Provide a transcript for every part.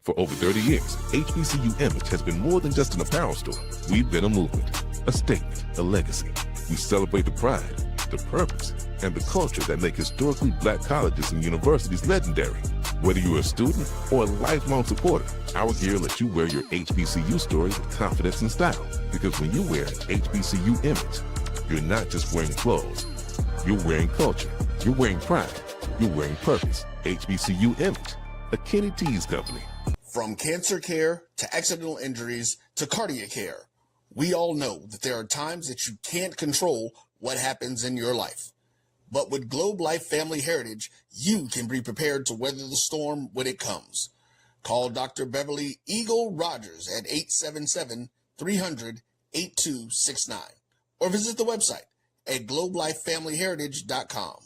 For over 30 years, HBCU Image has been more than just an apparel store. We've been a movement, a statement, a legacy. We celebrate the pride, the purpose, and the culture that make historically black colleges and universities legendary. Whether you're a student or a lifelong supporter, our gear lets you wear your HBCU story with confidence and style. Because when you wear an HBCU Image, you're not just wearing clothes. You're wearing culture. You're wearing pride. You're wearing purpose. HBCU Image, a Kenny T's company. From cancer care to accidental injuries to cardiac care, we all know that there are times that you can't control what happens in your life. But with Globe Life Family Heritage, you can be prepared to weather the storm when it comes. Call Dr. Beverly Eagle Rogers at 877-300-8269 or visit the website at globelifefamilyheritage.com.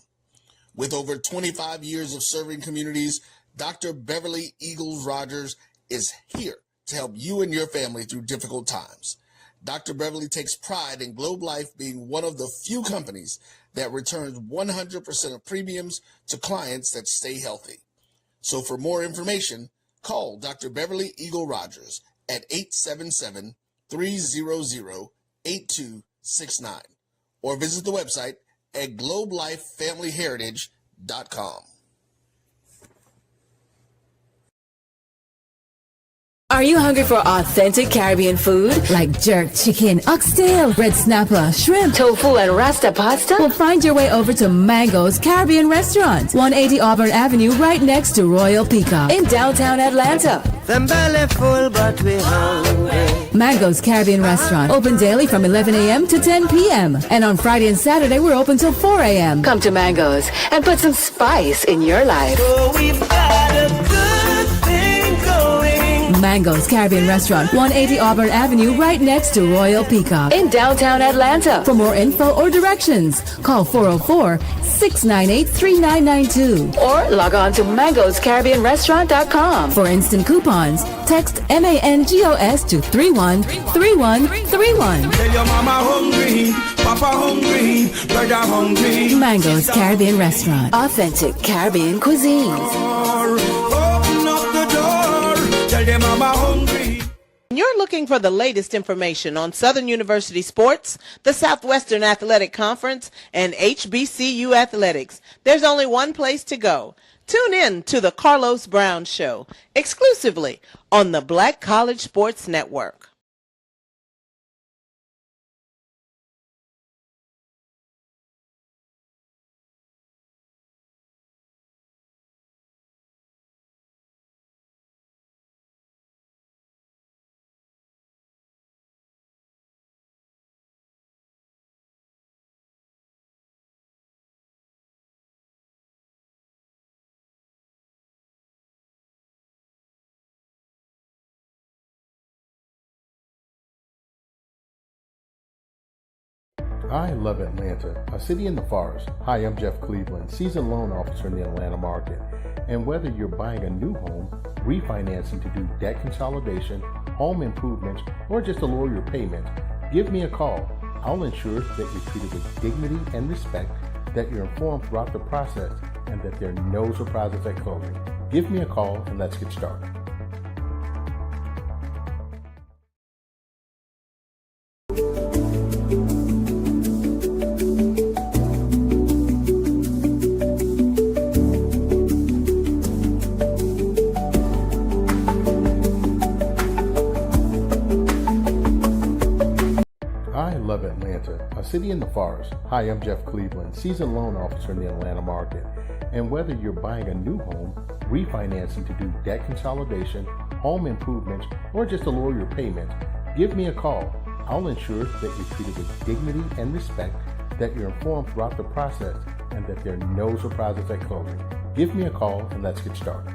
With over 25 years of serving communities, Dr. Beverly Eagles Rogers is here to help you and your family through difficult times. Dr. Beverly takes pride in Globe Life being one of the few companies that returns 100% of premiums to clients that stay healthy. So for more information, call Dr. Beverly Eagle Rogers at 877-300-8269 or visit the website at globelifefamilyheritage.com. Are you hungry for authentic Caribbean food like jerk chicken, oxtail, red snapper, shrimp, tofu, and rasta pasta? Well, find your way over to Mango's Caribbean Restaurant, 180 Auburn Avenue, right next to Royal Peacock in downtown Atlanta. Them belly full, but we hungry. Mango's Caribbean Restaurant, open daily from 11 a.m. to 10 p.m. And on Friday and Saturday, we're open till 4 a.m. Come to Mango's and put some spice in your life. So we've got a good thing going. Mango's Caribbean Restaurant, 180 Auburn Avenue, right next to Royal Peacock in downtown Atlanta. For more info or directions, call 404-698-3992 or log on to mangoscaribbeanrestaurant.com. For instant coupons, text MANGOS to 313131. Tell your mama hungry, papa hungry, brother hungry. Mango's Caribbean Restaurant, authentic Caribbean cuisines. Open up the door, tell them mama hungry. You're looking for the latest information on Southern University sports, the Southwestern Athletic Conference, and HBCU athletics. There's only one place to go. Tune in to the Carlos Brown Show, exclusively on the Black College Sports Network. I love Atlanta, a city in the forest. Hi, I'm Jeff Cleveland, seasoned loan officer in the Atlanta market. And whether you're buying a new home, refinancing to do debt consolidation, home improvements, or just to lower your payment, give me a call. I'll ensure that you're treated with dignity and respect, that you're informed throughout the process, and that there are no surprises at closing. Give me a call and let's get started. I love Atlanta, a city in the forest. Hi, I'm Jeff Cleveland, seasoned loan officer in the Atlanta market. And whether you're buying a new home, refinancing to do debt consolidation, home improvements, or just to lower your payment, give me a call. I'll ensure that you're treated with dignity and respect, that you're informed throughout the process, and that there are no surprises at closing. Give me a call and let's get started.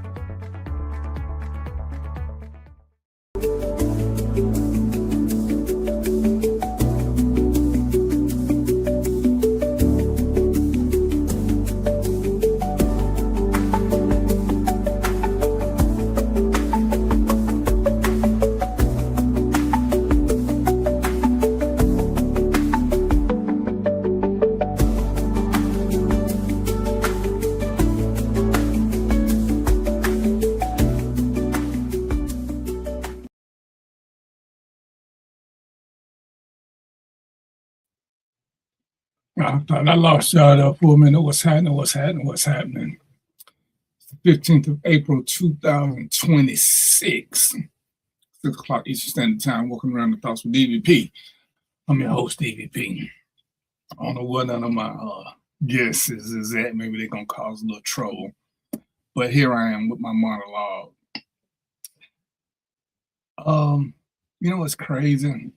I thought I lost y'all there for a minute. What's happening? 15th of April, 2026. 6 o'clock Eastern Standard Time, walking around the thoughts with DVP. I'm your host, DVP. I don't know what none of my guesses is at. Maybe they're going to cause a little trouble. But here I am with my monologue. You know what's crazy?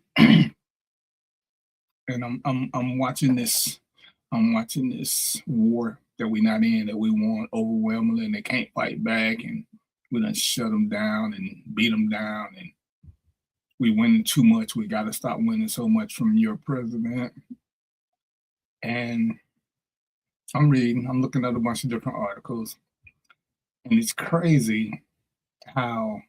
And I'm watching this war that we're not in, that we won overwhelmingly, and they can't fight back, and we done shut them down and beat them down, and we winning too much. We got to stop winning so much from your president. And I'm looking at a bunch of different articles, and it's crazy how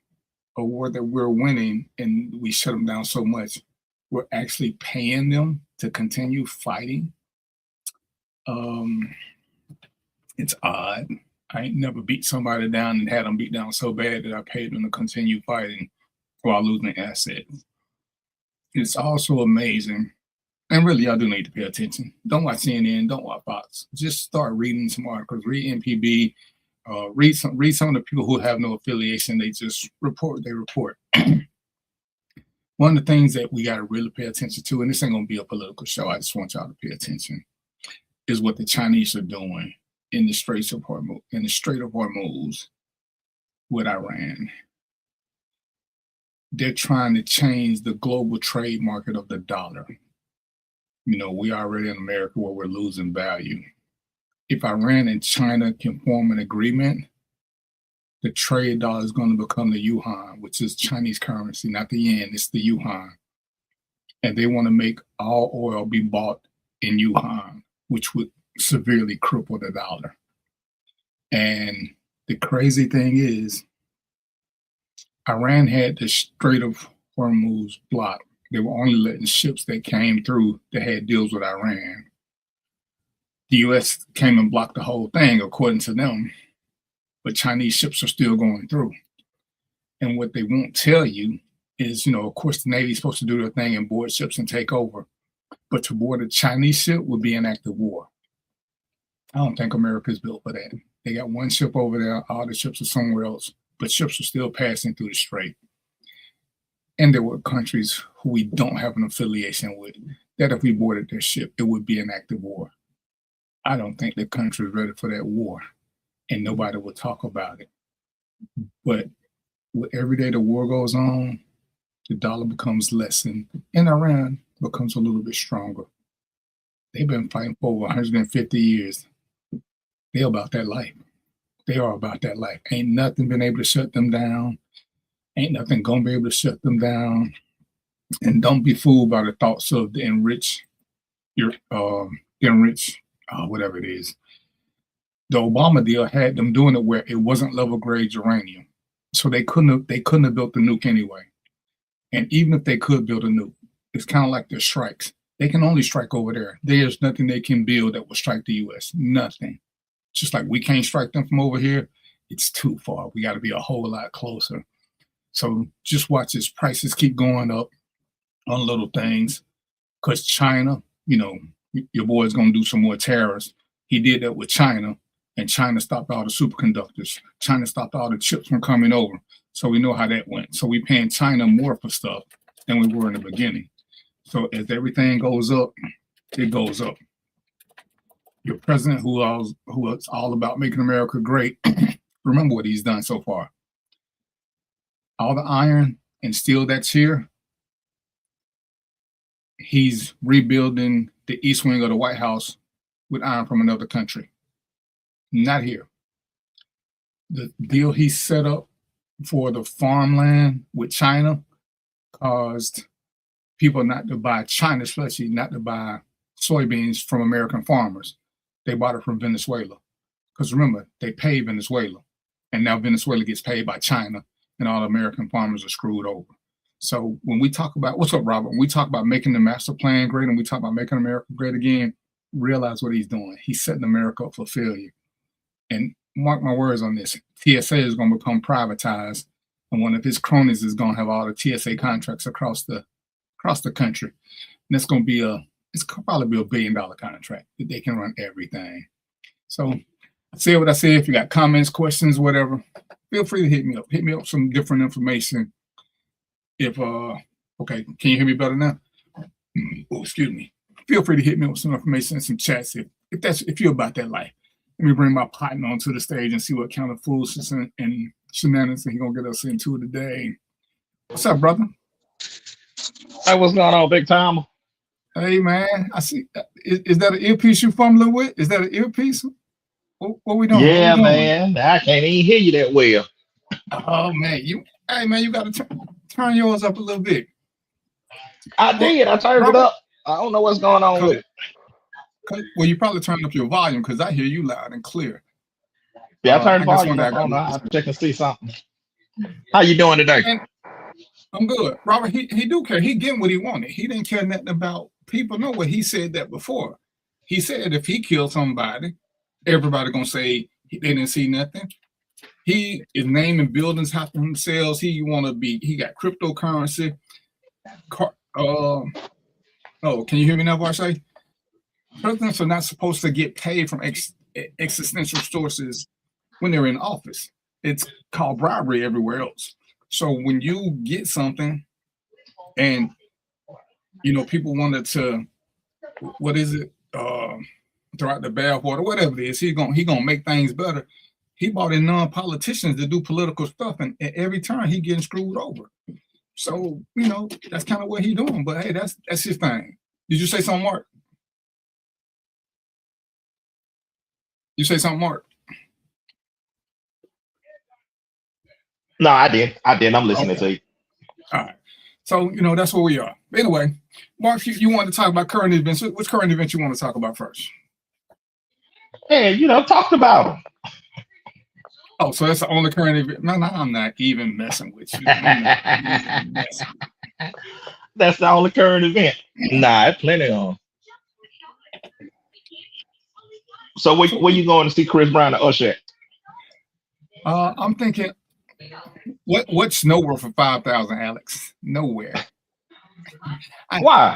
a war that we're winning and we shut them down so much, we're actually paying them to continue fighting. It's odd. I ain't never beat somebody down and had them beat down so bad that I paid them to continue fighting while losing assets. It's also amazing, and really, y'all do need to pay attention. Don't watch CNN, don't watch Fox. Just start reading some articles, read NPB, read some of the people who have no affiliation. They just report. One of the things that we got to really pay attention to, and this ain't gonna be a political show, I just want y'all to pay attention, is what the Chinese are doing in the Strait of Hormuz with Iran. They're trying to change the global trade market of the dollar. You know, we already in America where we're losing value. If Iran and China can form an agreement, the trade dollar is going to become the yuan, which is Chinese currency, not the yen, it's the yuan. And they want to make all oil be bought in yuan, which would severely cripple the dollar. And the crazy thing is, Iran had the Strait of Hormuz blocked. They were only letting ships that came through that had deals with Iran. The U.S. came and blocked the whole thing, according to them. But Chinese ships are still going through. And what they won't tell you is, you know, of course, the Navy's supposed to do their thing and board ships and take over. But to board a Chinese ship would be an act of war. I don't think America's built for that. They got one ship over there, all the ships are somewhere else, but ships are still passing through the strait. And there were countries who we don't have an affiliation with, that if we boarded their ship, it would be an act of war. I don't think the country is ready for that war, and nobody will talk about it. But every day the war goes on, the dollar becomes less, and Iran becomes a little bit stronger. They've been fighting for over 150 years. They're about that life. They are about that life. Ain't nothing been able to shut them down. Ain't nothing gonna be able to shut them down. And don't be fooled by the thoughts of the enrich, whatever it is. The Obama deal had them doing it where it wasn't level grade uranium, so they couldn't have built the nuke anyway. And even if they could build a nuke, it's kind of like their strikes. They can only strike over there. There's nothing they can build that will strike the U.S. Nothing. Just like we can't strike them from over here, it's too far. We got to be a whole lot closer. So just watch as prices keep going up on little things, because China, you know, your boy's going to do some more tariffs. He did that with China, and China stopped all the superconductors. China stopped all the chips from coming over. So we know how that went. So we're paying China more for stuff than we were in the beginning. So as everything goes up, it goes up. Your president, who is all about making America great, remember what he's done so far. All the iron and steel that's here, he's rebuilding the east wing of the White House with iron from another country. Not here. The deal he set up for the farmland with China caused people not to buy China, especially not to buy soybeans from American farmers. They bought it from Venezuela. Because remember, they paid Venezuela. And now Venezuela gets paid by China, and all American farmers are screwed over. So when we talk about, what's up, Robert? When we talk about making the master plan great and we talk about making America great again, realize what he's doing. He's setting America up for failure. And mark my words on this, TSA is going to become privatized, and one of his cronies is going to have all the TSA contracts across the country. And that's going to be a it's probably be $1 billion contract that they can run everything. So I said what I said. If you got comments, questions, whatever, feel free to hit me up. Hit me up with some different information. If okay, can you hear me better now? Oh, excuse me. Feel free to hit me with some information and some chats if you're about that life. Let me bring my partner onto the stage and see what kind of fools and shenanigans he's gonna get us into today. What's up, brother? Hey, what's going on, big time? Hey, man. I see. Is that an earpiece you fumbling with? Is that an earpiece? What we doing? Yeah, what we doing? man. I can't even hear you that well. Oh man, you got to turn yours up a little bit. I did. I turned it up. I don't know what's going on with it. Well, you probably turned up your volume because I hear you loud and clear. Yeah, I turned the volume up. I don't know. I check and see something. How you doing today? And I'm good. Robert, he do care. He getting what he wanted. He didn't care nothing about people. No way. He said that before. He said if he killed somebody, everybody gonna say they didn't see nothing. He is naming buildings after himself. He got cryptocurrency. Oh, can you hear me now, Varshay? Presidents are not supposed to get paid from existential sources when they're in office. It's called bribery everywhere else. So when you get something and, people wanted to, what is it? Throw out the bathwater, whatever it is, he gonna make things better. He brought in non-politicians to do political stuff, and at every turn he getting screwed over. So, that's kind of what he doing. But hey, that's his thing. Did you say something, Mark? You say something, Mark? No, I did. I'm listening to you. All right. So, that's where we are. Anyway, Mark, you want to talk about current events. Which current event you want to talk about first? Yeah, talked about them. Oh, so that's the only current event. No, I'm not even messing with you. That's the only current event. Nah, plenty of them. So where you going to see Chris Brown and Usher at? I'm thinking, what's nowhere for 5,000, Alex? Nowhere. Why?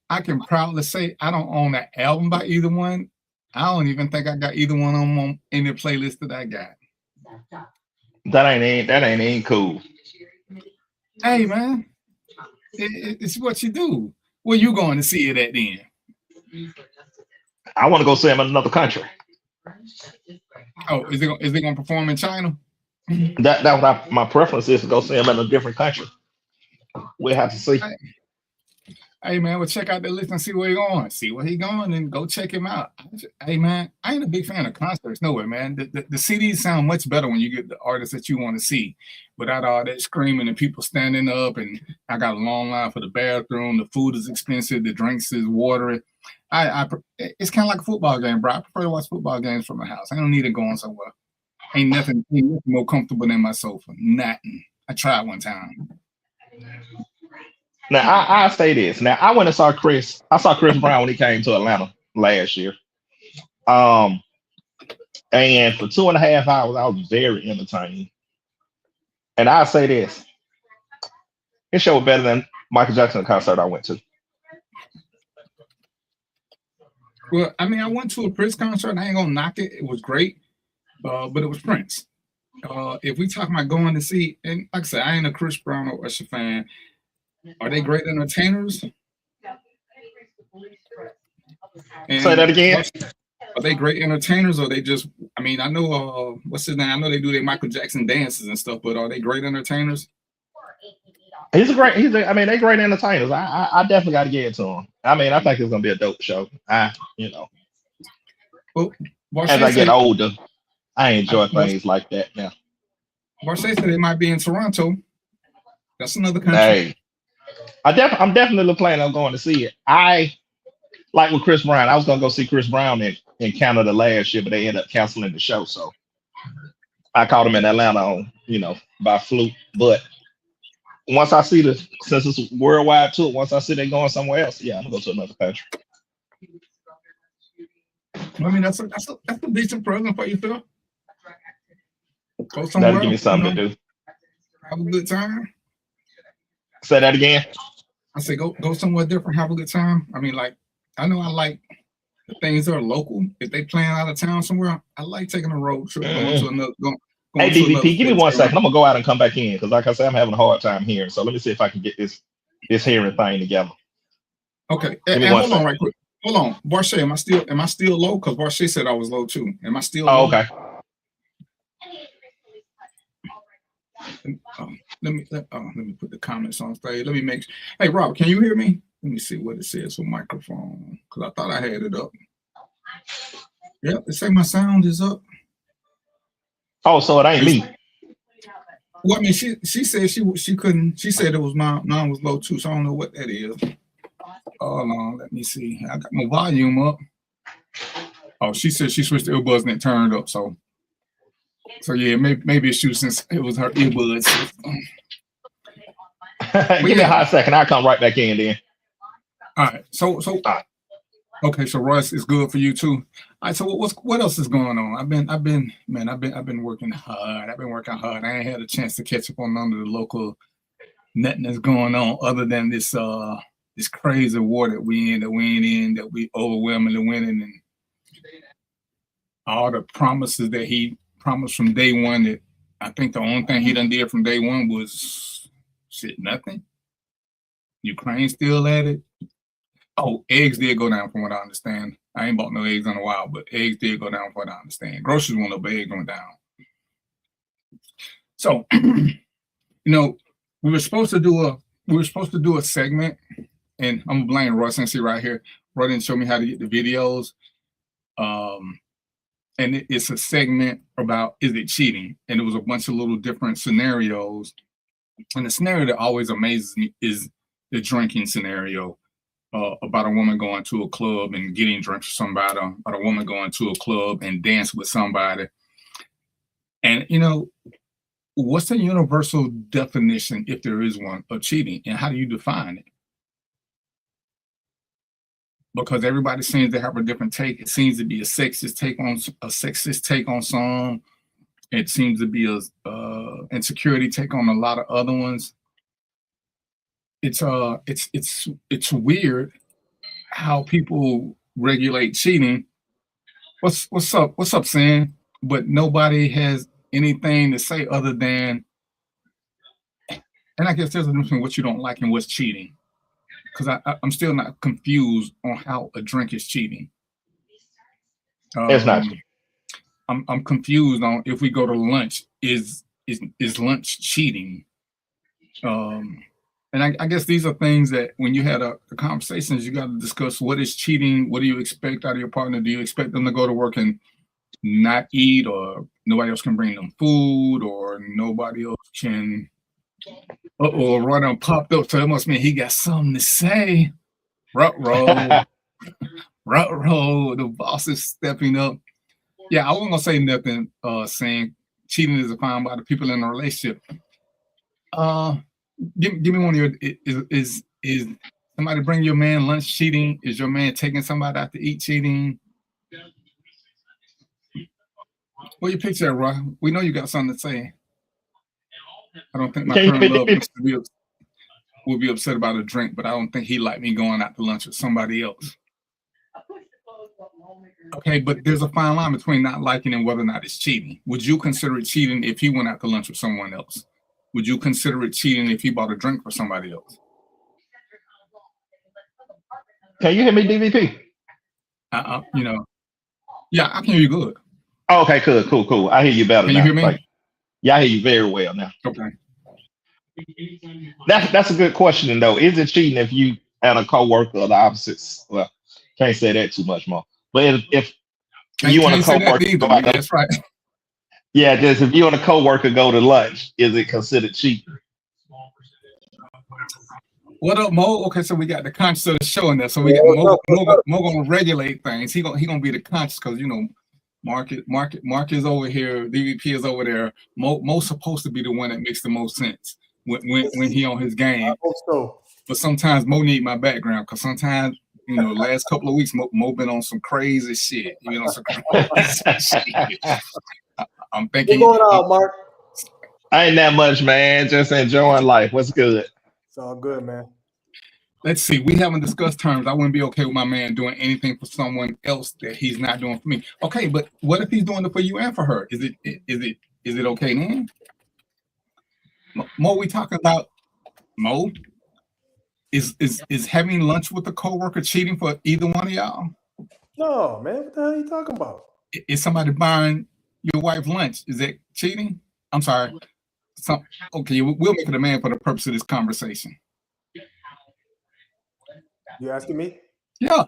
I can proudly say I don't own that album by either one. I don't even think I got either one of them in the playlist that I got. That ain't cool. Hey, man, it's what you do. Where you going to see it at then? I want to go see him in another country. Oh, is it going to perform in China? That what my preference is to go see him in a different country. We'll have to see. Hey man, we'll check out the list and see where he going. See where he going and go check him out. Hey man, I ain't a big fan of concerts. No way, man. The CDs sound much better when you get the artists that you want to see without all that screaming and people standing up. And I got a long line for the bathroom. The food is expensive. The drinks is watery. It's kind of like a football game, bro. I prefer to watch football games from my house. I don't need it going somewhere. Ain't nothing more comfortable than my sofa. Nothing. I tried one time. Now I say this. Now I went and saw Chris. I saw Chris Brown when he came to Atlanta last year. And for 2.5 hours, I was very entertained. And I say this: his show was better than Michael Jackson concert I went to. Well, I mean, I went to a Prince concert. I ain't gonna knock it. It was great, but it was Prince. If we talk about going to see, and like I said, I ain't a Chris Brown or Usher fan. Are they great entertainers? And say that again. Are they great entertainers, or they just? I mean, I know what's his name. I know they do their Michael Jackson dances and stuff, but are they great entertainers? They're great entertainers. I definitely got to give it to him. I mean, I think it's gonna be a dope show. Well, as I get older, I enjoy things like that now. Marseille said they might be in Toronto. That's another country. Hey, I'm definitely planning on going to see it. I like with Chris Brown. I was gonna go see Chris Brown in Canada last year, but they ended up canceling the show. So I caught him in Atlanta on, by fluke. But once I see since it's a worldwide tour, once I see they're going somewhere else, yeah, I'm gonna go to another country. I mean, that's a decent present for yourself. Go somewhere. That'll give me something to do. Have a good time. Say that again. I say go somewhere different. Have a good time. I mean, like I know I like the things that are local. If they playing out of town somewhere, I like taking a road trip, going to another Hey, going to another DVP, give me state. 1 second. I'm gonna go out and come back in because, like I said, I'm having a hard time hearing. So let me see if I can get this hearing thing together. Okay, Give me and 1 hold on second. right quick. Hold on, Barshay, am I still low? Because Barshay said I was low too. Am I still Oh, low? okay. Let me put the comments on stage. Let me make. Hey, Rob, can you hear me? Let me see what it says for microphone because I thought I had it up. Yep, it say my sound is up. Oh, so it ain't me. Well, I mean, she said she couldn't. She said it was mine was low too, so I don't know what that is. Hold on, let me see. I got my volume up. Oh, she said she switched the earbuds and it turned up. So yeah, maybe it's you since it was her earbuds. Give me a hot second. I'll come right back in then. All right. So okay. So Royce is good for you too. All right. So what else is going on? I've been working hard. I ain't had a chance to catch up on none of the local nothing that's going on other than this crazy war that we ain't in, that we overwhelmingly winning, and all the promises that he promised from day one. That I think the only thing he done did from day one was nothing. Ukraine still at it. Oh, eggs did go down from what I understand. I ain't bought no eggs in a while, but eggs did go down from what I understand. Groceries went up, but eggs went down. So, we were supposed to do a segment, and I'm gonna blame Russ and see right here. Russ didn't show me how to get the videos. And it's a segment about, is it cheating? And it was a bunch of little different scenarios. And the scenario that always amazes me is the drinking scenario, about a woman going to a club and getting drunk with somebody, about a woman going to a club and dance with somebody. And, what's the universal definition, if there is one, of cheating? And how do you define it? Because everybody seems to have a different take. It seems to be a sexist take on some. It seems to be a insecurity take on a lot of other ones. It's weird how people regulate cheating. What's up, Sam? But nobody has anything to say other than, and I guess there's a difference between what you don't like and what's cheating. Because I'm still not confused on how a drink is cheating. It's not. I'm confused on, if we go to lunch, is lunch cheating? And I guess these are things that when you had a conversations, you got to discuss what is cheating. What do you expect out of your partner? Do you expect them to go to work and not eat, or nobody else can bring them food, or nobody else can? Roy done popped up, so it must mean he got something to say. Ruh-roh. Ruh-roh. The boss is stepping up. Yeah, I wasn't gonna say nothing saying cheating is defined by the people in the relationship. Give me one of your, is somebody bring your man lunch cheating? Is your man taking somebody out to eat cheating? What you picture there, Roy? We know you got something to say. I don't think my current love will be upset about a drink, but I don't think he like me going out to lunch with somebody else. Okay, but there's a fine line between not liking and whether or not it's cheating. Would you consider it cheating if he went out to lunch with someone else? Would you consider it cheating if he bought a drink for somebody else? Can you hear me, DVP? Yeah, I can hear you good. Oh, okay, cool. I hear you better now. Can you hear me? Yeah, I hear you very well now. Okay. That's a good question though. Is it cheating if you and a coworker are the opposites? Well, can't say that too much more. But if you and a coworker go out, that's right. Yeah, just if you and a coworker go to lunch, is it considered cheating? What up, Mo? Okay, so we got the conscious of the show in there. So we got Mo gonna regulate things. He gonna be the conscious, because Mark is over here, DVP is over there. Mo's supposed to be the one that makes the most sense when he on his game. I hope so. But sometimes Mo need my background, because sometimes, last couple of weeks Mo been on some crazy shit. I'm thinking. What's going on, Mark? I ain't that much, man. Just enjoying life. What's good? It's all good, man. let's see. We haven't discussed terms. I wouldn't be okay with my man doing anything for someone else that he's not doing for me. Okay, but what if he's doing it for you and for her? Is it okay then? Mo, we talking about Mo? Is having lunch with a coworker cheating for either one of y'all? No, man. What the hell are you talking about? Is somebody buying your wife lunch? Is that cheating? I'm sorry. Okay, we'll make it a man for the purpose of this conversation. You asking me? Yeah.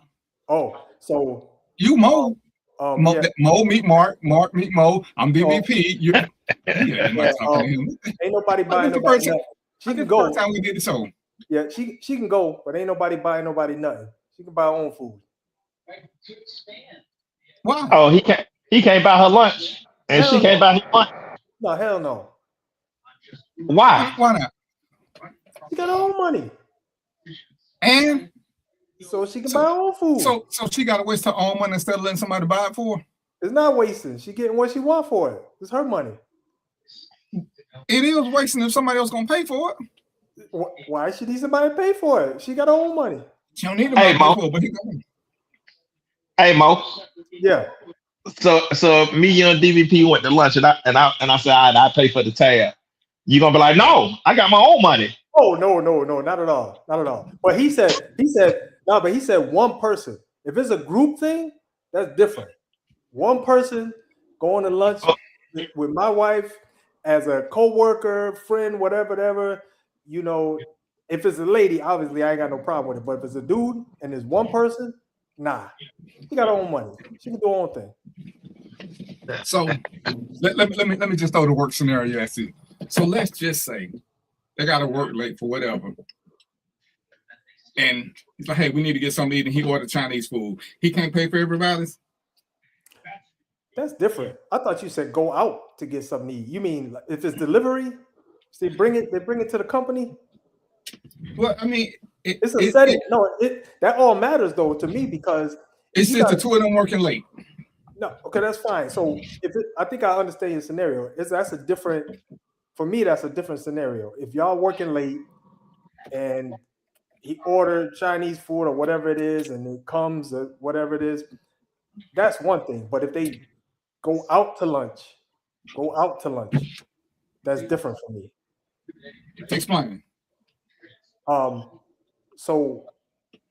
Oh, so you Mo. Mo, yeah. Mo meet Mark. Mark meet Mo. I'm DVP. Ain't nobody buying nobody nothing. She can go. First time we did the show. Yeah, she can go, but ain't nobody buying nobody nothing. She can buy her own food. Wow. Oh, he can't buy her lunch, and hell she can't buy his lunch. No, hell no. Why? Why not? She got her own money, and so she can buy her own food. So she got to waste her own money instead of letting somebody buy it for her. It's not wasting. She getting what she want for it. It's her money. It is wasting if somebody else gonna pay for it. Why should need somebody to pay for it? She got her own money. She don't need to pay for it, but he going. Hey Mo. Yeah. So me, you and DVP went to lunch, and I said, all right, I pay for the tab. You gonna be like, no, I got my own money. Oh no, not at all, not at all. But he said no, but he said one person. If it's a group thing, that's different. One person going to lunch with my wife as a co-worker, friend, whatever. You know, if it's a lady, obviously I ain't got no problem with it. But if it's a dude and it's one person, nah, she got her own money. She can do her own thing. So let me just throw the work scenario at you. So let's just say they got to work late for whatever, and he's like, "Hey, we need to get something to eat," and he ordered Chinese food. He can't pay for everybody's. That's different. I thought you said go out to get something to eat. You mean if it's delivery? So they bring it to the company. Well, I mean, it's a setting. That all matters though to me because it's just the two of them working late. No, okay, that's fine. So I think I understand your scenario. That's a different scenario. If y'all working late and he ordered Chinese food or whatever it is, and it comes whatever it is, that's one thing. But if they go out to lunch, that's different for me. Explain. So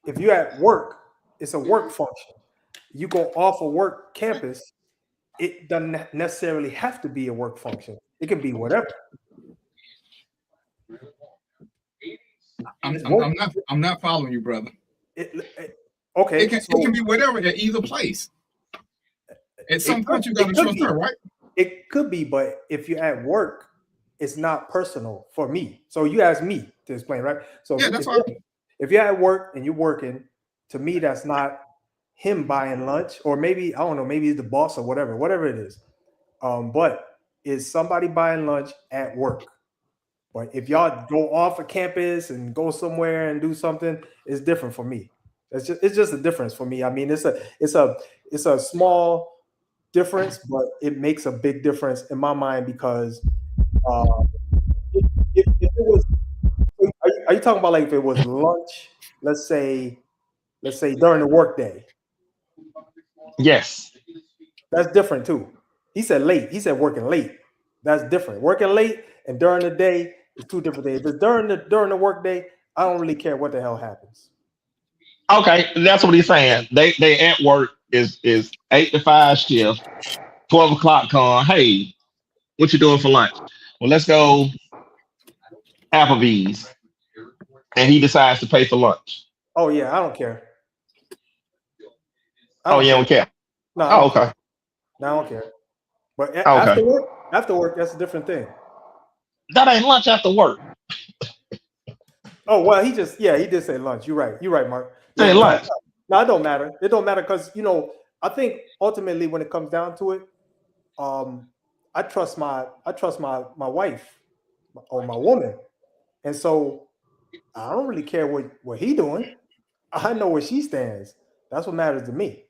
if you're at work, it's a work function. You go off a work campus, it doesn't necessarily have to be a work function. It can be whatever. I'm not following you, brother. Okay. It can be whatever at either place. At some point, you got to trust her, right? It could be, but if you're at work, it's not personal for me. So you asked me to explain, right? So yeah, that's right. If you're at work and you're working, to me, that's not him buying lunch, or maybe, I don't know, maybe he's the boss or whatever it is. But is somebody buying lunch at work? But if y'all go off a campus and go somewhere and do something, it's different for me. It's just a difference for me. I mean, it's a small difference, but it makes a big difference in my mind because if it was, are you talking about like if it was lunch, let's say during the workday? Yes. That's different too. He said late. He said working late. That's different. Working late and during the day is two different things. If it's during the workday, I don't really care what the hell happens. Okay, that's what he's saying. They at work is 8 to 5 shift, 12 o'clock come. Hey, what you doing for lunch? Well, let's go Applebee's. And he decides to pay for lunch. Oh yeah, I don't care. You don't care? No. Okay. No, I don't care. But after work, that's a different thing. That ain't lunch after work. Oh well, he did say lunch. You're right, Mark. Say lunch. No, it don't matter. It don't matter because I think ultimately when it comes down to it, I trust my wife or my woman, and so I don't really care what he doing. I know where she stands. That's what matters to me.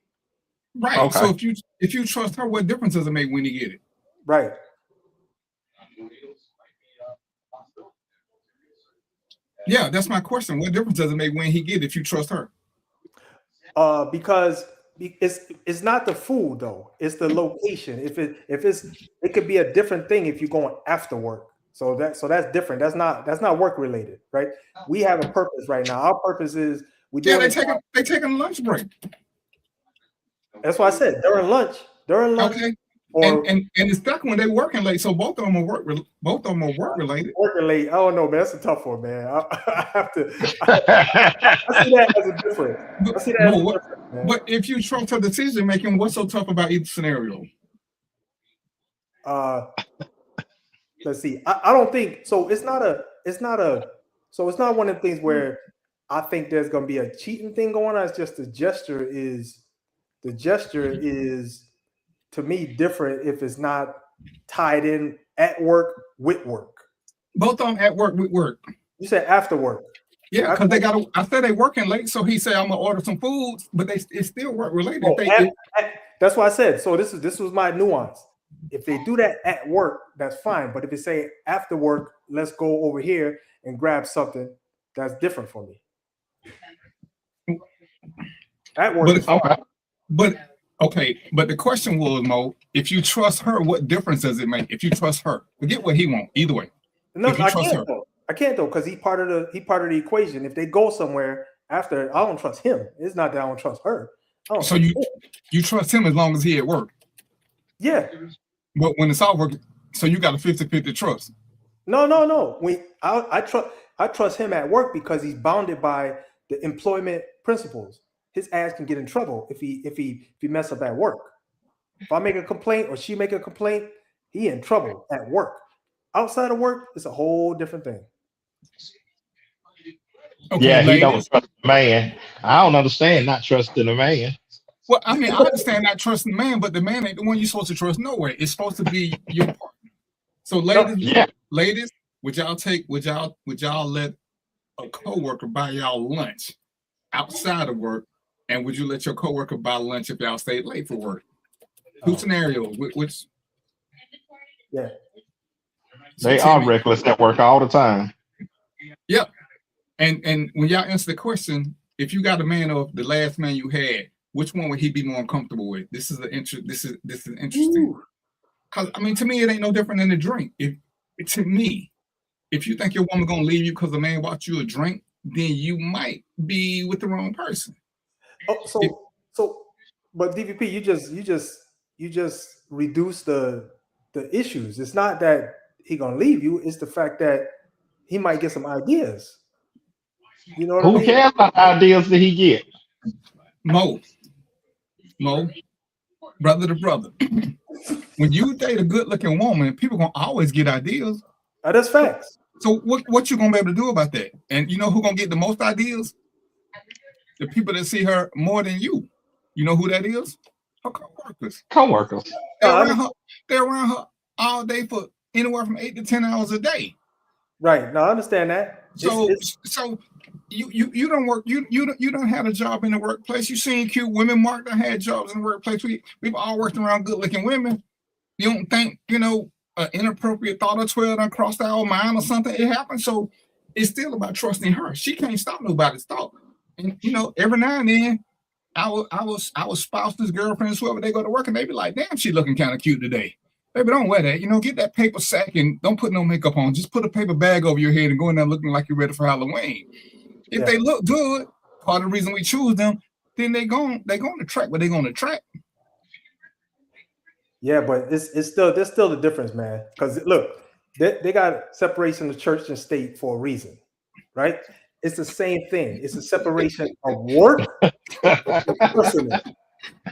Right. Okay. So if you trust her, what difference does it make when you get it? Right. Yeah, that's my question. What difference does it make when he get it if you trust her? Because it's not the food though, it's the location. It could be a different thing if you're going after work. So that's different. That's not work related, right? We have a purpose right now. Our purpose is we're Yeah, doing they taking a lunch break. That's why I said during lunch, Okay. or And the second one they working late, so both of them are work related. working late. I don't know, man. That's a tough one, man. I have to. I see that as a difference. I see that as a difference, man. But if you trust her decision making, what's so tough about each scenario? Let's see. I don't think so. It's not one of the things where I think there's going to be a cheating thing going on. It's just the gesture is to me different if it's not tied in at work with work. Both of them at work with work. You said after work. Yeah, because they got. I said they working late, so he said I'm gonna order some food, but it's still work related. That's why I said. So this was my nuance. If they do that at work, that's fine. But if they say after work, let's go over here and grab something, that's different for me. At work, but the question was, Mo, if you trust her, what difference does it make? If you trust her, forget what he wants. Either way, no, I can't though, because he part of the equation. If they go somewhere after, I don't trust him. It's not that I don't trust her. So you trust him as long as he at work. Yeah. But when it's all work, so you got a 50-50 trust. No. I trust him at work because he's bounded by the employment principles. His ass can get in trouble if he mess up at work. If I make a complaint or she make a complaint, he in trouble at work. Outside of work, it's a whole different thing. Okay, yeah, he don't trust the man. I don't understand not trusting the man. Well, I mean, I understand not trusting the man, but the man ain't the one you're supposed to trust nowhere. It's supposed to be your partner. So, ladies, would y'all let a coworker buy y'all lunch outside of work, and would you let your coworker buy lunch if y'all stayed late for work? Two scenarios. Which? Yeah. They are reckless at work all the time. Yep. And when y'all answer the question, if you got a man of the last man you had, which one would he be more uncomfortable with? This is interesting. Because I mean, to me, it ain't no different than a drink. If you think your woman gonna leave you because the man bought you a drink, then you might be with the wrong person. But DVP, you just reduce the issues. It's not that he gonna leave you. It's the fact that he might get some ideas. You know what I mean? Who cares about ideas that he get? Mo, brother to brother. When you date a good-looking woman, people gonna always get ideas. That's facts. So what you gonna be able to do about that? And you know who gonna get the most ideas? The people that see her more than you. You know who that is? Her coworkers. They're around her all day for anywhere from 8 to 10 hours a day. Right. Now I understand that. So you don't work. You don't have a job in the workplace. You seen cute women. Mark done had jobs in the workplace. We've all worked around good looking women. You don't think an inappropriate thought or 12 done crossed our mind or something? It happened. So it's still about trusting her. She can't stop nobody's thought. And every now and then, our spouses, girlfriends, whoever, they go to work and they be like, "Damn, she looking kind of cute today." Baby, don't wear that. Get that paper sack and don't put no makeup on. Just put a paper bag over your head and go in there looking like you're ready for Halloween. If they look good, part of the reason we choose them, then they're going to attract what they're going to attract. Yeah, but there's still the difference, man. Because look, they got separation of church and state for a reason, right? It's the same thing. It's a separation of work and personal.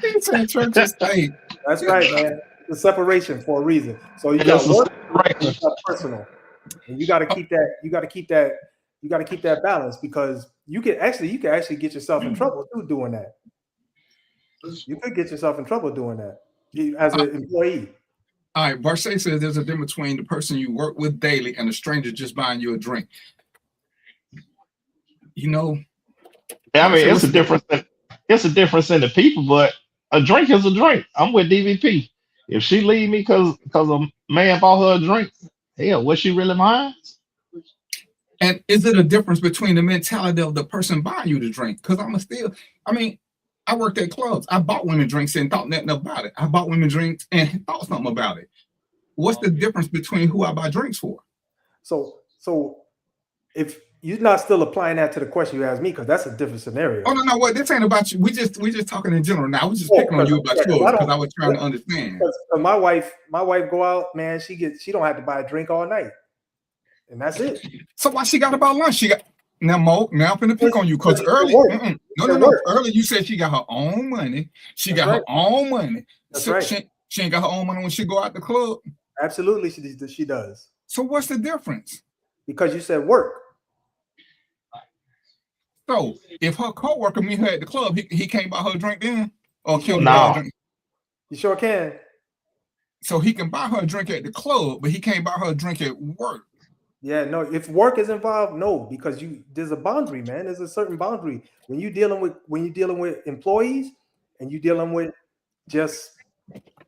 It's a church and state. That's right, man. The separation for a reason. So you got work and you got personal, and you got to keep that. You got to keep that. You got to keep that balance because you can actually get yourself in trouble too doing that. You could get yourself in trouble doing that as an employee. All right, Barshay says there's a difference between the person you work with daily and a stranger just buying you a drink. I mean, it's a difference. It's a difference in the people, but a drink is a drink. I'm with DVP. If she leave me because a man bought her a drink, hell, was she really mine? And is it a difference between the mentality of the person buying you the drink? Because I worked at clubs. I bought women drinks and thought nothing about it. I bought women drinks and thought something about it. What's the difference between who I buy drinks for? So if you're not still applying that to the question you asked me, because that's a different scenario. Oh no, what this ain't about you. We just talking in general now. We just picking on you about yours because I was trying to understand. My wife go out, man. She don't have to buy a drink all night, and that's it. So why she got about lunch? She got now Mo. Now I'm finna pick on you because early. Early you said she got her own money. She got her own money. That's right. She ain't got her own money when she go out the club. Absolutely, she does. So what's the difference? Because you said work. So if her coworker meet her at the club, he can't buy her a drink then, or kill her No. drink. You sure can. So he can buy her a drink at the club, but he can't buy her a drink at work. Yeah, no. If work is involved, no, because there's a boundary, man. There's a certain boundary when you're dealing with employees and you're dealing with just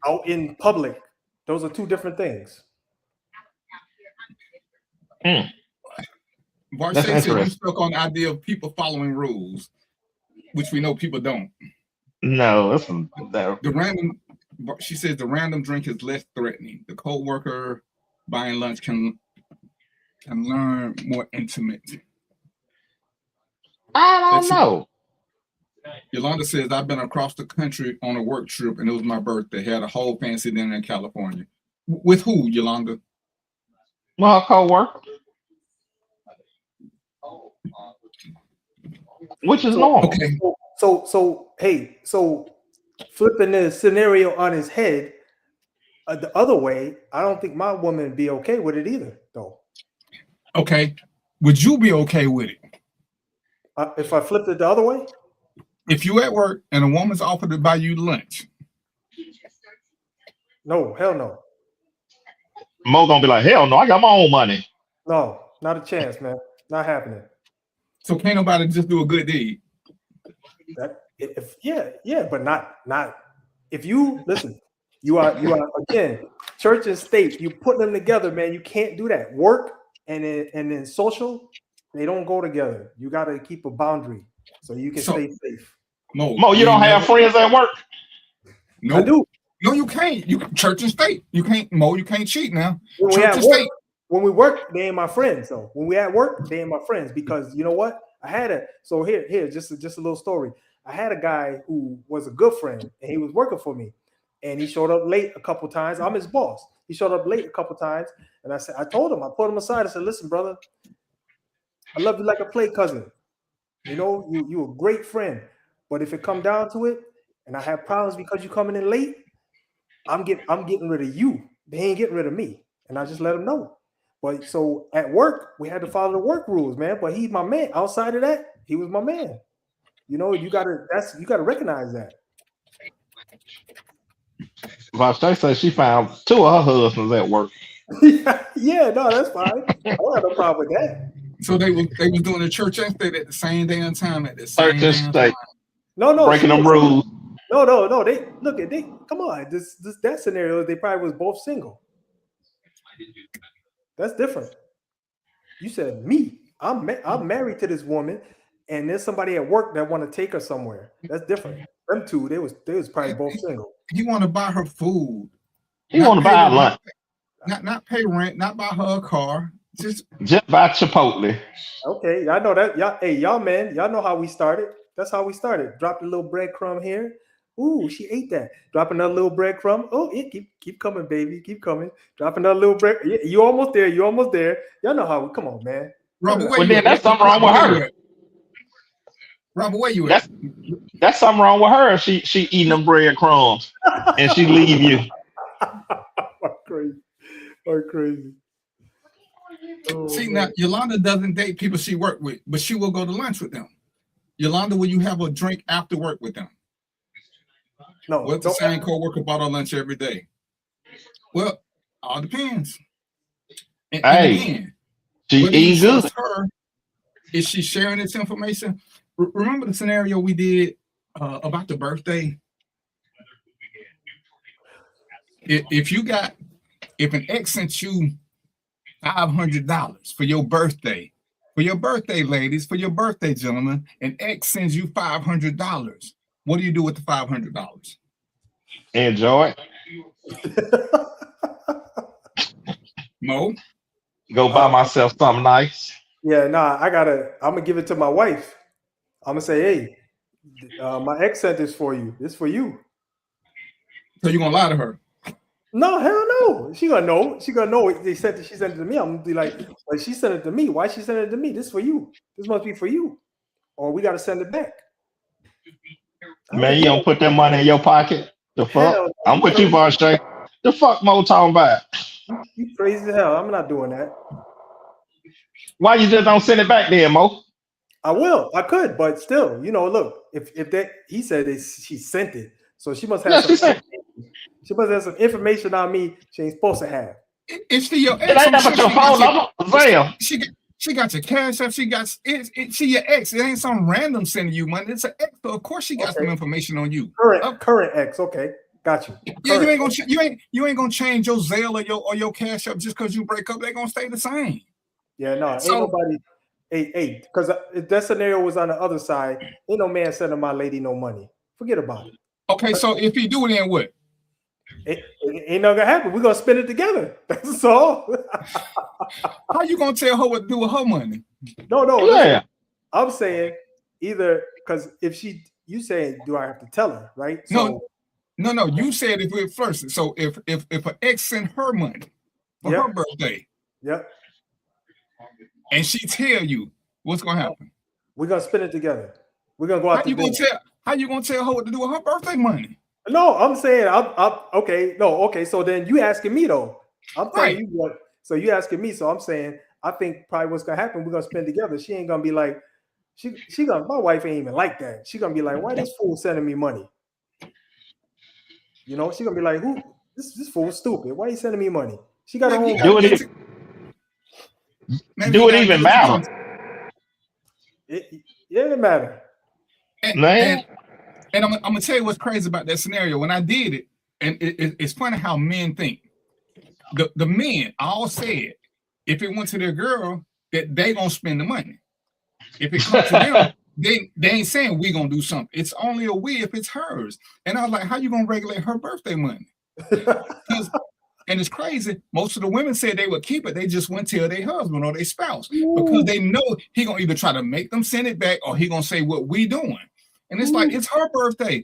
out in public. Those are two different things. Varshay said you stuck on the idea of people following rules, which we know people don't. No, she says the random drink is less threatening. The co-worker buying lunch can learn more intimate. I don't know. Yolanda says, I've been across the country on a work trip and it was my birthday. Had a whole fancy dinner in California. With who, Yolanda? Well, a co-worker. Which is normal. Okay. So flipping the scenario on his head, the other way, I don't think my woman would be okay with it either, though. Okay. Would you be okay with it? If I flipped it the other way? If you at work and a woman's offered to buy you lunch. No, hell no. Mo gonna be like, hell no, I got my own money. No, not a chance, man. Not happening. So can't nobody just do a good deed? But not if you listen, you are again, church and state, you put them together, man. You can't do that. Work and then social, they don't go together. You gotta keep a boundary so you can stay safe. Mo, you don't have friends at work? No, I do. No, you can't. You church and state. You can't, Mo, you can't cheat now. When we work, they ain't my friends. So when we at work, they ain't my friends because you know what? Here, just a little story. I had a guy who was a good friend and he was working for me and he showed up late a couple times. I'm his boss. He showed up late a couple times and I told him, I put him aside. I said, listen, brother, I love you like a play cousin. You know, you a great friend. But if it come down to it and I have problems because you coming in late, I'm getting rid of you. They ain't getting rid of me. And I just let him know. But so at work, we had to follow the work rules, man. But he's my man. Outside of that, he was my man. You know, you gotta recognize that. Varshay says she found 2 of her husbands at work. Yeah, no, that's fine. I don't have no problem with that. So they was doing the church and state at the same damn time at the same Church and state. No, breaking them rules. No. They come on. That scenario, they probably was both single. That's different. You said me. I'm married to this woman, and there's somebody at work that want to take her somewhere. That's different. Them two, they was probably both single. He want to buy her food. He want to buy lunch. Not pay rent. Not buy her a car. Just buy Chipotle. Okay, I know that. Y'all, man, y'all know how we started. That's how we started. Dropped a little breadcrumb here. Ooh, she ate that. Drop another little breadcrumb. Oh, keep coming, baby. Keep coming. Drop another little bread. You almost there. You almost there. Y'all know how. Come on, man. Robert, well, then that's something wrong with her. Robert, where you at? That's something wrong with her. She eating them breadcrumbs and she leave you. Crazy. Oh, see, now Yolanda doesn't date people she worked with, but she will go to lunch with them. Yolanda, will you have a drink after work with them? No. What's the same co-worker bought her lunch every day? Well, all depends. And again, she eats good. Her, is she sharing this information? Remember the scenario we did about the birthday? If an ex sent you $500 for your birthday, For your birthday, ladies, for your birthday, gentlemen, an ex sends you $500. What do you do with the $500? Enjoy it. Mo? Go buy myself something nice. Yeah, nah, I'm gonna give it to my wife. I'm gonna say, hey, my ex sent this for you. This for you. So you gonna lie to her? No, hell no. She gonna know. She gonna know. She sent it to me. I'm gonna be like, well, she sent it to me. Why she sent it to me? This for you. This must be for you. Or we gotta send it back. Man, you don't put that money in your pocket. The fuck? Hell, I'm with you, Bar Straight. The fuck Mo talking about? you crazy as hell. I'm not doing that. Why you just don't send it back then, Mo? I will. I could, but still, look, if that he said she sent it, so she must have she must have some information on me she ain't supposed to have. It's for your ex. It ain't about your phone number. Damn. She got your cash up. She your ex. It ain't some random sending you money. It's an ex. So of course she got some information on you. Current ex. Okay, got you. Yeah, you ain't gonna change your Zelle or your cash up just because you break up. They're gonna stay the same. Yeah, no, ain't nobody. Hey, because if that scenario was on the other side, ain't no man sending my lady no money. Forget about it. Okay, so if he do it, then what? It ain't not gonna happen. We're gonna spend it together. That's all. How you gonna tell her what to do with her money? No. Yeah. Listen, I'm saying either because you saying, do I have to tell her, right? No. You said if we're first. So if an ex send her money for her birthday, and she tell you what's gonna happen, we're gonna spend it together. We're gonna go out. How you gonna tell her what to do with her birthday money? No, I'm saying okay. No, okay. So then you asking me though. I'm telling you what. So you asking me. So I'm saying I think probably what's gonna happen. We're gonna spend together. She ain't gonna be like she gonna. My wife ain't even like that. She gonna be like, why this fool sending me money? She gonna be like, who? This fool stupid. Why you sending me money? She got her own. Do it even matter? It matter. And I'm gonna tell you what's crazy about that scenario. When I did it, and it's funny how men think. The men all said if it went to their girl that they gonna spend the money. If it comes to them, they ain't saying we gonna do something. It's only a we if it's hers. And I was like, how you gonna regulate her birthday money? And it's crazy. Most of the women said they would keep it. They just wouldn't tell their husband or their spouse because they know he gonna either try to make them send it back or he gonna say what we doing. And it's like, it's her birthday.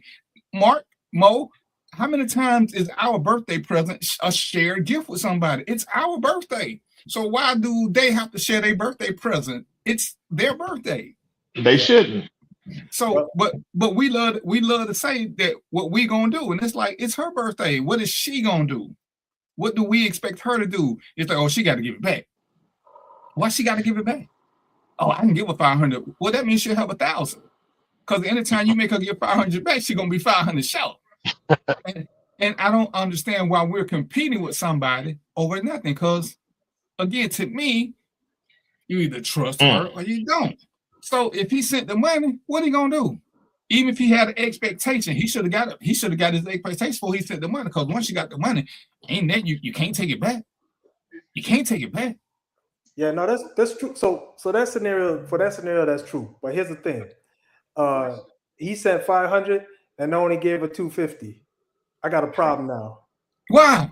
Mark, Mo, how many times is our birthday present a shared gift with somebody? It's our birthday. So why do they have to share their birthday present? It's their birthday. They shouldn't. So, but we love to say that what we gonna do, and it's like, it's her birthday. What is she gonna do? What do we expect her to do? It's like, oh, she got to give it back. Why she got to give it back? Oh, I can give her 500. Well, that means she'll have 1,000. Because anytime you make her give 500 back, she's gonna be 500 short. and I don't understand why we're competing with somebody over nothing. Because again, to me, you either trust her or you don't. So if he sent the money, what are he gonna do? Even if he had an expectation, he should have got his expectation before he sent the money. Because once you got the money, ain't that you can't take it back. You can't take it back. Yeah, no, that's true. So that scenario, that's true. But here's the thing. He sent 500 and only gave her 250. I got a problem now. Why?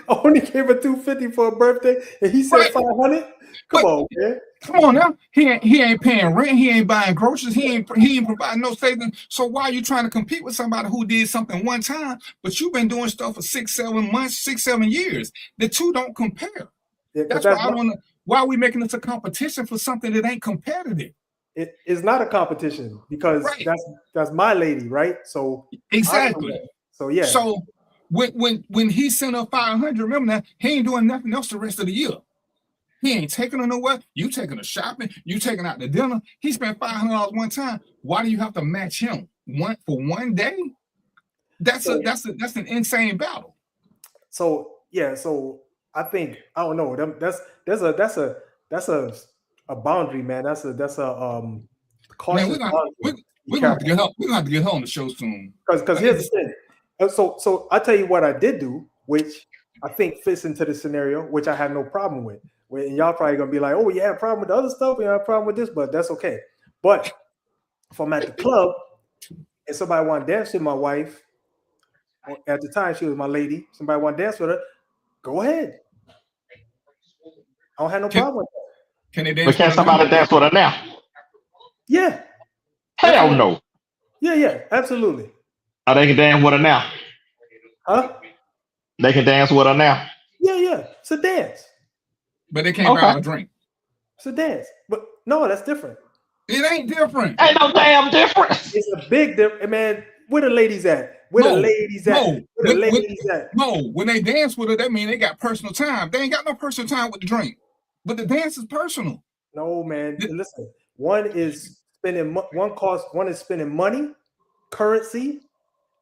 I only gave her 250 for a birthday, and he said 500. Come on, man. Come on now. He ain't paying rent. He ain't buying groceries. He ain't providing no savings. So why are you trying to compete with somebody who did something one time, but you've been doing stuff for 6-7 months, 6-7 years? The two don't compare. Yeah, that's why I don't know. Why are we making this a competition for something that ain't competitive? It is not a competition because that's my lady, right? So exactly. So yeah. So when he sent her 500, remember that he ain't doing nothing else the rest of the year. He ain't taking her nowhere. You taking her shopping. You taking out to dinner. He spent $500 one time. Why do you have to match him for one day? That's an insane battle. So yeah. So I think I don't know. That's a boundary, man. That's a cautious boundary. We're gonna have to get her on the show soon. Because here's the thing. So I tell you what I did do, which I think fits into the scenario, which I have no problem with. And y'all probably gonna be like, oh, you have a problem with the other stuff, you have a problem with this, but that's okay. But if I'm at the club and somebody want to dance with my wife, at the time she was my lady, somebody want to dance with her, go ahead. I don't have no problem with that. Can they dance? But can somebody dance with her now? Yeah. Hell no. Yeah, absolutely. Oh, they can dance with her now. Huh? They can dance with her now. Yeah. It's a dance. But they can't buy a drink. It's a dance. But no, that's different. It ain't different. Ain't no damn difference. It's a big difference, man. Where the ladies at? Where the ladies at? No, when they dance with her, that means they got personal time. They ain't got no personal time with the drink. But the dance is personal. No, man. Listen, one is spending money, currency.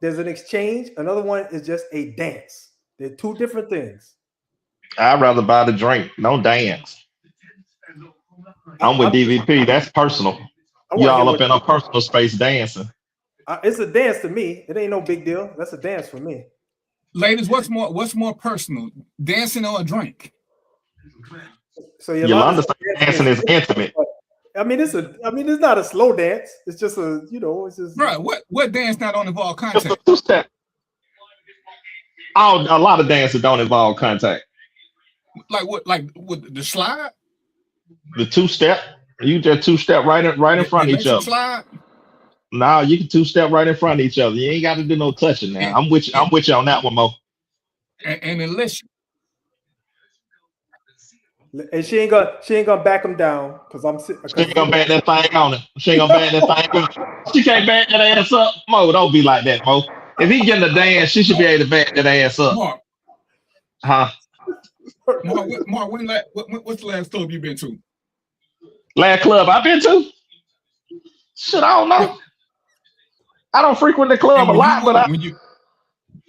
There's an exchange. Another one is just a dance. They're two different things. I'd rather buy the drink. No dance. I'm with DVP. That's personal. Y'all up in a personal space dancing. It's a dance to me. It ain't no big deal. That's a dance for me. Ladies, what's more personal, dancing or a drink? So Yolanda dancing is intimate. I mean, it's not a slow dance. It's just it's just right. What dance not on involve contact? A lot of dances don't involve contact. Like what? Like with the slide? The two-step. You just two-step right in front of each other. Slide? No, you can two-step right in front of each other. You ain't got to do no touching now. I'm with you on that one, Mo. And unless and she ain't gonna back him down because I'm sitting. She ain't gonna back that thing on it. She ain't gonna back that thing on it. She can't back that ass up. Mo, don't be like that, Mo. If he getting a dance, she should be able to back that ass up. Mark. Huh? Mark, what's the last club you been to? Last club I've been to? Shit, I don't know. I don't frequent the club a lot, but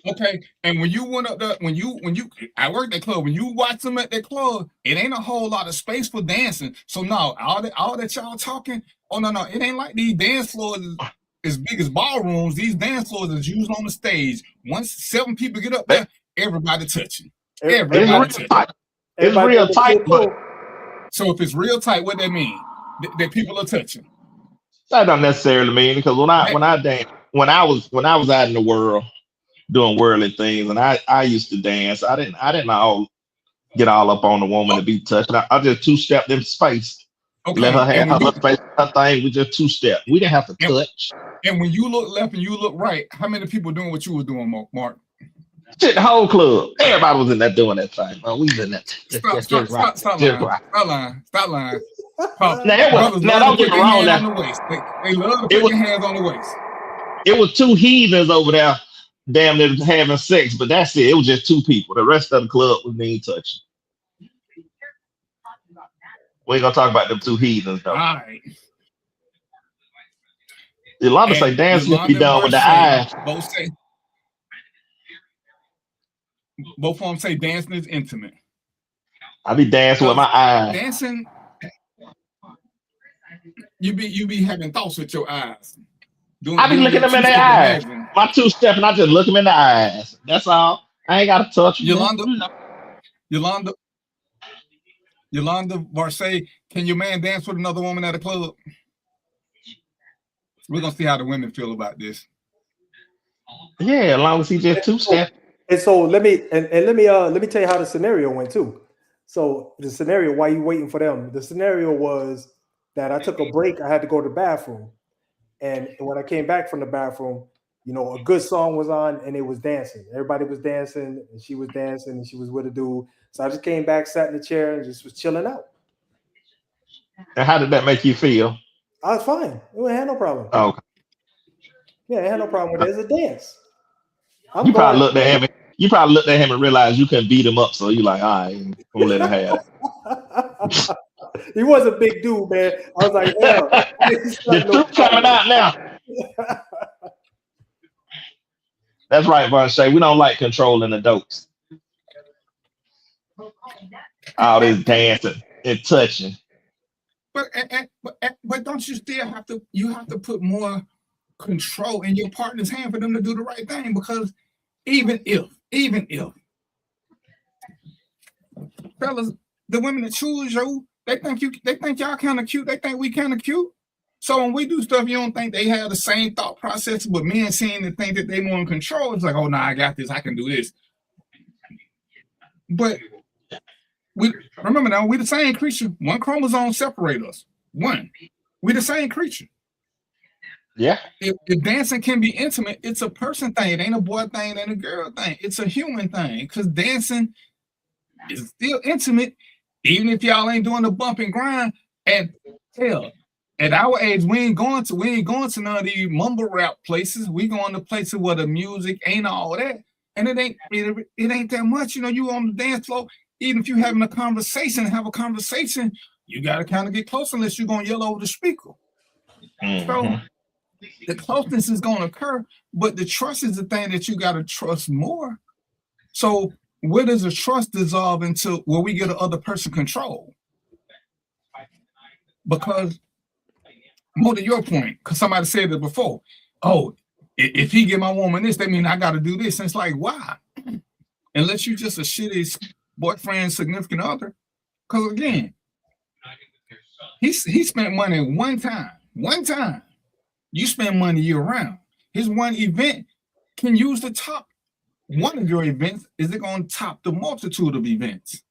okay, and when you went up there, I worked at club. When you watch them at that club, it ain't a whole lot of space for dancing. So no, all that y'all talking. Oh no, it ain't like these dance floors as big as ballrooms. These dance floors is used on the stage. Once 7 people get up there, everybody touching. Everybody touching. It's real tight, but so if it's real tight, what that mean? That people are touching. That don't necessarily mean because when I was out in the world doing worldly things, and I used to dance. I didn't all get all up on the woman to be touched. I just two-stepped in space. Okay. Let her have her space, her thing. We just two-step. We didn't have to touch. And when you look left and you look right, how many people doing what you were doing, Mark? Shit, the whole club. Everybody was in there doing that thing. We was in that. Stop lying. Now don't get me wrong. They love to put their hands on the waist. It was 2 heathens over there, damn near having sex, but that's it. It was just 2 people. The rest of the club was being touching. We ain't gonna talk about them 2 heathens though. All right. Yolanda say dance must be done with the eyes. Both of them say dancing is intimate. I be dancing with my eyes. Dancing, you be having thoughts with your eyes. I be looking them in their eyes. My 2-step, and I just look them in the eyes. That's all. I ain't got to touch them. Yolanda Varsay, can your man dance with another woman at a club? We're gonna see how the women feel about this. Yeah, as long as he just 2-step. And so let me tell you how the scenario went too. So the scenario, why you waiting for them? The scenario was that I took a break. I had to go to the bathroom, and when I came back from the bathroom, a good song was on, and it was dancing. Everybody was dancing, and she was dancing, and she was with a dude. So I just came back, sat in the chair, and just was chilling out. And how did that make you feel? I was fine. I had no problem. Oh, okay. Yeah, I had no problem with it. It's a dance. You probably looked at him and realized you couldn't beat him up, so you like, all right, I'm gonna let him have it. He was a big dude, man. I was like, hell. The truth coming out now. That's right, Von Shay. We don't like controlling adults. All this dancing and touching. But don't you still have to? You have to put more control in your partner's hand for them to do the right thing, because even if fellas, the women that choose you, they think y'all kind of cute. They think we kind of cute. So when we do stuff, you don't think they have the same thought process, but men seem to think that they more in control. It's like, oh, no, I got this. I can do this. But we remember now, we're the same creature. One chromosome separates us. One. We're the same creature. Yeah. If dancing can be intimate, it's a person thing. It ain't a boy thing, it ain't a girl thing. It's a human thing. Because dancing is still intimate, even if y'all ain't doing the bump and grind. And hell, at our age, we ain't going to none of these mumble rap places. We going to places where the music ain't all that. And it ain't that much. You know, you on the dance floor, even if you having a conversation, you gotta kind of get close unless you're gonna yell over the speaker. So the closeness is gonna occur, but the trust is the thing that you gotta trust more. So where does the trust dissolve into where we get the other person control? Because more to your point, because somebody said it before, oh, if he give my woman this, that mean I got to do this. And it's like, why? Unless you just a shitty boyfriend, significant other. Because again, he spent money one time. One time. You spend money year round. His one event can use the top. One of your events, is it going to top the multitude of events?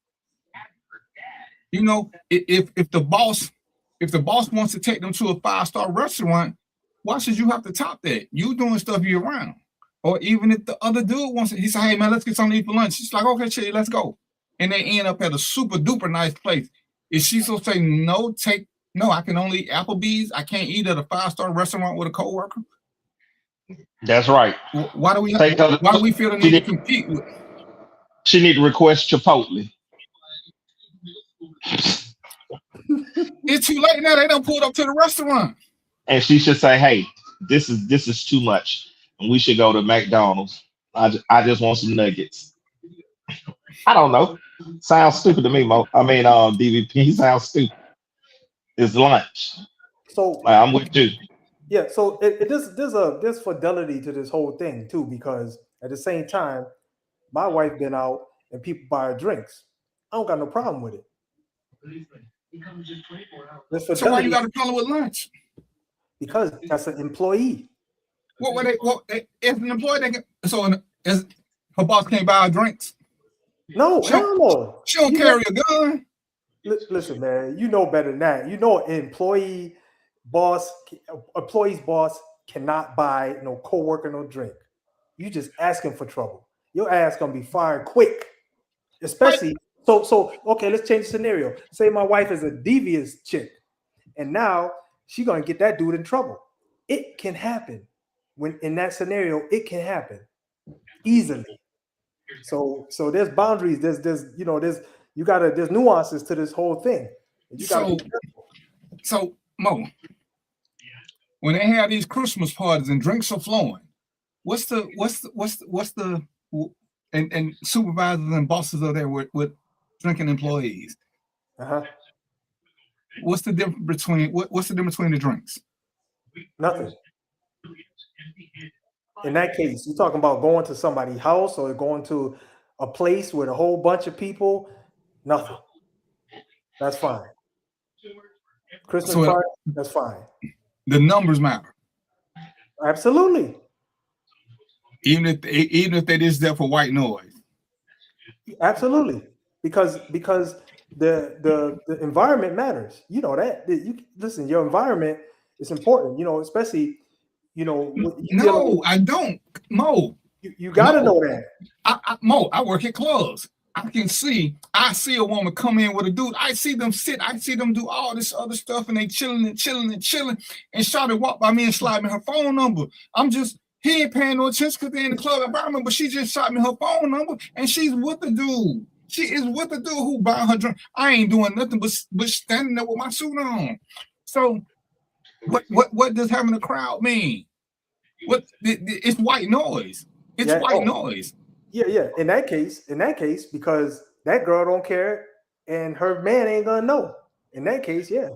You know, if the boss wants to take them to a 5-star restaurant, why should you have to top that? You doing stuff year round. Or even if the other dude wants it, he said, hey man, let's get something to eat for lunch. She's like, okay, chill, let's go. And they end up at a super duper nice place. Is she so say no, I can only eat Applebee's. I can't eat at a 5-star restaurant with a coworker. That's right. Why do we feel the need to compete with? She need to request Chipotle. It's too late now. They don't pull up to the restaurant. And she should say, hey, this is too much. And we should go to McDonald's. I just want some nuggets. I don't know. Sounds stupid to me, Mo. I mean, DVP sounds stupid. It's lunch. So I'm with you. Yeah, so there's fidelity to this whole thing too, because at the same time, my wife been out and people buy her drinks. I don't got no problem with it. So why you got a problem with lunch? Because that's an employee. If an employee, as her boss can't buy her drinks. No. She don't carry a gun. Listen, man, you know better than that. You know, employee's boss cannot buy no coworker no drink. You just asking for trouble. Your ass gonna be fired quick. Especially so okay, let's change the scenario. Say my wife is a devious chick, and now she's gonna get that dude in trouble. It can happen. When in that scenario, it can happen easily. So there's boundaries. There's nuances to this whole thing. You gotta be careful. So Mo, when they have these Christmas parties and drinks are flowing, what's the and supervisors and bosses are there with drinking employees? What's the difference between the drinks? Nothing. In that case, you're talking about going to somebody's house or going to a place with a whole bunch of people. Nothing. That's fine. Christmas party, that's fine. The numbers matter. Absolutely. Even if they just there for white noise. Absolutely. Because the environment matters. You know that. Listen, your environment is important, especially, No, I don't. Mo. You gotta know that. Mo, I work at clubs. I see a woman come in with a dude. I see them sit. I see them do all this other stuff, and they chilling. And Shawty walk by me and slide me her phone number. He ain't paying no attention because they're in the club environment, but she just shot me her phone number, and she's with the dude. She is with the dude who buying her drink. I ain't doing nothing but standing there with my suit on. So, what does having a crowd mean? It's white noise. It's white noise. Yeah. In that case, because that girl don't care and her man ain't gonna know. In that case, yeah.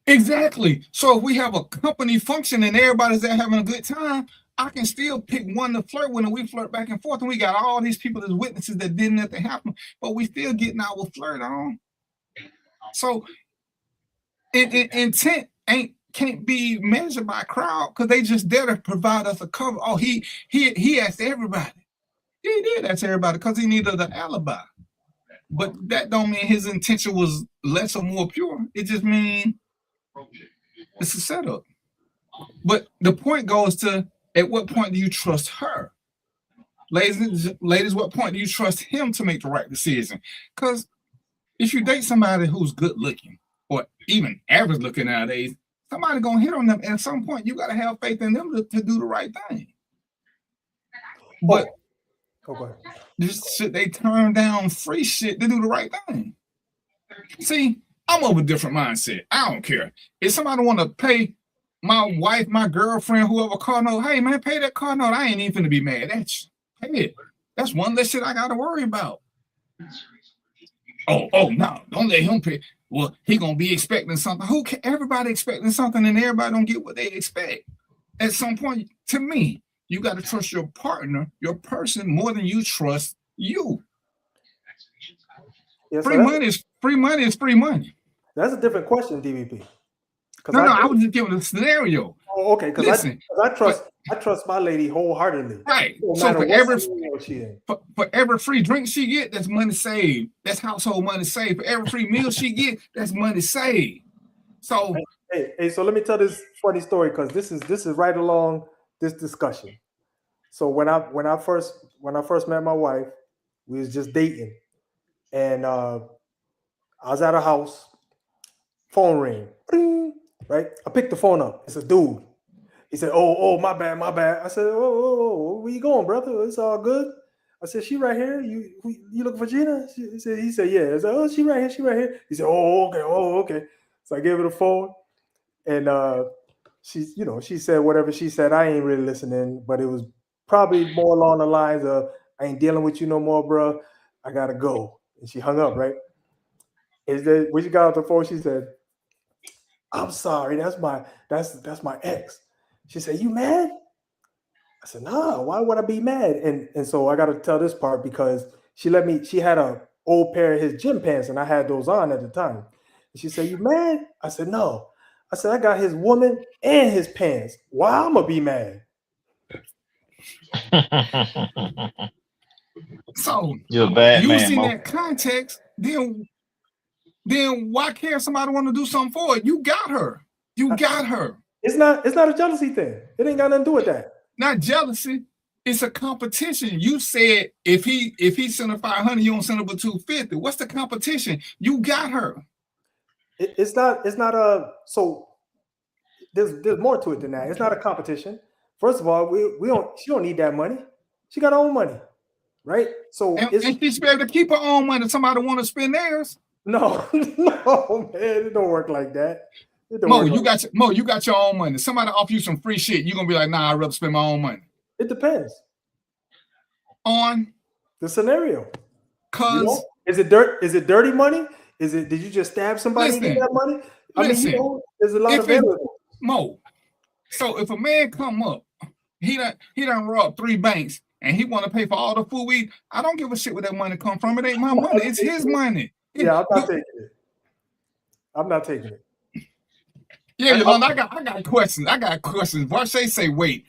Exactly. So if we have a company function and everybody's there having a good time, I can still pick one to flirt with, and we flirt back and forth, and we got all these people as witnesses that didn't nothing happen, but we still getting our flirt on. So intent can't be measured by crowd because they just there to provide us a cover. Oh, he asked everybody. He did ask everybody because he needed an alibi. But that don't mean his intention was less or more pure. It just means it's a setup. But the point goes to, at what point do you trust her? Ladies, what point do you trust him to make the right decision? Because if you date somebody who's good looking or even average looking nowadays, somebody gonna hit on them. And at some point, you gotta have faith in them to do the right thing. But should they turn down free shit to do the right thing? See, I'm of a different mindset. I don't care. If somebody want to pay my wife, my girlfriend, whoever car note, hey man, pay that car note. I ain't even gonna be mad at you. Pay it. That's one less shit I gotta worry about. Oh no, don't let him pay. Well, he gonna be expecting something. Who can everybody expecting something and everybody don't get what they expect? At some point, to me, you got to trust your partner, your person, more than you trust you. Yeah, free money is free money. That's a different question, DVP. No, I was just giving a scenario. Oh, okay, because I trust my lady wholeheartedly. Right. So for every free drink she get, that's money saved. That's household money saved. For every free meal she get, that's money saved. So hey, so let me tell this funny story because this is right along this discussion. So when I first met my wife, we was just dating, and I was at her house. Phone ring. Ding, right? I picked the phone up. It's a dude. He said, "Oh, my bad." I said, "Oh, where you going, brother? It's all good." I said, "She right here. You looking for Gina?" He said, "Yeah." I said, "Oh, she right here." He said, "Oh, okay." So I gave her the phone, and she said whatever she said. I ain't really listening, but it was probably more along the lines of, "I ain't dealing with you no more, bro. I gotta go." And she hung up. Right? When she got off the phone, she said, "I'm sorry. That's my ex." She said, "You mad?" I said, "Nah, why would I be mad?" And so I got to tell this part because she had an old pair of his gym pants and I had those on at the time. And she said, "You mad?" I said, "No." I said, "I got his woman and his pants. Why I'm going to be mad?" So you're a bad man, using Mo. that context, then why can't somebody want to do something for it? You got her. It's not a jealousy thing. It ain't got nothing to do with that. Not jealousy. It's a competition. You said if he sent her 500, you don't send her but 250. What's the competition? You got her. It's not a so. There's more to it than that. It's not a competition. First of all, she don't need that money. She got her own money, right? So and she should be able to keep her own money. Somebody want to spend theirs. No, man, it don't work like that. You got your own money. Somebody offer you some free shit, you're gonna be like, "Nah, I'd rather spend my own money." It depends on the scenario. Cause is it dirty money? Did you just stab somebody and get that money? I mean, there's a lot of variables. Mo. So if a man come up, he done robbed 3 banks and he want to pay for all the food we eat, I don't give a shit where that money come from. It ain't my money. It's his money. Yeah, I'm not taking it. Yeah, Yolanda, I got questions. Varshay say, wait.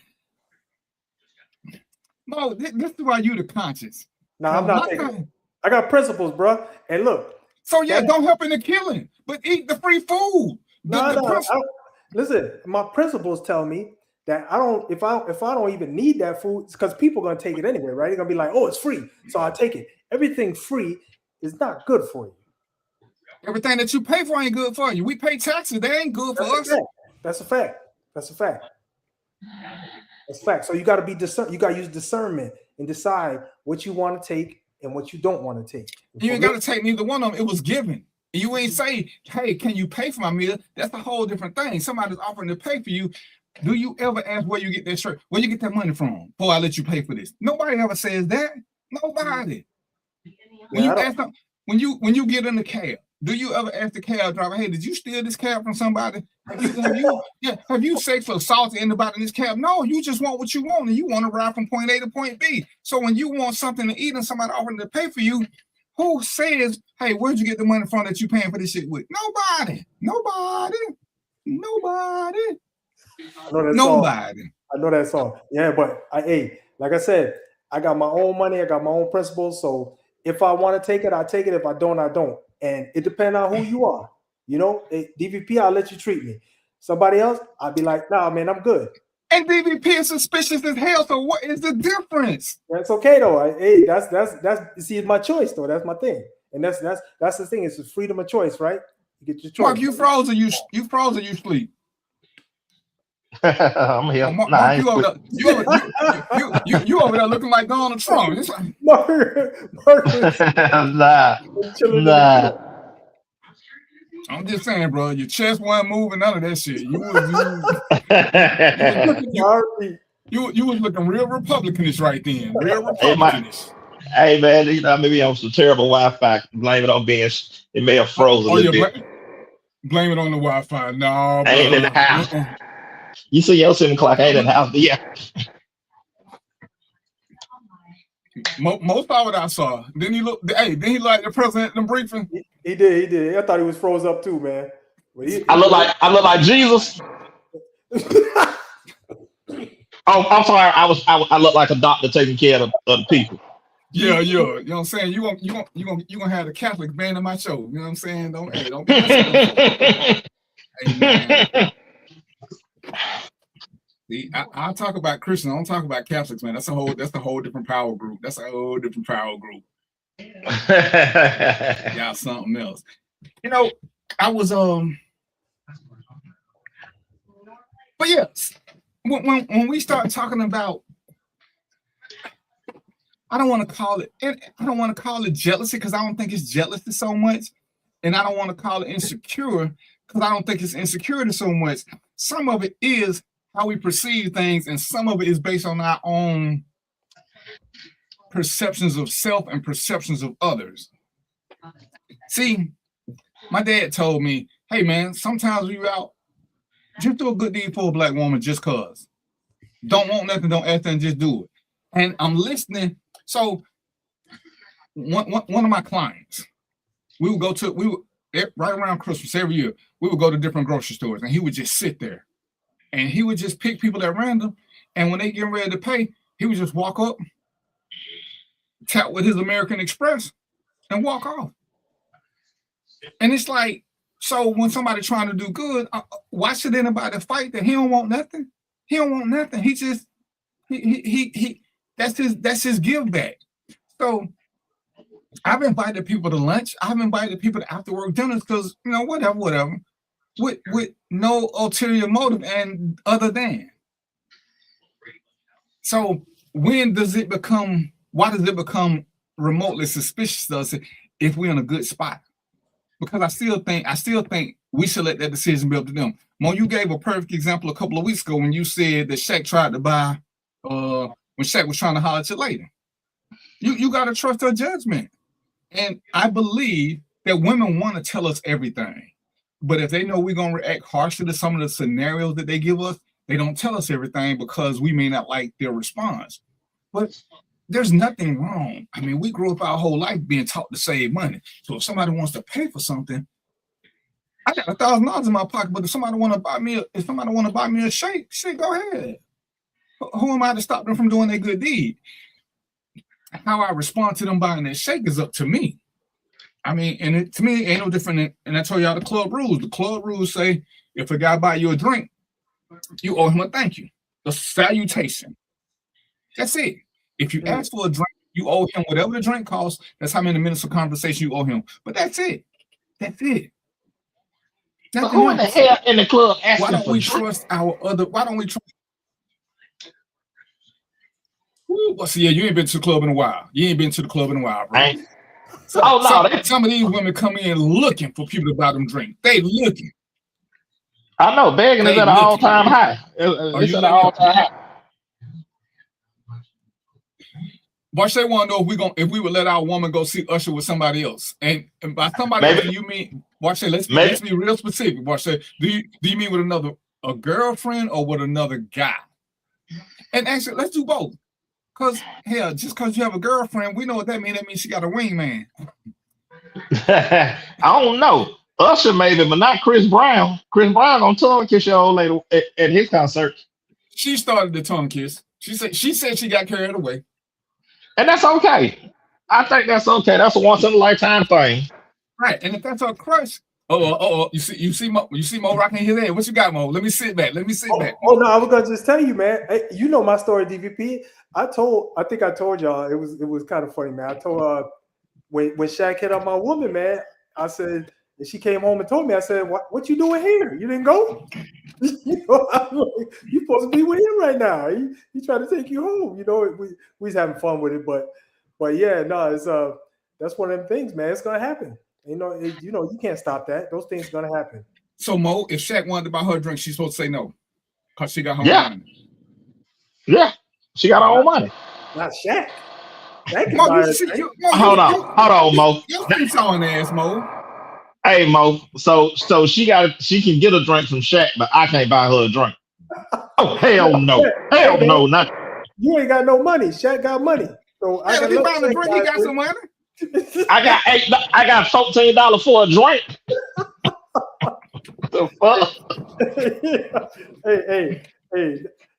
No, this is why you the conscience. No, I'm not taking it. I got principles, bro. And look. So don't help in the killing, but eat the free food. Listen, my principles tell me that I don't. If I don't even need that food, because people are gonna take it anyway, right? They're gonna be like, "Oh, it's free," so I take it. Everything free is not good for you. Everything that you pay for ain't good for you. We pay taxes; they ain't good for us. That's a fact. So you got to be You got to use discernment and decide what you want to take and what you don't want to take. You ain't got to take neither one of them. It was given. You ain't say, "Hey, can you pay for my meal?" That's a whole different thing. Somebody's offering to pay for you. Do you ever ask where you get that shirt? Where you get that money from? Before I let you pay for this. Nobody ever says that. Nobody. When you ask them, when you get in the cab, Do you ever ask the cab driver, hey, did you steal this cab from somebody? Have you sexually assaulted anybody in this cab? No, you just want what you want, and you want to ride from point A to point B. So when you want something to eat and somebody offering to pay for you, who says, hey, where'd you get the money from that you paying for this shit with? Nobody. I know that song. Yeah, but like I said, I got my own money. I got my own principles. So if I want to take it, I take it. If I don't, I don't. And it depends on who you are. You know, DVP, I'll let you treat me. Somebody else, I'd be like, nah, man, I'm good. And DVP is suspicious as hell. So what is the difference? That's okay though. That's see, it's my choice though. That's my thing. And that's the thing. It's freedom of choice, right? You get your choice. Mark, you froze or you sleep? I'm here. Mark, you over there looking like Donald Trump. Nah. I'm just saying, bro. Your chest wasn't moving, none of that shit. You was looking real Republicanish right then. Real Republicanish. Hey man, you know, maybe on some terrible Wi-Fi. Blame it on being it may have frozen a little bit. Blame it on the Wi-Fi. No, I ain't in the house. You see your 7 o'clock, I ain't in the house. Yeah. Most of what I saw. Then he look like the president in the briefing. He did. I thought he was froze up too, man. I look like Jesus. Oh, I'm sorry. I look like a doctor taking care of the people. Yeah. You know what I'm saying? You gonna have the Catholic band in my show. You know what I'm saying? Don't be hey, man. See, I'll talk about Christians. I don't talk about Catholics, man. That's a whole different power group. Yeah, something else. You know, I was but yes, when we start talking about, I don't want to call it jealousy because I don't think it's jealousy so much, and I don't want to call it insecure because I don't think it's insecurity so much. Some of it is how we perceive things, and some of it is based on our own perceptions of self and perceptions of others. See, my dad told me, hey man, sometimes when you're out, just do a good deed for a black woman just cause. Don't want nothing, don't ask nothing, just do it. And I'm listening. So one of my clients, we would right around Christmas every year, we would go to different grocery stores and he would just sit there and he would just pick people at random. And when they get ready to pay, he would just walk up, tap with his American Express and walk off. And it's like, so when somebody trying to do good, why should anybody fight that? He don't want nothing. He don't want nothing. He just, he that's his give back. So I've invited people to lunch. I've invited people to after work dinners because, you know, whatever, with no ulterior motive and other than. So why does it become remotely suspicious to us if we're in a good spot? Because I still think we should let that decision be up to them. Mo, you gave a perfect example a couple of weeks ago when you said that Shaq tried to buy, when Shaq was trying to holler at you later. You got to trust her judgment. And I believe that women want to tell us everything. But if they know we're going to react harshly to some of the scenarios that they give us, they don't tell us everything because we may not like their response. But there's nothing wrong. I mean, we grew up our whole life being taught to save money. So if somebody wants to pay for something, I got $1,000 in my pocket. But if somebody want to buy me a shake, go ahead. Who am I to stop them from doing their good deed? How I respond to them buying that shake is up to me. I mean, and to me, it ain't no different. And I told y'all the club rules. The club rules say if a guy buy you a drink, you owe him a thank you, a salutation. That's it. If you ask for a drink, you owe him whatever the drink costs. That's how many minutes of conversation you owe him. But that's it. That's it. But who in the hell in the club asking Why don't for we drink? trust our other? Why don't we trust? Well, see, yeah, you ain't been to the club in a while. Bro. Some of these women come in looking for people to buy them drink. They looking. I know, begging is at an all-time high. It's at an all-time high. Barshay want to know if we would let our woman go see Usher with somebody else, and by somebody else, do you mean Barshay? Let's be real specific. Barshay, do you mean with a girlfriend or with another guy? And actually, let's do both. Cause hell, just cause you have a girlfriend, we know what that means. That means she got a wingman. I don't know. Usher maybe, but not Chris Brown. Chris Brown gonna tongue kiss your old lady at his concert. She started the tongue kiss. She said she got carried away. And that's okay. I think that's okay. That's a once in a lifetime thing. Right. And if that's her crush, you see Mo rocking his head. What you got, Mo? Let me sit back. Oh no, I was gonna just tell you, man. Hey, you know my story, DVP. I think I told y'all it was kind of funny, man. I told when Shaq hit on my woman, man, I said, and she came home and told me, I said, what you doing here? You didn't go? You know, you supposed to be with him right now. He trying to take you home. You know, we was having fun with it, but yeah, no, it's that's one of them things, man. It's gonna happen. You know, you can't stop that. Those things are gonna happen. So Mo, if Shaq wanted to buy her a drink, she's supposed to say no, cause she got her own money. Yeah, she got her own money. Not Shaq. Mo, hold on, Mo. You keep on ass, Mo. Hey Mo, so she can get a drink from Shaq, but I can't buy her a drink. Oh hell no, hell no, not. You ain't got no money. Shaq got money, so I he buying a drink. He got some money. I got $14 for a drink. The fuck? hey,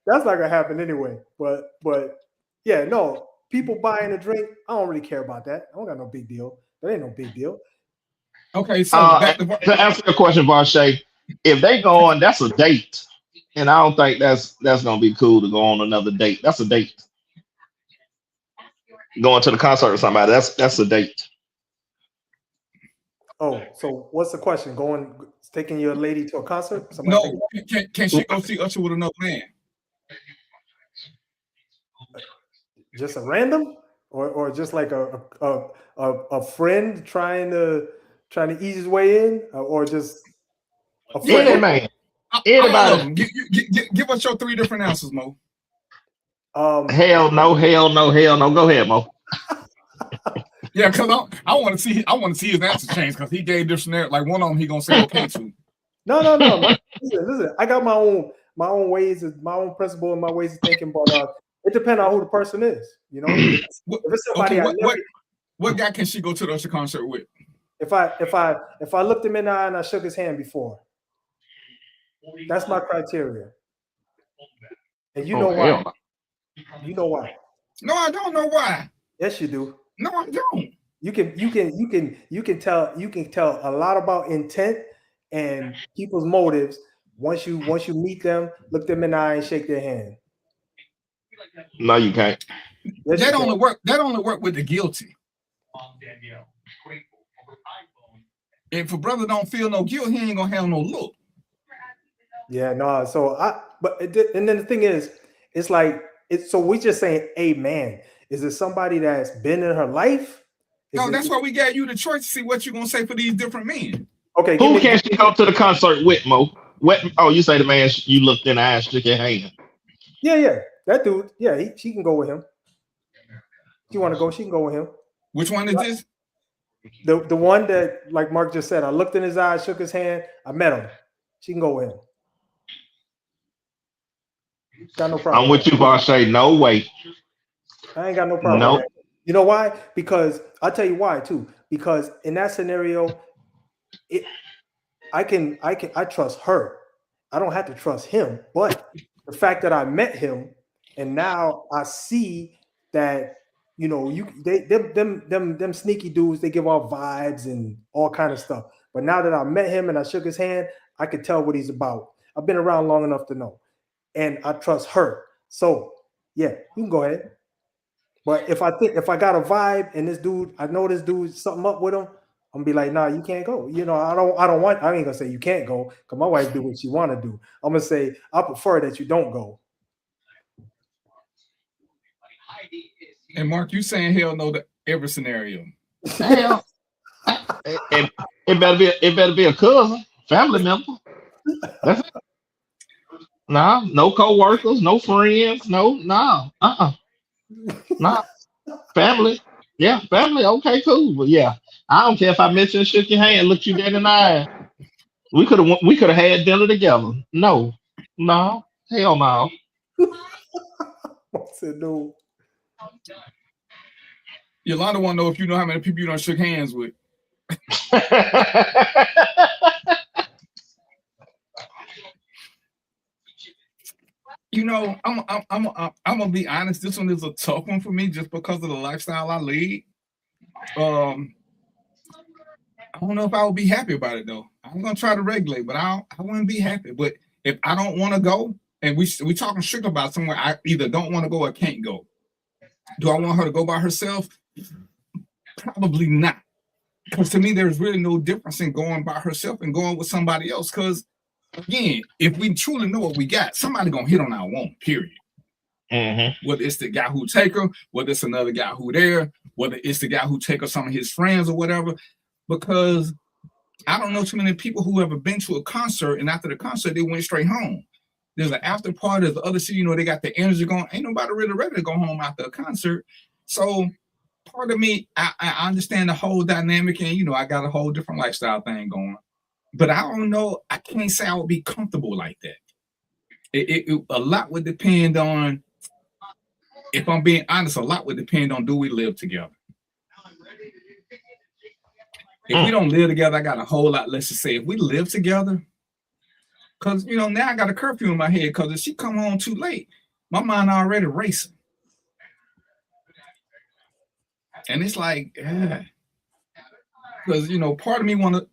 that's not gonna happen anyway. But yeah, no, people buying a drink, I don't really care about that. I don't got no big deal. That ain't no big deal. Okay, so to answer your question, Varshay, if they going, that's a date, and I don't think that's gonna be cool to go on another date. That's a date. Going to the concert with somebody, that's a date. Oh, so what's the question? Taking your lady to a concert? No, can she go see Usher with another man? Just a random, or just like a friend trying to ease his way in, or just a friend? Yeah, man. Anybody? Give us your 3 different answers, Mo. Hell no. Go ahead, Mo. Yeah, because I want to see his answer change, because he gave different, like one of them he gonna say okay to. No. Listen, I got my own ways, my own principle, and my ways of thinking, but it depends on who the person is. You know, if it's somebody what guy can she go to the Usher concert with? If I looked him in the eye and I shook his hand before, that's my criteria. And you know why? You know why? No, I don't know why. Yes, you do. No, I don't. You can tell a lot about intent and people's motives once you meet them, look them in the eye, and shake their hand. No, you can't. Yes, that only work with the guilty. If a brother don't feel no guilt, he ain't gonna have no look. Yeah, no. So and then the thing is, it's like so we just saying, hey man, is it somebody that's been in her life? No, that's why we gave you the choice to see what you're gonna say for these different men. Okay, who can she go to the concert with, Mo? You say the man you looked in the eye, shook your hand. Yeah, that dude. Yeah, she can go with him. She want to go? She can go with him. Which one is this? The one that, like Mark just said, I looked in his eyes, shook his hand, I met him. She can go with him. Got no problem. I'm with you, Varshay. No way. I ain't got no problem. Nope. You know why? Because I'll tell you why too. Because in that scenario, I trust her. I don't have to trust him. But the fact that I met him and now I see that, you know, them sneaky dudes, they give off vibes and all kind of stuff. But now that I met him and I shook his hand, I could tell what he's about. I've been around long enough to know. And I trust her. So yeah, you can go ahead. But if I got a vibe and this dude, I know this dude, something up with him, I'm gonna be like, nah, you can't go. You know, I ain't gonna say you can't go, because my wife do what she wanna do. I'm gonna say I prefer that you don't go. And Mark, you saying hell no to every scenario. Hell. it better be a cousin, family member. That's it. Nah, no co-workers, no friends, nah. Family. Yeah, family. Okay, cool. But yeah, I don't care if I mentioned and shook your hand, looked you dead in the eye. We could have had dinner together. No, no, hell no. I said no. Yolanda want to know if you know how many people you done shook hands with. You know, I'm gonna be honest. This one is a tough one for me just because of the lifestyle I lead. I don't know if I would be happy about it though. I'm gonna try to regulate, but I wouldn't be happy. But if I don't want to go, and we talking strict about somewhere I either don't want to go or can't go. Do I want her to go by herself? Probably not. Because to me, there's really no difference in going by herself and going with somebody else. Because again, if we truly know what we got, somebody gonna hit on our woman. Period. Mm-hmm. Whether it's the guy who take her, whether it's another guy who there, whether it's the guy who take her, some of his friends or whatever. Because I don't know too many people who ever been to a concert and after the concert they went straight home. There's an after party, there's the other shit, they got the energy going. Ain't nobody really ready to go home after a concert. So part of me, I understand the whole dynamic, and I got a whole different lifestyle thing going. But I don't know, I can't say I would be comfortable like that. A lot would depend on, if I'm being honest, a lot would depend on, do we live together? If we don't live together, I got a whole lot less to say. If we live together, because, now I got a curfew in my head, because if she come home too late, my mind already racing. And it's like, because, part of me want to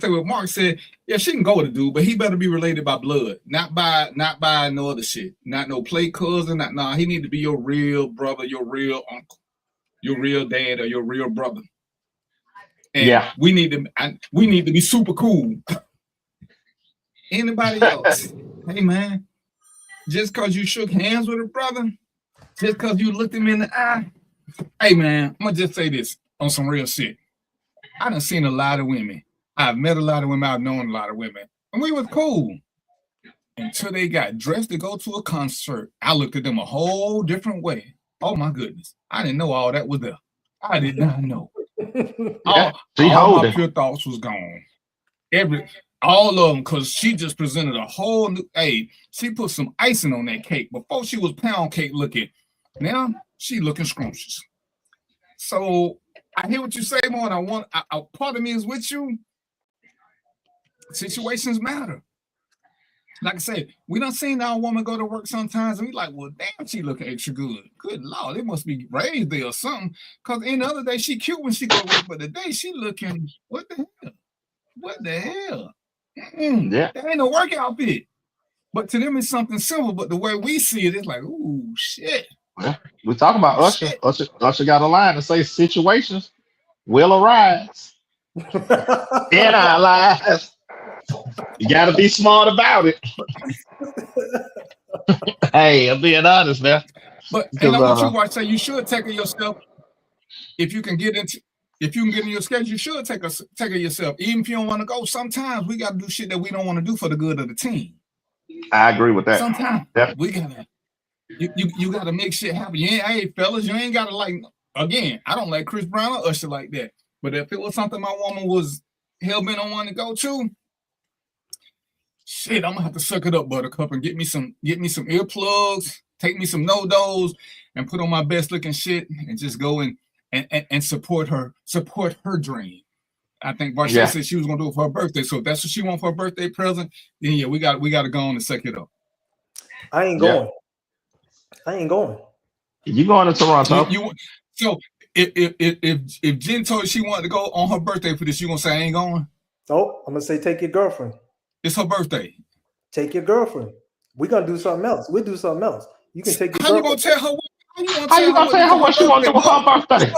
say what Mark said. Yeah, she can go with a dude, but he better be related by blood, not by no other shit, not no play cousin. He need to be your real brother, your real uncle, your real dad, or your real brother. And we need to be super cool. Anybody else? Hey man, just cause you shook hands with a brother, just cause you looked him in the eye. Hey man, I'm gonna just say this on some real shit. I done seen a lot of women. I've met a lot of women. I've known a lot of women, and we was cool until they got dressed to go to a concert. I looked at them a whole different way. Oh my goodness, I didn't know all that was there. I did not know. All my pure thoughts was gone. All of them, because she just presented a whole new. Hey, she put some icing on that cake. Before she was pound cake looking. Now she looking scrumptious. So I hear what you say, more, and part of me is with you. Situations matter. Like I said, we done seen our woman go to work sometimes, and we like, well, damn, she looking extra good. Good Lord, it must be raised there or something. Because any other day, she cute when she go to work, but today she looking, what the hell? What the hell? That ain't no work outfit. But to them, it's something simple, but the way we see it, it's like, ooh, shit. Yeah. We talk about Usher. Usher got a line to say situations will arise in our lives. You got to be smart about it. Hey, I'm being honest, man. But and I want you to say you should take it yourself. If you can get in your schedule, you should take it yourself. Even if you don't want to go, sometimes we got to do shit that we don't want to do for the good of the team. I agree with that. Sometimes we gotta you gotta make shit happen. Hey fellas, you ain't gotta like. Again, I don't like Chris Brown or Usher like that. But if it was something my woman was hell bent on wanting to go to, shit, I'm gonna have to suck it up, buttercup, and get me some earplugs, take me some no-dos, and put on my best looking shit and just go and support her dream. I think Varsha said she was gonna do it for her birthday. So if that's what she wants for her birthday present, then we got to go on and suck it up. I ain't going. I ain't going. You going to Toronto? So if Jen told you she wanted to go on her birthday for this, you gonna say I ain't going? Oh, I'm gonna say take your girlfriend. It's her birthday. Take your girlfriend. We're gonna do something else. We'll do something else. You can take your girlfriend. How you gonna tell her what she want to do for her birthday?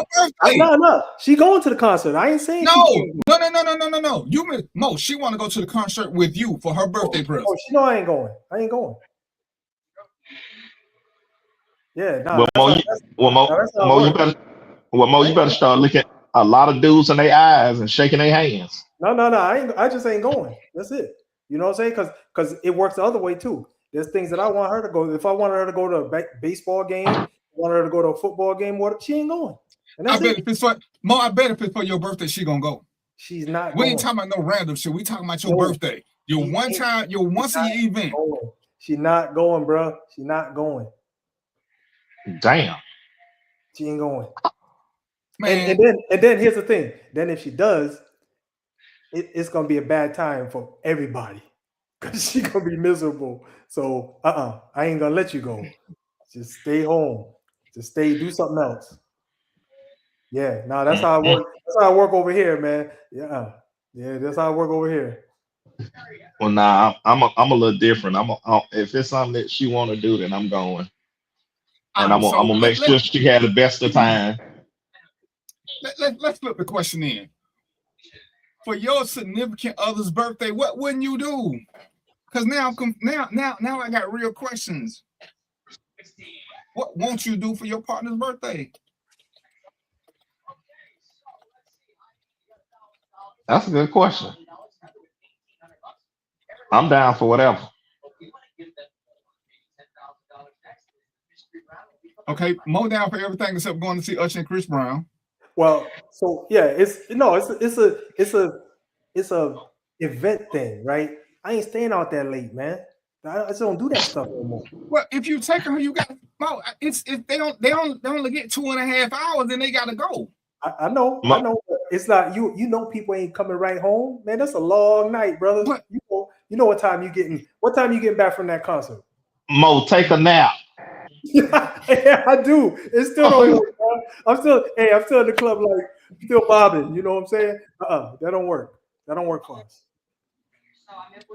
No. She going to the concert. I ain't saying no. You Mo, she want to go to the concert with you for her birthday present. Oh, she know I ain't going. Yeah, no. Mo, you better start looking at a lot of dudes in their eyes and shaking their hands. No. I just ain't going. That's it. You know what I'm saying? Because it works the other way too. There's things that I want her to go. If I wanted her to go to a baseball game Want her to go to a football game? What? She ain't going. And I that's bet it. if it's for Mo, I bet if it's for your birthday, she gonna go. She's not We going. ain't talking about no random shit. We talking about your No. birthday. Your She one ain't- time, your once a year event. Going. She not going, bro. She not going. Damn. She ain't going. Man, And then here's the thing. Then if she does, it's gonna be a bad time for everybody because she gonna be miserable. So I ain't gonna let you go. Just stay home. Just stay. Do something else. Yeah. No, that's how I work. That's how I work over here, man. Yeah. That's how I work over here. Well, nah, I'm a little different. If it's something that she want to do, then I'm going, and I'm gonna make sure she had the best of time. Let's flip the question in. For your significant other's birthday, what wouldn't you do? Because now I got real questions. What won't you do for your partner's birthday? That's a good question. I'm down for whatever. Okay, Mo down for everything except going to see Usher and Chris Brown. Well, so yeah, it's a event thing, right? I ain't staying out that late, man. I just don't do that stuff no more. Well, if you take her, you got Mo. It's if they only get 2.5 hours, then they gotta go. I know. It's not you. You know, people ain't coming right home, man. That's a long night, brother. But, you know what time you getting? What time you getting back from that concert? Mo, take a nap. Yeah, I do. It's still don't work. I'm still in the club, like still bobbing. You know what I'm saying? That don't work. That don't work for us.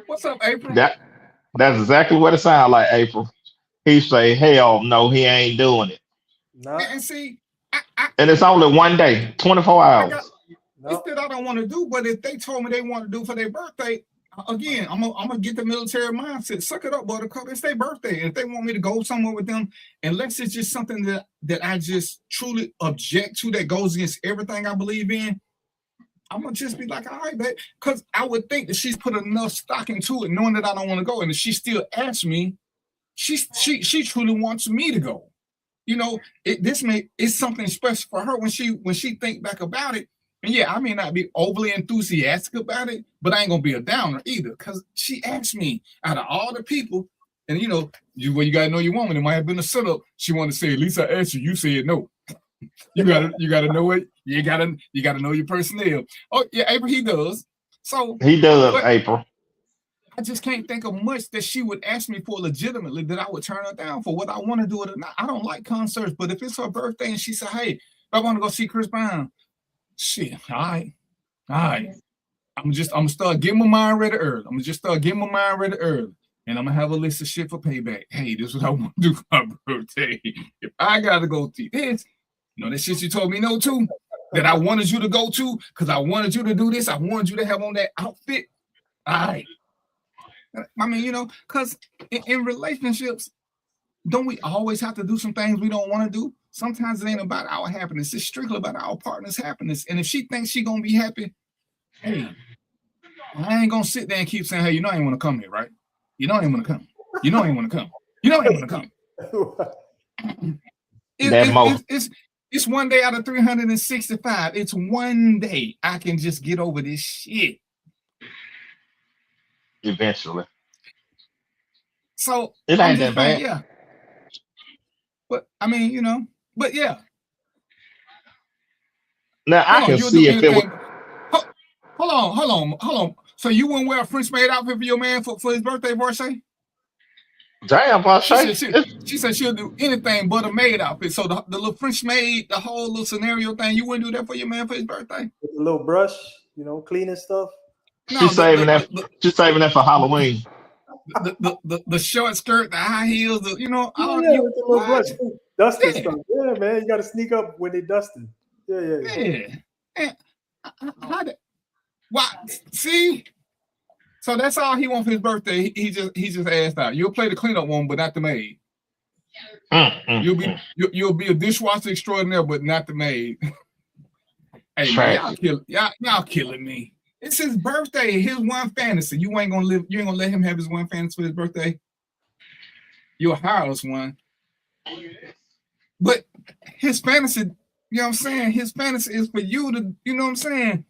What's up, April? That's exactly what it sounds like, April. He say, hell no, he ain't doing it. No. And see, and it's only one day, 24 hours. It's that I don't want to do, but if they told me they want to do for their birthday, again, I'm gonna get the military mindset. Suck it up, buttercup. It's their birthday. And if they want me to go somewhere with them, unless it's just something that I just truly object to that goes against everything I believe in, I'm gonna just be like, all right, babe. Because I would think that she's put enough stock into it, knowing that I don't want to go. And if she still asks me, she truly wants me to go. You know, it's something special for her when she think back about it. And yeah, I may not be overly enthusiastic about it, but I ain't gonna be a downer either. Cause she asked me out of all the people, and you gotta know your woman. It might have been a setup. She wanted to say, at least I asked you, you said no. You gotta know it. You gotta know your personnel. Oh yeah, April, he does. So he does, April. I just can't think of much that she would ask me for legitimately that I would turn her down for, whether I want to do it or not. I don't like concerts, but if it's her birthday and she said, hey, if I want to go see Chris Brown, shit, all right. I'm gonna start getting my mind ready early. And I'm gonna have a list of shit for payback. Hey, this is what I want to do for my birthday. If I gotta go to this, that shit you told me no to, that I wanted you to go to, because I wanted you to do this, I wanted you to have on that outfit. All right. I mean, because in relationships, don't we always have to do some things we don't want to do? Sometimes it ain't about our happiness. It's strictly about our partner's happiness. And if she thinks she going to be happy, hey, I ain't going to sit there and keep saying, hey, I ain't want to come here, right? I ain't want to come. I ain't want to come. It's one day out of 365. It's one day I can just get over this shit. Eventually. So it ain't that bad. Yeah. But I mean, but yeah. Now I can see if it would. Hold on. So you wouldn't wear a French maid outfit for your man for his birthday, Varshay? Damn, Varshay. She said she'll do anything but a maid outfit. So the little French maid, the whole little scenario thing, you wouldn't do that for your man for his birthday? With a little brush, cleaning stuff. No, she's saving that for Halloween. The short skirt, the high heels, with the little brush, dusting stuff. Yeah, man, you got to sneak up when they dusting. Yeah. Why? See, so that's all he wants for his birthday. He just asked out. You'll play the cleanup one, but not the maid. You'll be a dishwasher extraordinaire, but not the maid. Hey, man, y'all killing me. It's his birthday, his one fantasy. You ain't gonna let him have his one fantasy for his birthday. You'll hire us one. But his fantasy, you know what I'm saying? His fantasy is for you to, you know what I'm saying?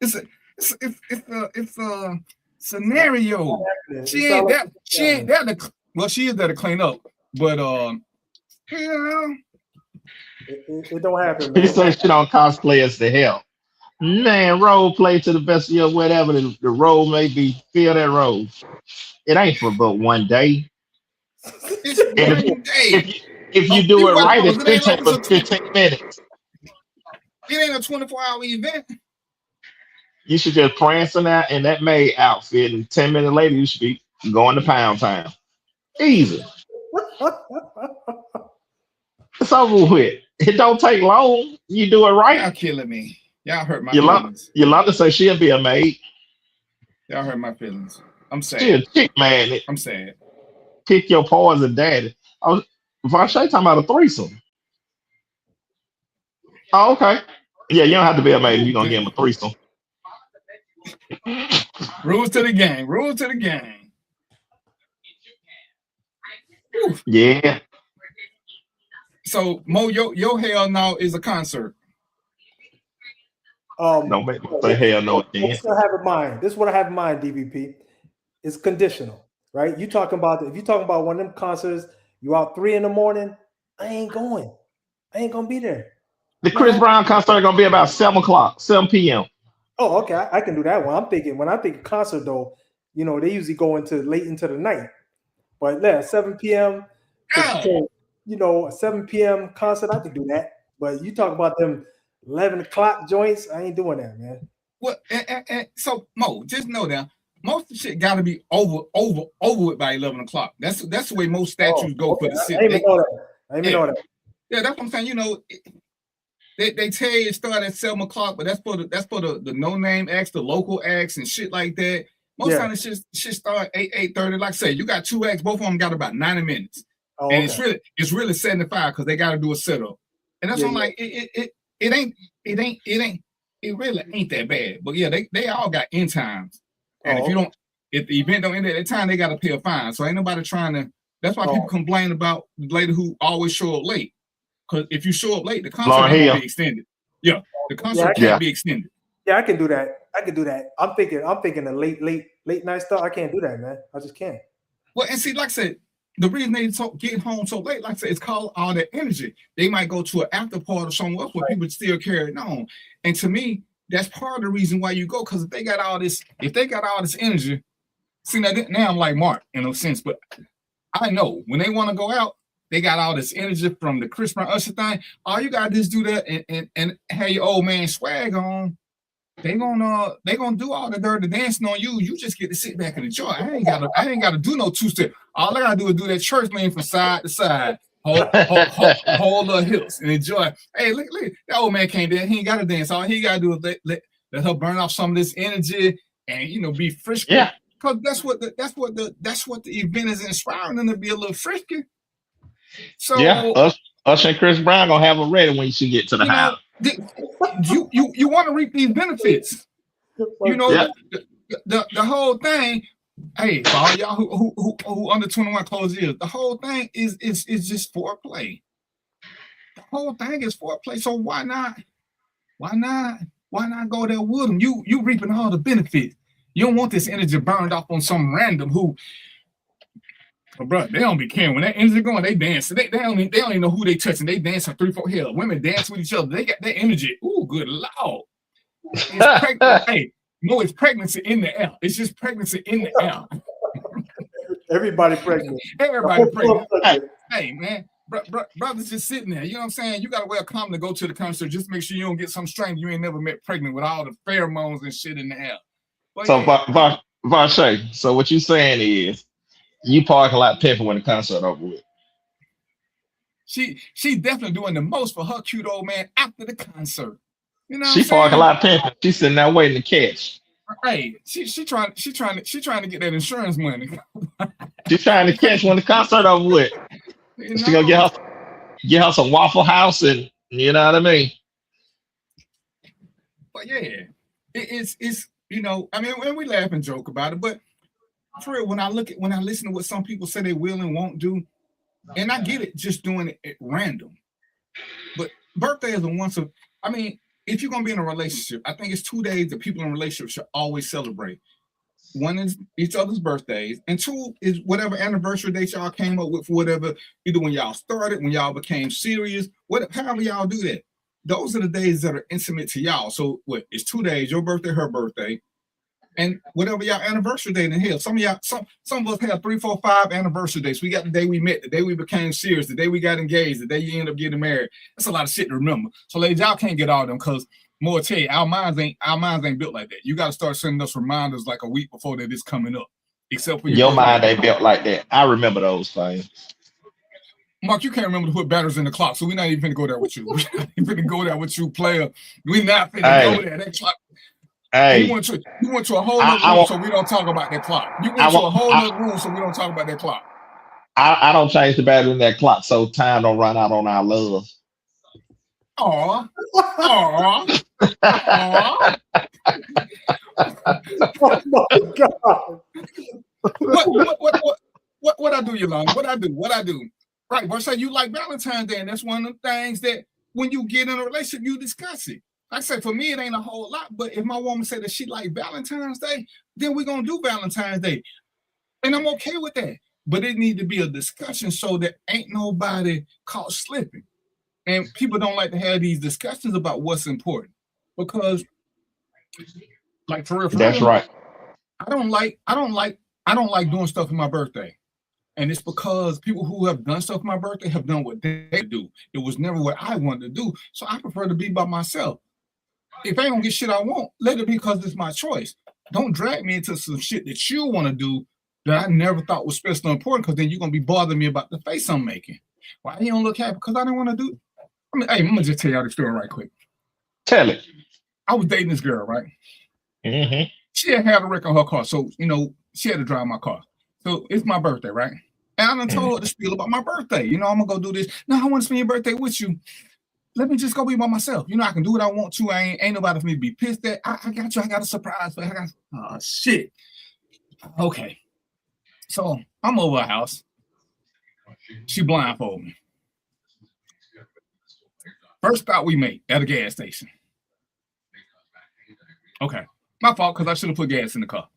It's a scenario. She ain't there to, well, she is there to clean up, but yeah. It don't happen, He man. says she don't cost players to help. Man, role play to the best of your whatever the role may be. Fill that role. It ain't for but one day. It's one day. If you do it right, It it's take for 15 minutes. It ain't a 24-hour event. You should just prance in that maid outfit, and 10 minutes later you should be going to Pound Town. Easy. It's over with. It don't take long. You do it right. Y'all killing me. Y'all hurt my feelings. Yolanda say she'll be a maid. Y'all hurt my feelings. I'm sad. She a chick, man. I'm sad. Pick your poison, daddy. Varshay talking about a threesome. Oh, okay. Yeah, you don't have to be a maid if you're gonna give him a threesome. Rules to the game. Rules to the game. Whew. Yeah. So Mo, your hell no is a concert. Don't make me say hell no again. This is what I have in mind. This is what I have in mind, DVP. It's conditional, right? You talking about if you're talking about one of them concerts, you out 3 a.m, I ain't going. I ain't gonna be there. The Chris Brown concert gonna be about 7 p.m. Oh, okay. I can do that one. When I think concert though, you know, they usually go into late into the night. But yeah, 7 p.m. You know, a 7 p.m. concert, I can do that. But you talk about them 11 o'clock joints, I ain't doing that, man. Well, and so Mo, just know that most of the shit got to be over with by 11 o'clock. That's the way most statues go for the city. I didn't know that. Yeah, that's what I'm saying. You know, they tell you it start at 7 o'clock, but that's for the no name acts, the local acts, and shit like that. Most times shit start 8:30. Like I say, you got 2 acts, both of them got about 90 minutes. Oh, and okay. it's really 75 because they got to do a setup, and that's what I'm like. It really ain't that bad. But yeah, they all got end times, and if the event don't end at that time, they got to pay a fine. So ain't nobody trying to. That's why people complain about the lady who always show up late. Because if you show up late, the concert can't be extended. Yeah, the concert can't be extended. Yeah, I can do that. I'm thinking a late night stuff. I can't do that, man. I just can't. Well, and see, like I said, the reason they get home so late, like I said, it's called all that energy. They might go to an after party or somewhere else where people still carrying on. And to me, that's part of the reason why you go. Because if they got all this energy, see now I'm like Mark in a sense, but I know when they want to go out, they got all this energy from the Chris Brown Usher thing. All you gotta do is do that and have your old man swag on. They gonna do all the dirty dancing on you. You just get to sit back and enjoy. I ain't gotta do no 2-step. All I gotta do is do that church lane from side to side, hold the hips and enjoy. Hey, look, that old man can't dance. He ain't gotta dance. All he gotta do is let her burn off some of this energy and be frisky. Yeah, because that's what the event is inspiring them to be a little frisky. So yeah, Usher and Chris Brown gonna have them ready when you get to the house. You want to reap these benefits. You know, the whole thing. Hey, for all y'all who under 21 close years, the whole thing is just foreplay. The whole thing is foreplay. So why not go there with them? You reaping all the benefits. You don't want this energy burned off on some random who. But bro, they don't be caring when that energy going. They dance. They don't even know who they touching. They dance on 3-4 hills. Women dance with each other. They got that energy. Ooh, good lord! Hey, no, it's pregnancy in the air. It's just pregnancy in the air. Everybody pregnant. Everybody pregnant. Hey man, brothers just sitting there. You know what I'm saying? You gotta wear a condom to go to the concert. Just make sure you don't get some strain you ain't never met pregnant with all the pheromones and shit in the air. But so Varshay, so what you saying is you parking lot pimping when the concert over with. She definitely doing the most for her cute old man after the concert. You know, she parking lot pimping. She's sitting there waiting to catch. Hey, she trying to get that insurance money. She's trying to catch when the concert over with. She gonna get her some Waffle House and you know what I mean. But yeah, it's you know, I mean, we laugh and joke about it, but for real, when I listen to what some people say they will and won't do, and I get it, just doing it at random. birthday is a once of. I mean, if you're gonna be in a relationship, I think it's 2 days that people in a relationship should always celebrate. One is each other's birthdays, and two is whatever anniversary date y'all came up with for whatever, either when y'all started, when y'all became serious, however y'all do that. Those are the days that are intimate to y'all. So what? It's 2 days, your birthday, her birthday, and whatever y'all anniversary date in here. Some of y'all, some of us have 3, 4, 5 anniversary dates. We got the day we met, the day we became serious, the day we got engaged, the day you end up getting married. That's a lot of shit to remember. So ladies, y'all can't get all of them because more tell you, our minds ain't built like that. You got to start sending us reminders like a week before that is coming up. Except for your mind ain't built like that. I remember those things. Mark, you can't remember to put batteries in the clock, so we're not even gonna go there with you. We're not even gonna go there with you, player. We're not gonna go there. That clock. Hey, you went to a whole other room, so we don't talk about that clock. You went to a whole other room, so we don't talk about that clock. I don't change the battery in that clock, so time don't run out on our love. Aww. Aww. Oh my God. What I do, Yolanda? What I do? Right, but say you like Valentine's Day, and that's one of the things that when you get in a relationship, you discuss it. Like I say, for me, it ain't a whole lot, but if my woman said that she like Valentine's Day, then we're gonna do Valentine's Day. And I'm okay with that. But it need to be a discussion so that ain't nobody caught slipping. And people don't like to have these discussions about what's important. Because, like for real, that's right. I don't like doing stuff for my birthday. And it's because people who have done stuff for my birthday have done what they do. It was never what I wanted to do. So I prefer to be by myself. If I don't get shit I want, let it be because it's my choice. Don't drag me into some shit that you want to do that I never thought was special and important, because then you're going to be bothering me about the face I'm making. Why you don't look happy? Because I don't want to do it. I mean, hey, I'm going to just tell y'all the story right quick. Tell it. I was dating this girl, right? Mm-hmm. She had a wreck on her car. So, she had to drive my car. So it's my birthday, right? And I done told her the spiel about my birthday. I'm going to go do this. No, I want to spend your birthday with you. Let me just go be by myself. I can do what I want to. Ain't nobody for me to be pissed at. I got you. I got a surprise. Oh, shit. Okay. So I'm over her house. She blindfolded me. First stop we make at a gas station. Okay. My fault, because I should have put gas in the car.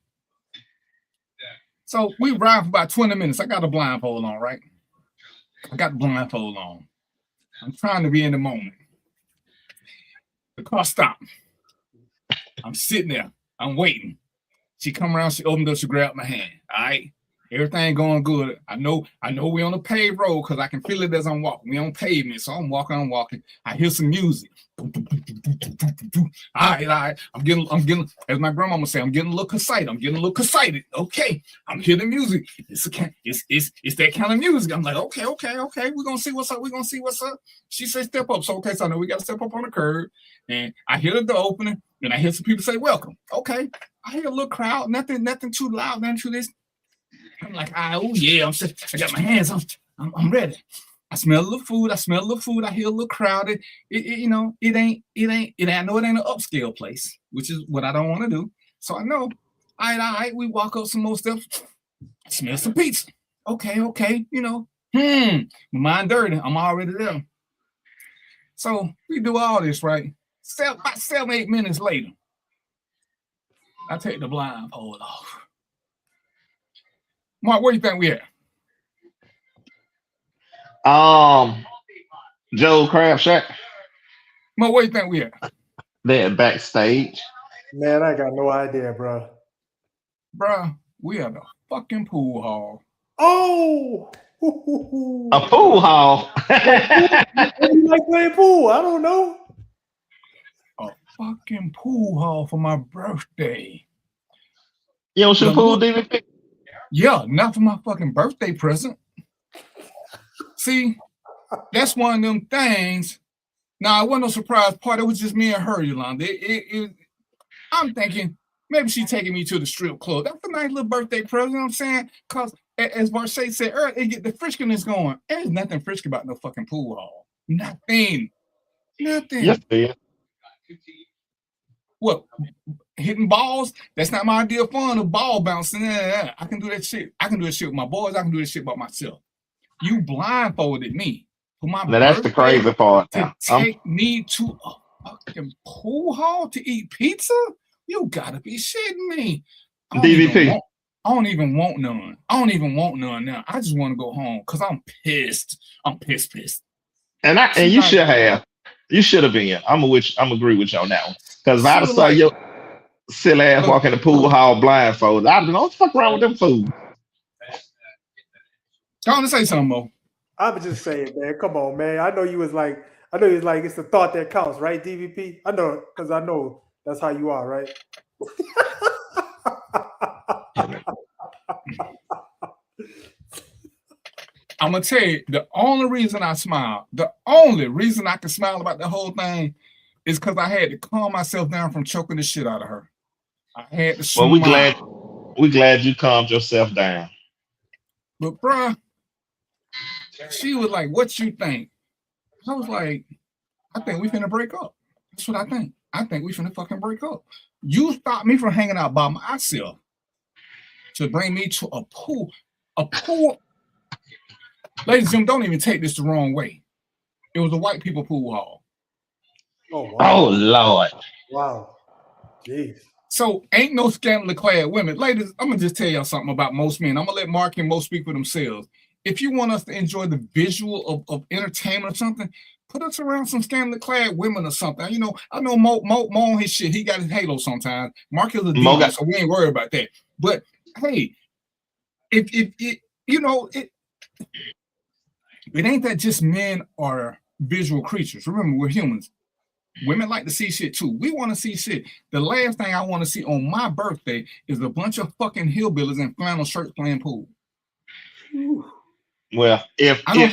So we ride for about 20 minutes. I got a blindfold on, right? I got the blindfold on. I'm trying to be in the moment. The car stopped. I'm sitting there. I'm waiting. She come around. She opened up. She grabbed my hand. All right. Everything going good. I know we on a paved road because I can feel it as I'm walking. We on pavement. So I'm walking. I hear some music. All right. I'm getting, as my grandmama say, I'm getting a little excited. Okay. I'm hearing the music. It's that kind of music. I'm like, okay. We're gonna see what's up. She said step up. So I know we gotta step up on the curb. And I hear the door opening, and I hear some people say, welcome. Okay. I hear a little crowd, nothing too loud, nothing too this. I'm like, oh yeah, I got my hands on. I'm ready. I smell a little food. I hear a little crowded. I know it ain't an upscale place, which is what I don't want to do. So I know, all right. We walk up some more steps. I smell some pizza. Okay. My mind dirty. I'm already there. So we do all this, right? About 7-8 minutes later, I take the blindfold off. Mark, where you think we at? Joe Crab Shack. Mark, where you think we at? They're backstage. Man, I got no idea, bro. Bruh, we at the fucking pool hall. Oh! A pool hall. You like playing pool? I don't know. A fucking pool hall for my birthday. You don't shoot pool, DVP? Yeah, not for my fucking birthday present. See, that's one of them things. Now, it wasn't no surprise party. It was just me and her, Yolanda. I'm thinking maybe she's taking me to the strip club. That's a nice little birthday present, you know what I'm saying? Because, as Marseille said earlier, it get the friskiness going. There's nothing frisky about no fucking pool hall. Nothing. Yes, man. What? Hitting balls? That's not my idea of fun. Of ball bouncing. I can do that shit. I can do that shit with my boys. I can do that shit by myself. You blindfolded me. for my Now that's the birthday crazy part. to Now. take me to a fucking pool hall to eat pizza? You gotta be shitting me. I don't even want none. I don't even want none now. I just want to go home because I'm pissed. I'm pissed. And you should have. You should have been. I'm agree with you on that one. Because if I'd have saw your silly ass walk in the pool hall blindfolded, I'd have been, what the fuck wrong with them fools? Trying to say something, Mo. I was just saying, man. Come on, man. I know you was like, it's the thought that counts, right, DVP? I know, because I know that's how you are, right? I'm gonna tell you, the only reason I smile, the only reason I can smile about the whole thing is because I had to calm myself down from choking the shit out of her. I had to smile. Well, we glad you calmed yourself down. But bruh, she was like, "What you think?" I was like, "I think we finna break up." That's what I think. I think we finna fucking break up. You stopped me from hanging out by myself to bring me to a pool. Ladies and gentlemen, don't even take this the wrong way. It was a white people pool hall. Oh, wow. Oh, Lord. Wow. Jeez. So ain't no scantily clad women. Ladies, I'm going to just tell y'all something about most men. I'm going to let Mark and Mo speak for themselves. If you want us to enjoy the visual of entertainment or something, put us around some scantily clad women or something. You know, I know Mo on his shit. He got his halo sometimes. Mark is a diva, so we ain't worried about that. But, hey, if you know, it ain't that just men are visual creatures. Remember, we're humans. Women like to see shit too. We want to see shit. The last thing I want to see on my birthday is a bunch of fucking hillbillies in flannel shirts playing pool. Well, if you're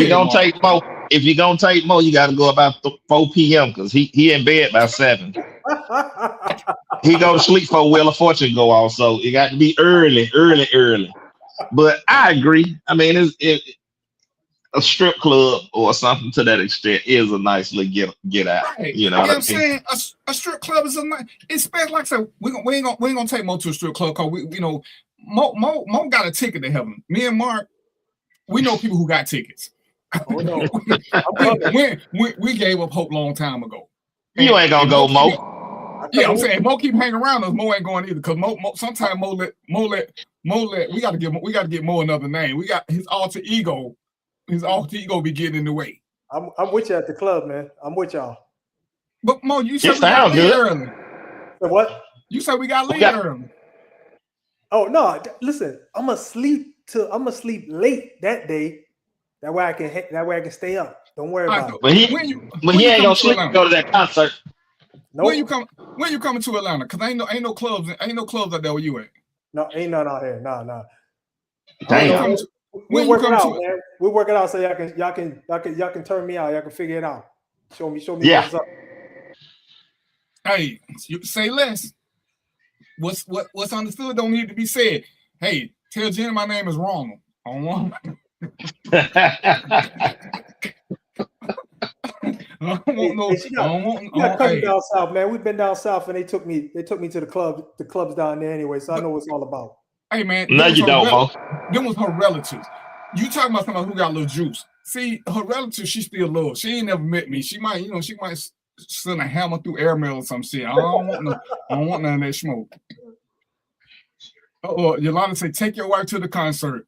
gonna take Mo, you gotta go about 4 p.m. because he in bed by 7. He go to sleep for Wheel of Fortune go off, so it got to be early. But I agree. I mean, a strip club or something to that extent is a nice little get out. Right. You know what I'm saying? A strip club is a nice. It's like I said, we ain't gonna take Mo to a strip club because Mo got a ticket to heaven. Me and Mark, we know people who got tickets. Oh, no. we gave up hope long time ago. You ain't gonna go, Mo. Yeah, I'm saying Mo keep hanging around us. Mo ain't going either because Mo sometimes Mo let we gotta get Mo another name. We got his alter ego. His alter ego be getting in the way. I'm with you at the club, man. I'm with y'all. But Mo, you said we got leave early. What? You said we got leave early. Oh no! Listen, I'm gonna sleep late that day. That way I can stay up. Don't worry about it. But he ain't gonna sleep to go to that concert. Nope. When you coming to Atlanta? Cause ain't no clubs out there where you at. No, ain't none out here. Nah. Damn. We're working out, man. We're working out so y'all can turn me out. Y'all can figure it out. Show me what's up. Hey, you say less. What's understood don't need to be said. Hey, tell Jenny my name is Ronald. I don't want. Coming down south, man. We've been down south, and they took me to the clubs down there anyway. So I know what it's all about. Hey man, no, you don't, Mo. Them was her relatives. You talking about somebody who got a little juice. See, her relatives, she still loves. She ain't never met me. She might send a hammer through airmail or some shit. I don't want none of that smoke. Yolanda say, take your wife to the concert.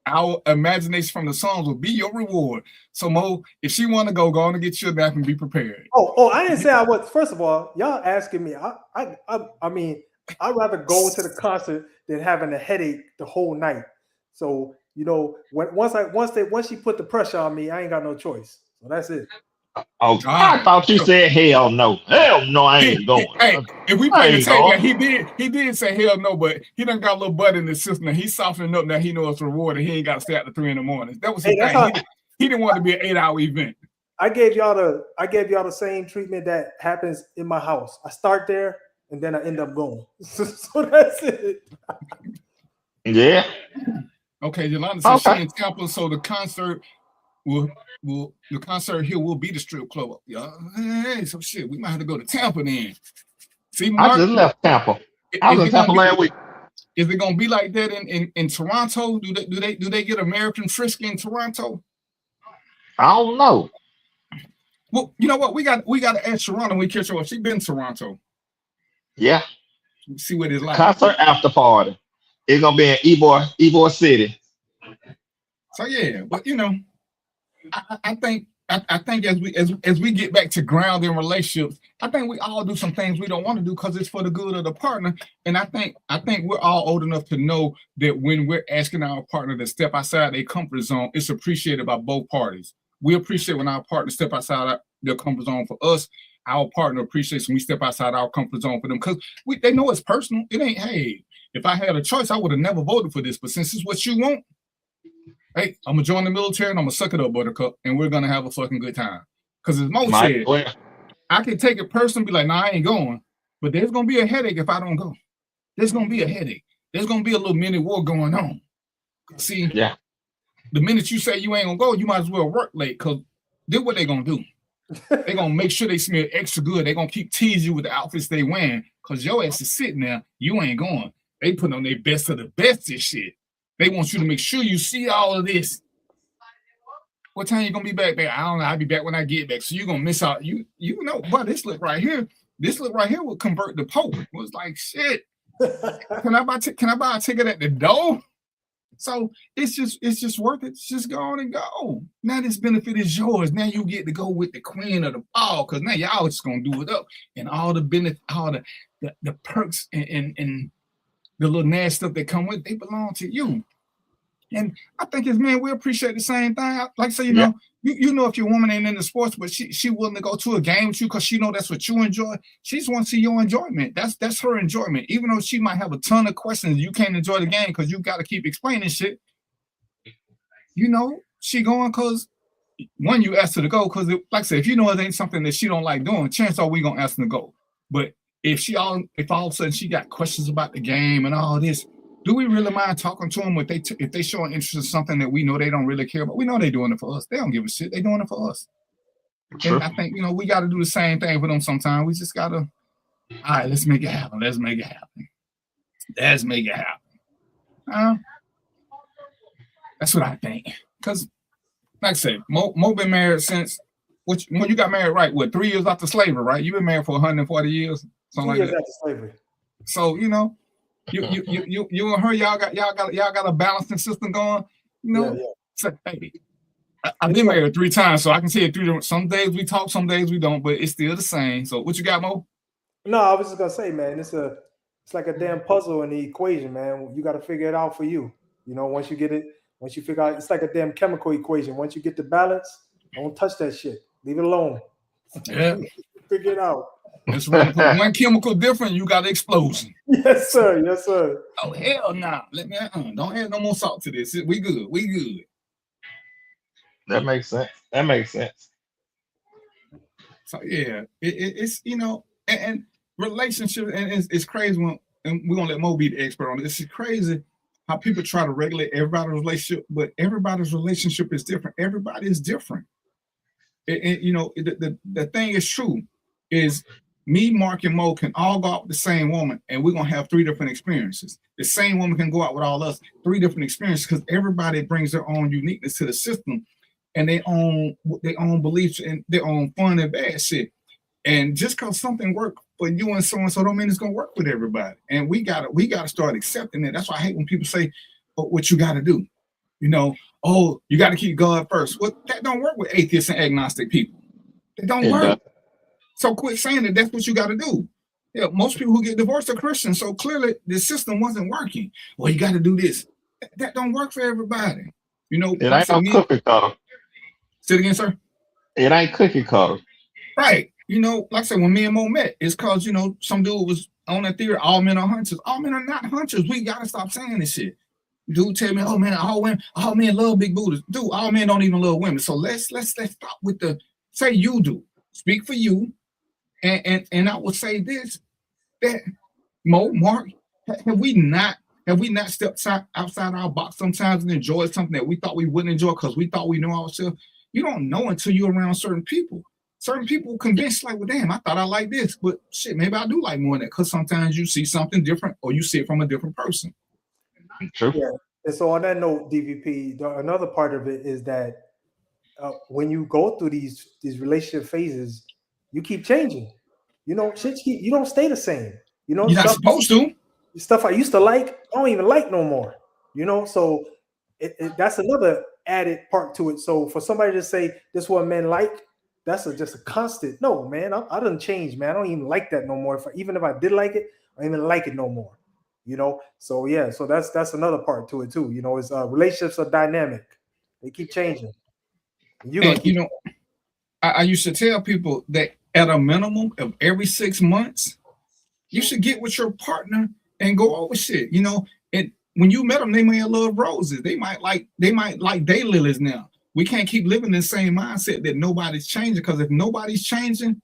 Our imagination from the songs will be your reward. So Mo, if she want to go on and get you a bath and be prepared. Oh, I didn't say I was. First of all, y'all asking me. I mean, I'd rather go to the concert than having a headache the whole night. So, you know, once she put the pressure on me, I ain't got no choice. So that's it. Oh, I thought you said hell no. Hell no, I ain't going. Hey, if we play the tape, he did say hell no, but he done got a little butt in the system. He's softening up now. He knows it's rewarded. He ain't got to stay out to 3 a.m. That was his thing. He didn't want to be an 8-hour event. I gave y'all the same treatment that happens in my house. I start there and then I end up going. So that's it. Yeah. Okay, Yolanda says she in Tampa, so the concert the concert here will be the strip club. Hey, so shit, we might have to go to Tampa then. See, Mark, I just left Tampa. I was in Tampa last week. Is it gonna be like that in Toronto? Do they get American Frisky in Toronto? I don't know. Well, you know what? We got to ask Sharon when we catch her. She been to Toronto. Yeah. See what it's like. Concert after party. It's gonna be in Ybor City. So yeah, but you know, I think as we get back to ground in relationships, I think we all do some things we don't want to do because it's for the good of the partner. And I think we're all old enough to know that when we're asking our partner to step outside their comfort zone, it's appreciated by both parties. We appreciate when our partner step outside their comfort zone for us. Our partner appreciates when we step outside our comfort zone for them because they know it's personal. It ain't, hey, if I had a choice, I would have never voted for this. But since it's what you want, hey, I'm gonna join the military and I'm gonna suck it up, Buttercup, and we're gonna have a fucking good time. Because as Mo said, I can take it personally and be like, nah, I ain't going. But there's gonna be a headache if I don't go. There's gonna be a headache. There's gonna be a little mini war going on. See, the minute you say you ain't gonna go, you might as well work late because then what they gonna do? They gonna make sure they smell extra good. They gonna keep teasing you with the outfits they wearing because your ass is sitting there. You ain't going. They put on their best of the best this shit. They want you to make sure you see all of this. What time you gonna be back there? I don't know. I'll be back when I get back. So you're gonna miss out. You know, but this look right here will convert the Pope. It was like shit. Can I buy a ticket at the door? So it's just worth it. Just go on and go. Now this benefit is yours. Now you get to go with the queen of the ball because now y'all just gonna do it up and all the benefit, all the perks and the little nasty stuff that come with, they belong to you. And I think as men, we appreciate the same thing. Like I say, you know, you know if your woman ain't into sports, but she willing to go to a game with you because she know that's what you enjoy. She just wants to see your enjoyment. That's her enjoyment. Even though she might have a ton of questions, you can't enjoy the game because you got to keep explaining shit. You know, she going because one, you asked her to go because, like I said, if you know it ain't something that she don't like doing, chances are we gonna ask her to go. But if all of a sudden she got questions about the game and all this, do we really mind talking to them if they show an interest in something that we know they don't really care about? We know they're doing it for us. They don't give a shit. They're doing it for us. Sure. And I think, you know, we got to do the same thing for them sometimes. We just got to, all right, let's make it happen. Let's make it happen. Let's make it happen. That's what I think. Because, like I said, Mo been married since, when you got married, right, 3 years after slavery, right? You've been married for 140 years, something like that. 2 years after slavery. So, you know, you and her, y'all got a balancing system going. You know, so, hey, I've been married 3 times, so I can say it 3 different. Some days we talk, some days we don't, but it's still the same. So, what you got, Mo? No, I was just gonna say, man, it's like a damn puzzle in the equation, man. You got to figure it out for you. You know, once you get it, once you figure out, it's like a damn chemical equation. Once you get the balance, don't touch that shit. Leave it alone. Yeah, figure it out. That's right. One chemical different, you got an explosion. Yes, sir. Yes, sir. Oh hell no! Let me don't add no more salt to this. We good. We good. That makes sense. That makes sense. So yeah, it's you know, and relationships, and it's crazy when, and we're gonna let Mo be the expert on it. It's crazy how people try to regulate everybody's relationship, but everybody's relationship is different. Everybody is different. And you know, the thing is true is me, Mark, and Mo can all go out with the same woman, and we're gonna have 3 different experiences. The same woman can go out with all us, 3 different experiences, because everybody brings their own uniqueness to the system, and their own beliefs and their own fun and bad shit. And just because something worked for you and so don't mean it's gonna work with everybody. And we gotta start accepting it. That's why I hate when people say, "Oh, what you gotta do," you know. Oh, you got to keep God first. Well, that don't work with atheists and agnostic people. It don't work. So quit saying that that's what you got to do. Yeah, most people who get divorced are Christians. So clearly the system wasn't working. Well, you got to do this. That don't work for everybody. You know, it ain't no cookie cutter. Say it again, sir. It ain't cookie cutter. Right. You know, like I said, when me and Mo met, it's because, you know, some dude was on that theory, all men are hunters. All men are not hunters. We got to stop saying this shit. Dude tell me, oh man, all men love big booties. Dude, all men don't even love women. So let's stop with the say you do. Speak for you. And I would say this, that Mo, Mark, have we not stepped outside our box sometimes and enjoyed something that we thought we wouldn't enjoy because we thought we know ourselves? You don't know until you're around certain people. Certain people convinced, like, well, damn, I thought I liked this, but shit, maybe I do like more than that, because sometimes you see something different or you see it from a different person. True. Yeah. And so on that note, DVP, another part of it is that when you go through these relationship phases, you keep changing. You know, you don't stay the same. You know, You're not supposed to. stuff I used to like, I don't even like no more. You know, so that's another added part to it. So for somebody to say this what men like, that's just a constant. No, man, I done changed, man. I don't even like that no more. Even if I did like it, I don't even like it no more. You know, so yeah, so that's another part to it too. You know, it's relationships are dynamic; they keep changing. You're gonna And keep. I used to tell people that at a minimum of every 6 months, you should get with your partner and go over shit. You know, and when you met them, they may love roses. They might like daylilies now. We can't keep living in the same mindset that nobody's changing, because if nobody's changing,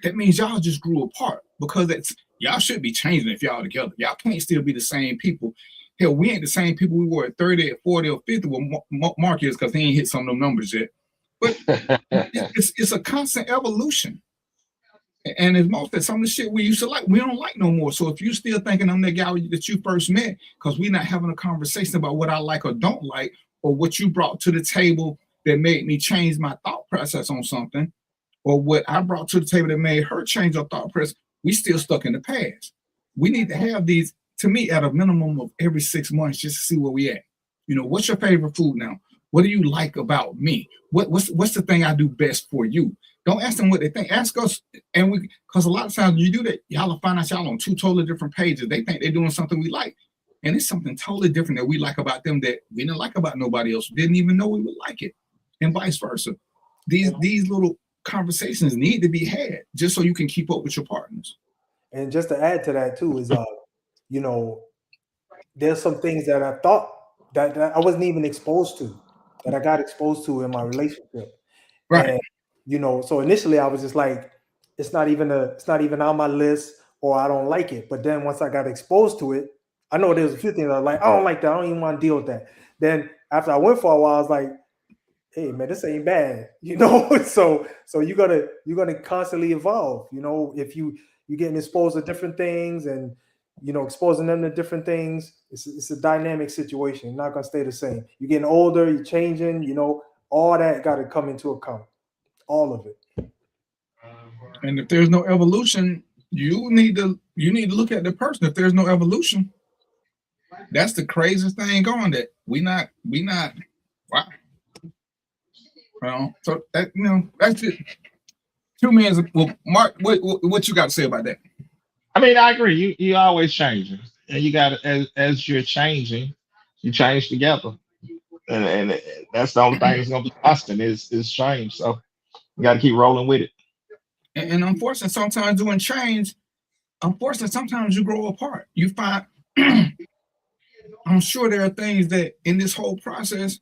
that means y'all just grew apart, because y'all should be changing if y'all together. Y'all can't still be the same people. Hell, we ain't the same people we were at 30, at 40, or 50 with Mark is, because he ain't hit some of them numbers yet. But it's a constant evolution. And it's most of some of the shit we used to like, we don't like no more. So if you still thinking I'm that guy that you first met, because we're not having a conversation about what I like or don't like, or what you brought to the table that made me change my thought process on something, or what I brought to the table that made her change her thought process, we still stuck in the past. We need to have these, to me, at a minimum of every 6 months, just to see where we at. You know, what's your favorite food now? What do you like about me? What's the thing I do best for you? Don't ask them what they think. Ask us, and because a lot of times you do that, y'all will find out y'all on two totally different pages. They think they're doing something we like, and it's something totally different that we like about them that we didn't like about nobody else. Didn't even know we would like it, and vice versa. These little conversations need to be had just so you can keep up with your partners. And just to add to that too is, you know, there's some things that I thought that I wasn't even exposed to, that I got exposed to in my relationship. Right. And you know, so initially I was just like, it's not even on my list, or I don't like it. But then once I got exposed to it, I know there's a few things I was like, I don't like that. I don't even want to deal with that. Then after I went for a while, I was like, hey man, this ain't bad, you know. so you're gonna constantly evolve, you know. If you're getting exposed to different things, and you know, exposing them to different things, it's a dynamic situation. You're not gonna stay the same. You're getting older, you're changing, you know, all that got to come into account, all of it. And if there's no evolution, you need to look at the person. If there's no evolution, that's the craziest thing going, that we not wow. Well, so that, you know, that's it. 2 minutes. Well, Mark, what you got to say about that? I mean, I agree. You always changing, and you got to, as you're changing, you change together, and that's the only thing that's gonna be constant is change. So you got to keep rolling with it. And unfortunately, sometimes doing change, sometimes you grow apart. You find, I'm sure there are things that in this whole process,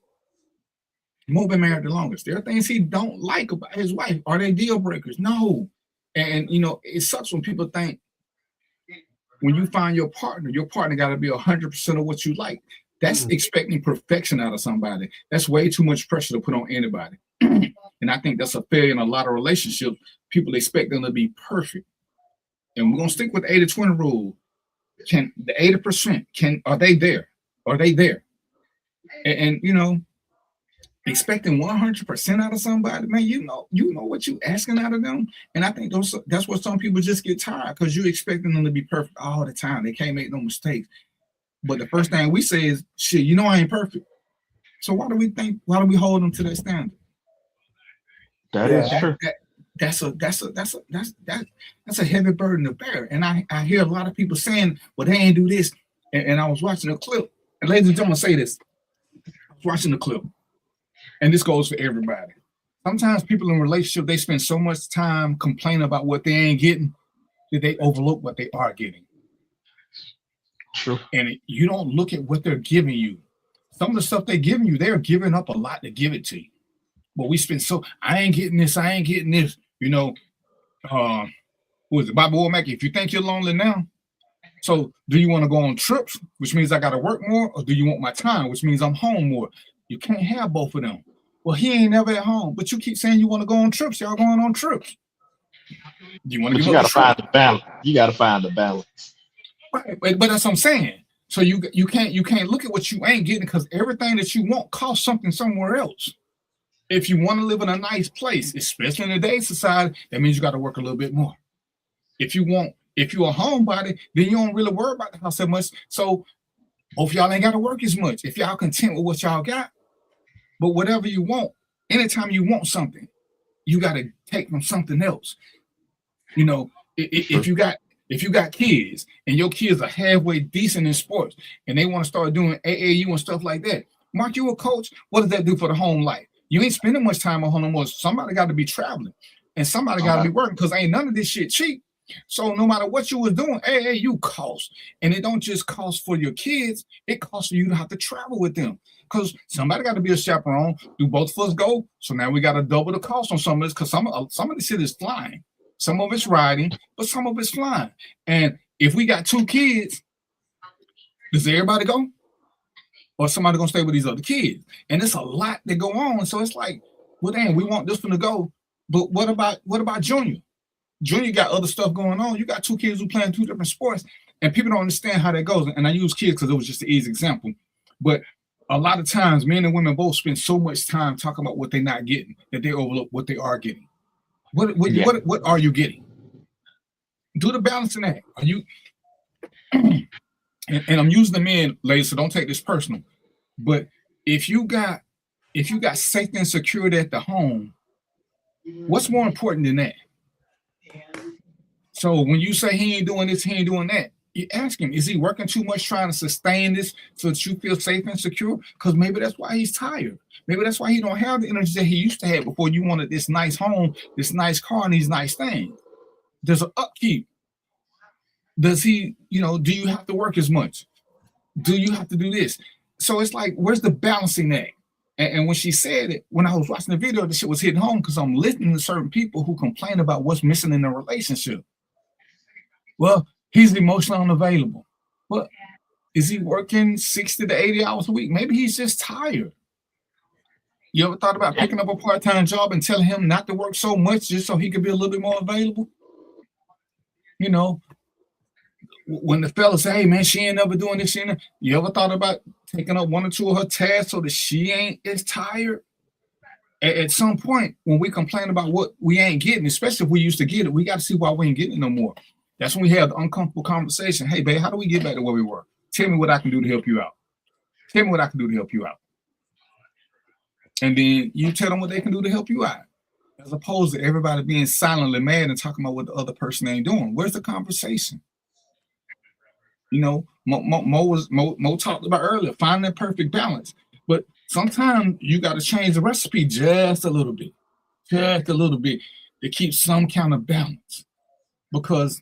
Mo been married the longest. There are things he don't like about his wife. Are they deal breakers? No. And you know, it sucks when people think when you find your partner got to be 100% of what you like. That's expecting perfection out of somebody. That's way too much pressure to put on anybody. And I think that's a failure in a lot of relationships. People expect them to be perfect. And we're gonna stick with the 80-20 rule. Can the 80% are they there? Are they there? And you know, expecting 100% out of somebody, man, you know what you asking out of them. And I think that's what some people just get tired, because you're expecting them to be perfect all the time. They can't make no mistakes. But the first thing we say is, shit, you know I ain't perfect. So why do we hold them to that standard? That is true. That's a heavy burden to bear. And I hear a lot of people saying, well, they ain't do this. And I was watching a clip, and ladies and gentlemen, say this. I was watching the clip. And this goes for everybody. Sometimes people in relationship, they spend so much time complaining about what they ain't getting that they overlook what they are getting. True. And you don't look at what they're giving you. Some of the stuff they're giving you, they're giving up a lot to give it to you. But we spend I ain't getting this. You know, who is it? Bobby Womack, if you think you're lonely now, so do you want to go on trips, which means I got to work more, or do you want my time, which means I'm home more? You can't have both of them. Well, he ain't never at home, but you keep saying you want to go on trips. Y'all going on trips. You want to? You got to find the balance. You got to find the balance. Right, but that's what I'm saying. So you can't look at what you ain't getting, because everything that you want costs something somewhere else. If you want to live in a nice place, especially in today's society, that means you got to work a little bit more. If you're a homebody, then you don't really worry about the house that much. So both y'all ain't got to work as much if y'all content with what y'all got. But whatever you want, anytime you want something, you got to take from something else. You know, if you got kids and your kids are halfway decent in sports and they want to start doing AAU and stuff like that, Mark, you a coach, what does that do for the home life? You ain't spending much time at home no more. Somebody got to be traveling and somebody got to be working, because ain't none of this shit cheap. So no matter what you was doing, AAU costs. And it don't just cost for your kids, it costs for you to have to travel with them. Because somebody got to be a chaperone. Do both of us go? So now we got to double the cost on some of this, because some of the shit is flying. Some of it's riding, but some of it's flying. And if we got 2 kids, does everybody go? Or somebody gonna stay with these other kids? And it's a lot that go on. So it's like, well, damn, we want this one to go. But what about Junior? Junior got other stuff going on. You got 2 kids who playing 2 different sports, and people don't understand how that goes. And I use kids because it was just an easy example. But a lot of times, men and women both spend so much time talking about what they're not getting that they overlook what they are getting. What are you getting? Do the balancing act. Are you? and I'm using the men, ladies, so don't take this personal. But if you got safety and security at the home, what's more important than that? So when you say he ain't doing this, he ain't doing that, you ask him, is he working too much trying to sustain this so that you feel safe and secure? Because maybe that's why he's tired. Maybe that's why he don't have the energy that he used to have before you wanted this nice home, this nice car, and these nice things. There's an upkeep. Does he, do you have to work as much? Do you have to do this? So it's like, where's the balancing act? And when she said it, when I was watching the video, the shit was hitting home, because I'm listening to certain people who complain about what's missing in the relationship. Well, he's emotionally unavailable. But is he working 60 to 80 hours a week? Maybe he's just tired. You ever thought about picking up a part-time job and telling him not to work so much just so he could be a little bit more available? When the fella say, hey, man, she ain't never doing this, you ever thought about taking up 1 or 2 of her tasks so that she ain't as tired? At some point, when we complain about what we ain't getting, especially if we used to get it, we got to see why we ain't getting it no more. That's when we have the uncomfortable conversation. Hey, babe, how do we get back to where we were? Tell me what I can do to help you out. Tell me what I can do to help you out. And then you tell them what they can do to help you out, as opposed to everybody being silently mad and talking about what the other person ain't doing. Where's the conversation? Mo talked about earlier, finding that perfect balance. But sometimes you got to change the recipe just a little bit to keep some kind of balance. Because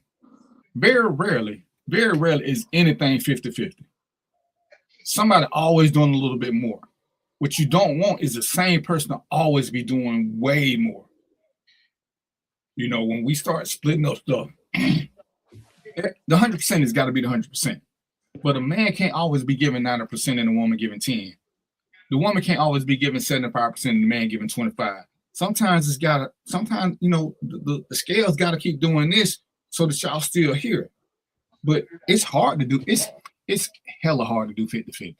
very rarely is anything 50-50. Somebody always doing a little bit more. What you don't want is the same person to always be doing way more. When we start splitting up stuff, the 100% has got to be the 100%. But a man can't always be giving 90% and a woman giving 10. The woman can't always be giving 75% and the man giving 25. Sometimes the scale's got to keep doing this so that y'all still hear it. But it's hard to do. It's hella hard to do 50-50.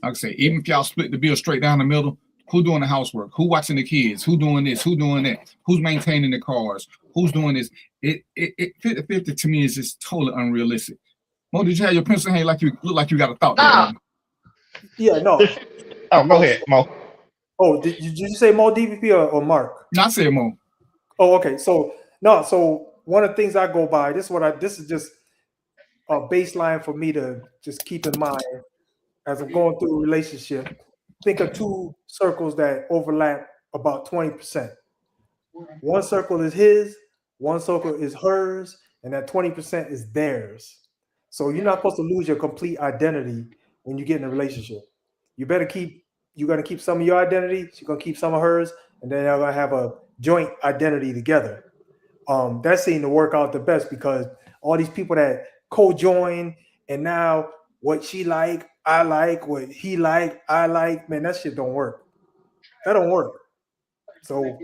Like I say, even if y'all split the bill straight down the middle, who doing the housework? Who watching the kids? Who doing this? Who doing that? Who's maintaining the cars? Who's doing this? It 50-50 to me is just totally unrealistic. Mo, did you have your pencil in hand like you look like you got a thought there? Yeah, no. Oh, go ahead, Mo. Oh, did you say Mo DVP or Mark? No, I said Mo. Oh, okay. So one of the things I go by, this is just a baseline for me to just keep in mind as I'm going through a relationship. Think of 2 circles that overlap about 20%. One circle is his, one circle is hers, and that 20% is theirs. So you're not supposed to lose your complete identity when you get in a relationship. You're going to keep some of your identity, she's going to keep some of hers, and then they're going to have a joint identity together. That seemed to work out the best, because all these people that co-join, and now what she like, I like, what he like, I like, man, that shit don't work. That don't work. So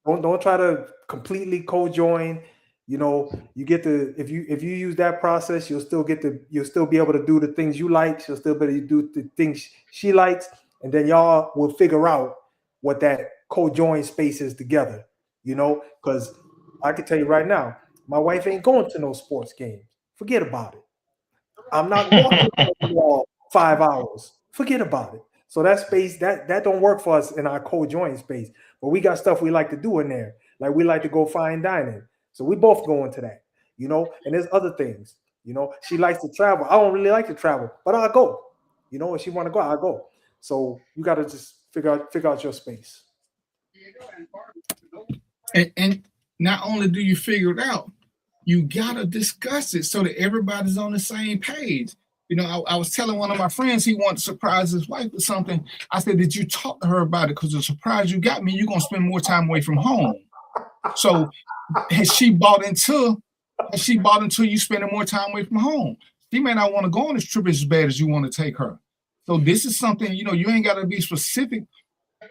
don't try to completely co-join You know, you get to if you use that process, you'll still be able to do the things you like. She'll still be able to do the things she likes, and then y'all will figure out what that co-join space is together. You know, because I can tell you right now, my wife ain't going to no sports games. Forget about it. I'm not walking around the wall 5 hours. Forget about it. So that space that don't work for us in our co-join space. But we got stuff we like to do in there. Like we like to go fine dining. So we both go into that, you know, and there's other things, you know, she likes to travel. I don't really like to travel, but I'll go, you know, if she want to go, I'll go. So you got to just figure out your space. And not only do you figure it out, you got to discuss it so that everybody's on the same page. You know, I was telling one of my friends he wanted to surprise his wife with something. I said, did you talk to her about it? Because the surprise you got me, you're going to spend more time away from home. So has she bought into you spending more time away from home? She may not want to go on this trip as bad as you want to take her. So this is something, you know, you ain't got to be specific,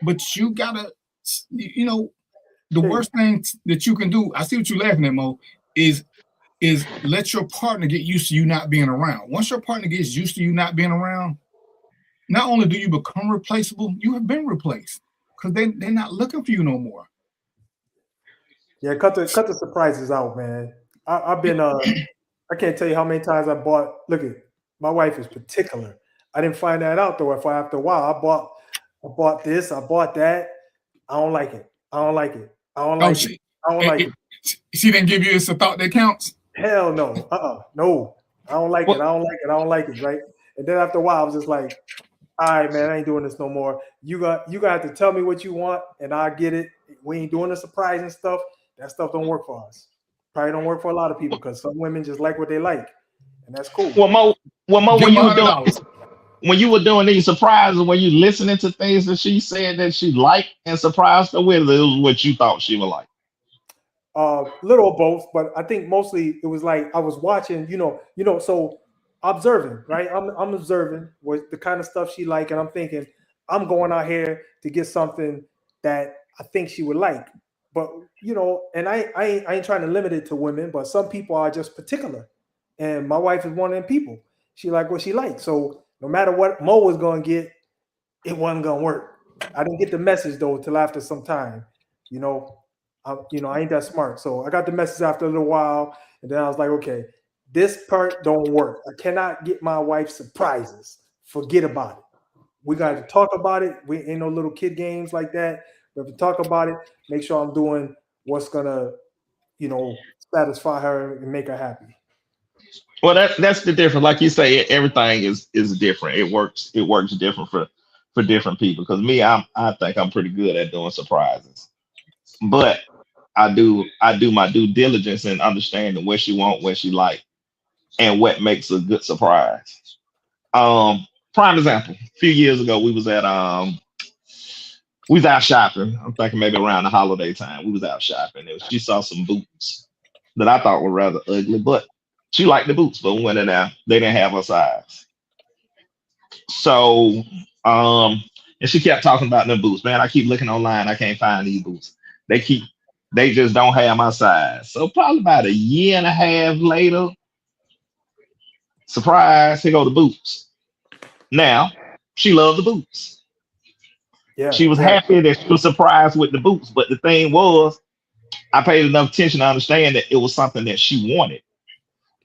but you got to, you know, the worst thing that you can do, I see what you're laughing at, Mo, is let your partner get used to you not being around. Once your partner gets used to you not being around, not only do you become replaceable, you have been replaced because they're not looking for you no more. Yeah, cut the surprises out, man. I've been I can't tell you how many times I bought. Look at my wife is particular. I didn't find that out though. If after a while I bought this, I bought that. I don't like it. I don't like it. I don't like it. I don't like it. She didn't give you a thought that counts? Hell no. No. I don't like it. I don't like it. I don't like it. Right. And then after a while, I was just like, all right, man, I ain't doing this no more. You got to tell me what you want, and I get it. We ain't doing the surprising stuff. That stuff don't work for us. Probably don't work for a lot of people because some women just like what they like, and that's cool. Well, Mo, when you were doing these surprises, were you listening to things that she said that she liked and surprised her with, or it was what you thought she would like? Little of both, but I think mostly it was like I was watching, so observing, right? I'm observing what the kind of stuff she like, and I'm thinking I'm going out here to get something that I think she would like. But and I ain't trying to limit it to women, but some people are just particular, and my wife is one of them people. She like what she likes, so no matter what Mo was gonna get, it wasn't gonna work. I didn't get the message though till after some time, I ain't that smart. So I got the message after a little while, and then I was like, okay, this part don't work. I cannot get my wife surprises. Forget about it. We got to talk about it. We ain't no little kid games like that. We have to talk about it. Make sure I'm doing what's gonna, satisfy her and make her happy. Well, that's the difference. Like you say, everything is different. It works different for different people. Because me, I think I'm pretty good at doing surprises, but I do my due diligence in understanding what she want, what she like, and what makes a good surprise. Prime example: a few years ago, we was out shopping. I'm thinking maybe around the holiday time. We was out shopping. She saw some boots that I thought were rather ugly, but she liked the boots. But we went in there, they didn't have her size. So, and she kept talking about them boots. Man, I keep looking online. I can't find these boots. They just don't have my size. So probably about a year and a half later, surprise, here go the boots. Now, she loved the boots. Yeah, she was happy that she was surprised with the boots. But the thing was, I paid enough attention to understand that it was something that she wanted.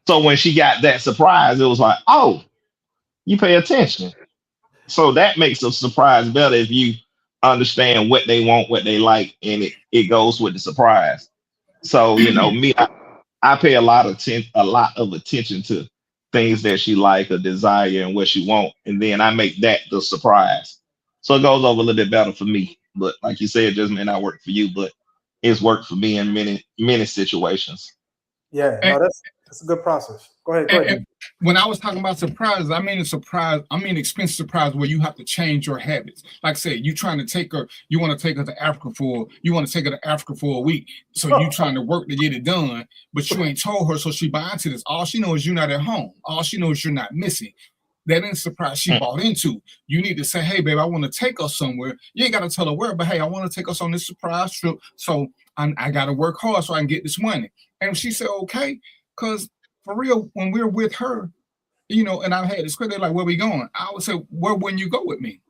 So when she got that surprise, it was like, oh, you pay attention. So that makes the surprise better if you understand what they want, what they like, and it goes with the surprise. So me, I pay a lot of attention to things that she like or desire and what she want, and then I make that the surprise. So it goes over a little bit better for me. But like you said, it just may not work for you, but it's worked for me in many situations. Yeah, no, that's a good process. Go ahead. And when I was talking about surprises, I mean expensive surprise where you have to change your habits. Like I said, you want to take her to Africa for a week. So you trying to work to get it done, but you ain't told her, so she buy into this. All she knows is you're not at home. All she knows is you're not missing. That ain't a surprise she bought into. You need to say, hey, babe, I want to take us somewhere. You ain't got to tell her where, but hey, I want to take us on this surprise trip. So I got to work hard so I can get this money. And she said, okay, because for real, when we're with her, you know, and I've had this question, like, where we going? I would say, where wouldn't you go with me?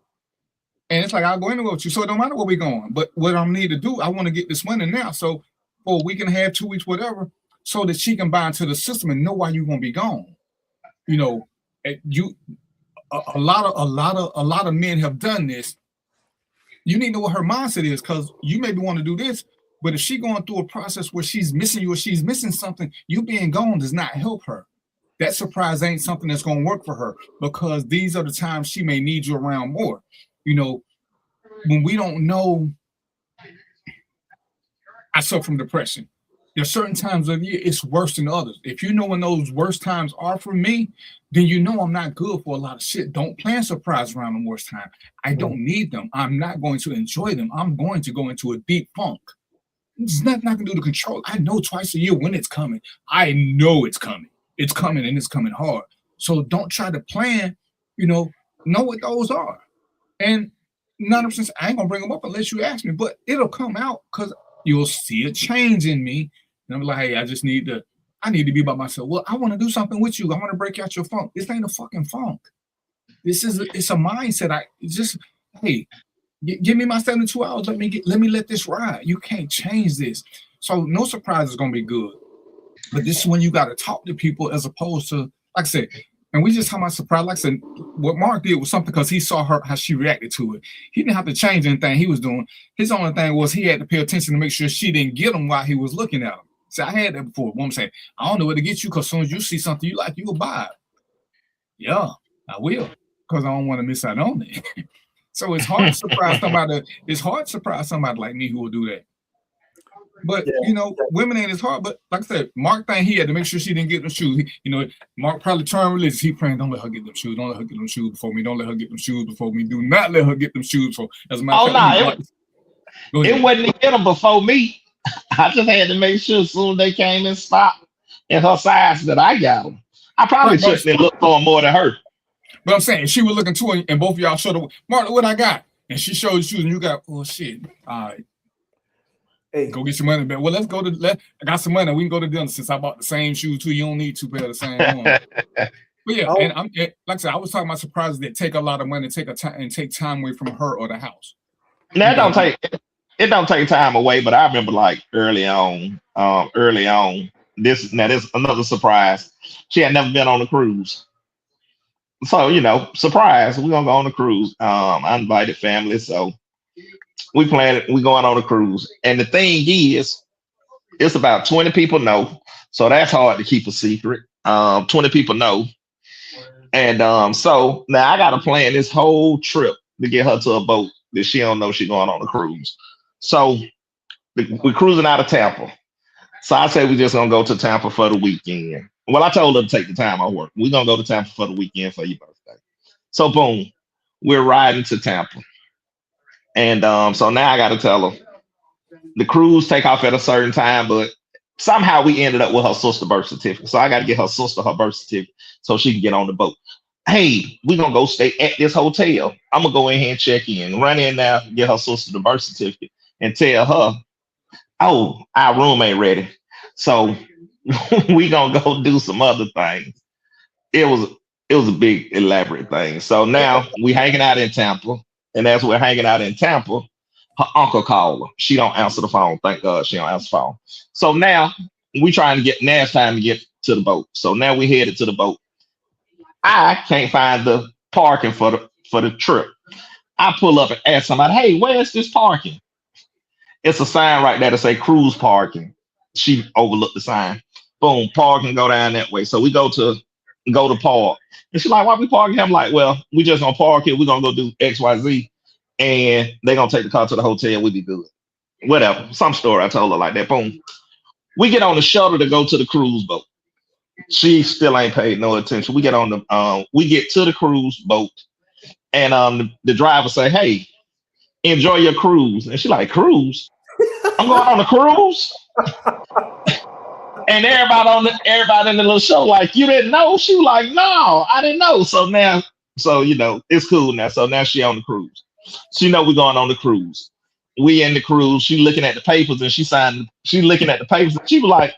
And it's like, I'll go anywhere with you. So it don't matter where we're going. But what I need to do, I want to get this money now. So for a week and a half, 2 weeks, whatever, so that she can buy into the system and know why you're going to be gone. You know, a lot of men have done this. You need to know what her mindset is, because you maybe want to do this, but if she's going through a process where she's missing you or she's missing something, you being gone does not help her. That surprise ain't something that's going to work for her, because these are the times she may need you around more. You know, when we don't know, I suffer from depression. There's certain times of year it's worse than others. If you know when those worst times are for me, then you know I'm not good for a lot of shit. Don't plan surprise around the worst time. I don't need them. I'm not going to enjoy them. I'm going to go into a deep funk. There's nothing I can do to control. I know twice a year when it's coming. I know it's coming. It's coming, and it's coming hard. So don't try to plan, know what those are. And 9%, I ain't gonna bring them up unless you ask me, but it'll come out because you'll see a change in me. And I'm like, hey, I need to be by myself. Well, I want to do something with you. I want to break out your funk. This ain't a fucking funk. It's a mindset. Hey, give me my 72 hours. Let me let this ride. You can't change this. So no surprise is gonna be good. But this is when you got to talk to people, as opposed to, like I said, and we just talking about surprise. Like I said, what Mark did was something because he saw her, how she reacted to it. He didn't have to change anything he was doing. His only thing was he had to pay attention to make sure she didn't get him while he was looking at him. See, I had that before. Woman say, I don't know where to get you, because as soon as you see something you like, you will buy it. Yeah, I will, because I don't want to miss out on it. So it's hard to surprise somebody. It's hard to surprise somebody like me who will do that. But women ain't as hard. But like I said, Mark thing, he had to make sure she didn't get them shoes. Mark probably turned religious. He praying, don't let her get them shoes. Don't let her get them shoes before me. Don't let her get them shoes before me. Do not let her get them shoes before. As a matter of fact, it wasn't to get them before me. I just had to make sure as soon as they came in stock in her size that I got them. I probably shouldn't have looked for them more than her. But I'm saying, she was looking to her, and both of y'all showed her, Mark, what I got, and she showed the shoes, and you got, oh shit, all right. Hey, go get your money back. Well, let's go I got some money. We can go to dinner since I bought the same shoes too. You don't need 2 pairs of the same one. But yeah, and like I said, I was talking about surprises that take a lot of money, take time away from her or the house. Now it don't take time away, but I remember like early on, this another surprise. She had never been on a cruise. So, surprise, we're gonna go on a cruise. I invited family, so we planned it. We going on a cruise. And the thing is, it's about 20 people know. So that's hard to keep a secret. 20 people know. And so now I gotta plan this whole trip to get her to a boat that she don't know she's going on a cruise. So we're cruising out of Tampa. So I said we're just gonna go to Tampa for the weekend. Well, I told her to take the time off work. We're gonna go to Tampa for the weekend for your birthday. So boom, we're riding to Tampa. And so now I got to tell her the cruise take off at a certain time, but somehow we ended up with her sister's birth certificate. So I got to get her sister her birth certificate so she can get on the boat. Hey, we're going to go stay at this hotel. I'm going to go in here and check in, run in there, get her sister the birth certificate, and tell her, oh, our room ain't ready. So we going to go do some other things. It was a big, elaborate thing. So now we hanging out in Tampa. And as we're hanging out in Tampa, her uncle called her. She don't answer the phone. Thank God she don't answer the phone. So now we trying to now it's time to get to the boat. So now we headed to the boat. I can't find the parking for the trip. I pull up and ask somebody, hey, where's this parking? It's a sign right there to say cruise parking. She overlooked the sign. Boom, parking go down that way. So we go to park. And she's like, why we parking? I'm like, well, we just gonna park it. We're gonna go do XYZ. And they're gonna take the car to the hotel. We'll be good. Whatever. Some story I told her like that. Boom. We get on the shuttle to go to the cruise boat. She still ain't paid no attention. We get on we get to the cruise boat, and the driver say, hey, enjoy your cruise. And she like, cruise? I'm going on a cruise? And everybody in the little show, like, you didn't know? She was like, no, I didn't know. So it's cool now. So now she on the cruise. She know we're going on the cruise. We in the cruise. She looking at the papers and she looking at the papers and she was like,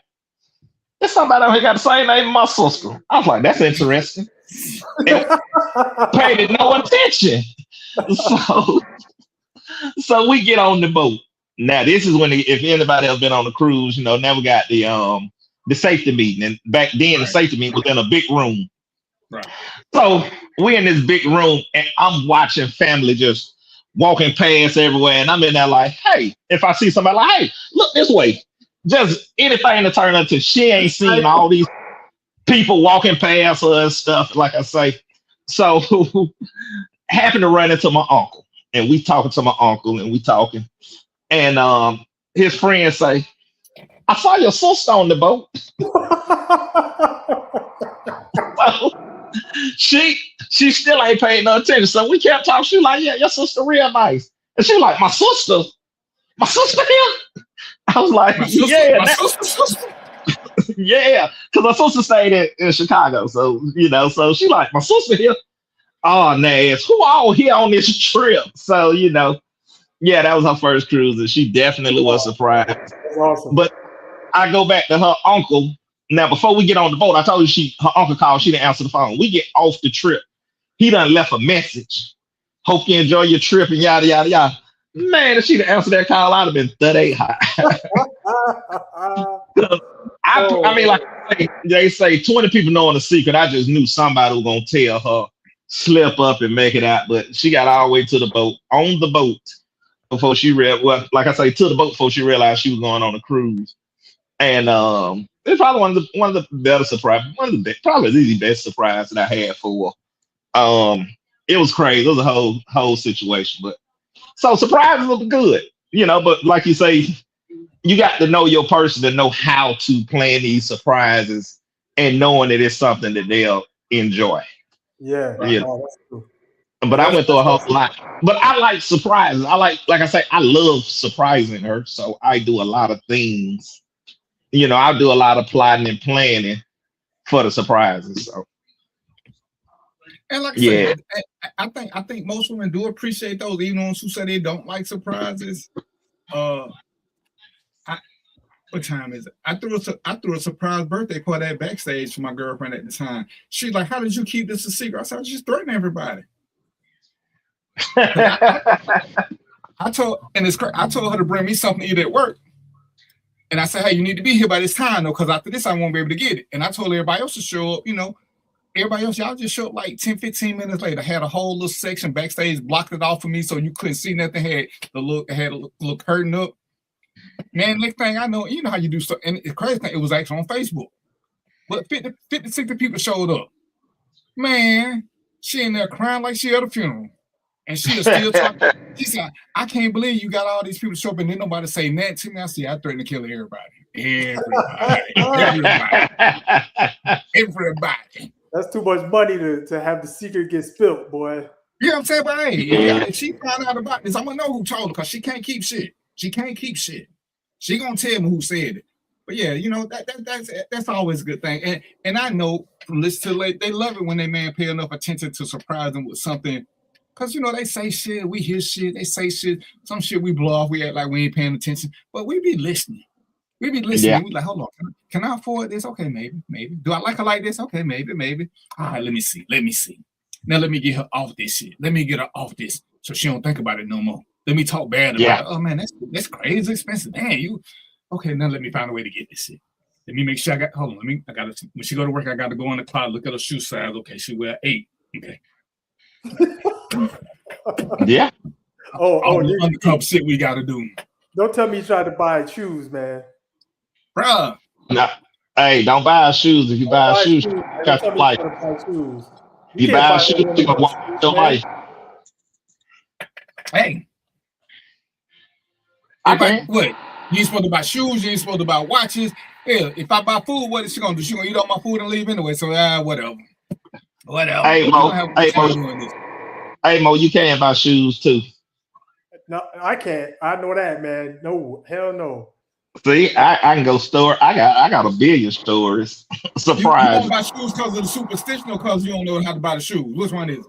there's somebody out here got the same name as my sister. I was like, that's interesting. And paid no attention. So we get on the boat. Now this is when if anybody else been on the cruise, now we got the safety meeting. And back then the safety meeting was in a big room. Right. So we in this big room and I'm watching family just walking past everywhere. And I'm in there like, hey, if I see somebody like, hey, look this way. Just anything to turn into she ain't seen all these people walking past her and stuff, like I say. So happened to run into my uncle. And we talking to my uncle and we talking. And his friends say, I saw your sister on the boat. So, she still ain't paying no attention. So we kept talking. She was like, yeah, your sister real nice. And she was like, my sister here? I was like, yeah. Yeah, because my sister stayed in Chicago. So, so she like, my sister here. Oh, Nash, who all here on this trip? So, yeah, that was her first cruise, and she definitely was surprised. Awesome. But I go back to her uncle. Now, before we get on the boat, I told you her uncle called. She didn't answer the phone. We get off the trip. He done left a message. Hope you enjoy your trip and yada, yada, yada. Man, if she didn't answer that call, I'd have been 38 high. I mean, like they say, 20 people knowing the secret. I just knew somebody was going to tell her, slip up and make it out. But she got all the way to the boat, on the boat, before she like I say, to the boat before she realized she was going on a cruise. And it's probably one of the better surprises, probably the best surprise that I had for her. It was crazy. It was a whole situation. But so surprises look good, but like you say, you got to know your person to know how to plan these surprises and knowing that it's something that they'll enjoy. Yeah. Oh, that's true. But I went through a whole lot. But I like surprises. Like I say, I love surprising her. So I do a lot of things. I do a lot of plotting and planning for the surprises. So. And like I said, I think most women do appreciate those, even ones who say they don't like surprises. What time is it? I threw a surprise birthday party at backstage for my girlfriend at the time. She's like, "How did you keep this a secret?" I said, "I just threatening everybody." I told her to bring me something to eat at work. And I said, "Hey, you need to be here by this time, though, because after this, I won't be able to get it." And I told everybody else to show up, everybody else, y'all just show up like 10, 15 minutes later. I had a whole little section backstage, blocked it off for me so you couldn't see nothing. Had a little curtain up. Man, next thing I know, how you do stuff. And the crazy thing, it was actually on Facebook. But 50, 60 people showed up. Man, she in there crying like she at a funeral. And she was still talking. She said, I can't believe you got all these people show up and then nobody say nothing to me. I said, I threatened to kill everybody. Everybody. That's too much money to have the secret get spilled, boy. You know what I'm saying? But hey, if she found out about this, I'm going to know who told her because she can't keep shit. She can't keep shit. She going to tell me who said it. But yeah, that's always a good thing. And I know from this to late, they love it when they man pay enough attention to surprise them with something. Because, they say shit, we hear shit, they say shit, some shit we blow off, we act like we ain't paying attention, but we be listening. We be listening. Yeah. We like, hold on, can I afford this? Okay, maybe. Do I like her like this? Okay, maybe. All right, let me see. Now let me get her off this shit. Let me get her off this so she don't think about it no more. Let me talk bad about it. Oh, man, that's crazy expensive. Man, okay, now let me find a way to get this shit. Let me make sure when she go to work, I got to go in the closet, look at her shoe size. Okay, she wear 8. Okay. Yeah. All the undercover shit we got to do. Don't tell me you tried to buy shoes, man. Bruh. No. Hey, don't buy shoes. If you buy shoes, you got your life. You buy shoes, you're going to walk your life. Hey. What? You ain't supposed to buy shoes. You ain't supposed to buy watches. Hell, if I buy food, what is she going to do? She going to eat all my food and leave anyway. So, whatever. Hey, Mo, you can't buy shoes, too. No, I can't. I know that, man. No, hell no. See, I can go store. I got a billion stories. You don't Surprise. buy shoes because of the superstition or because you don't know how to buy the shoes? Which one is it?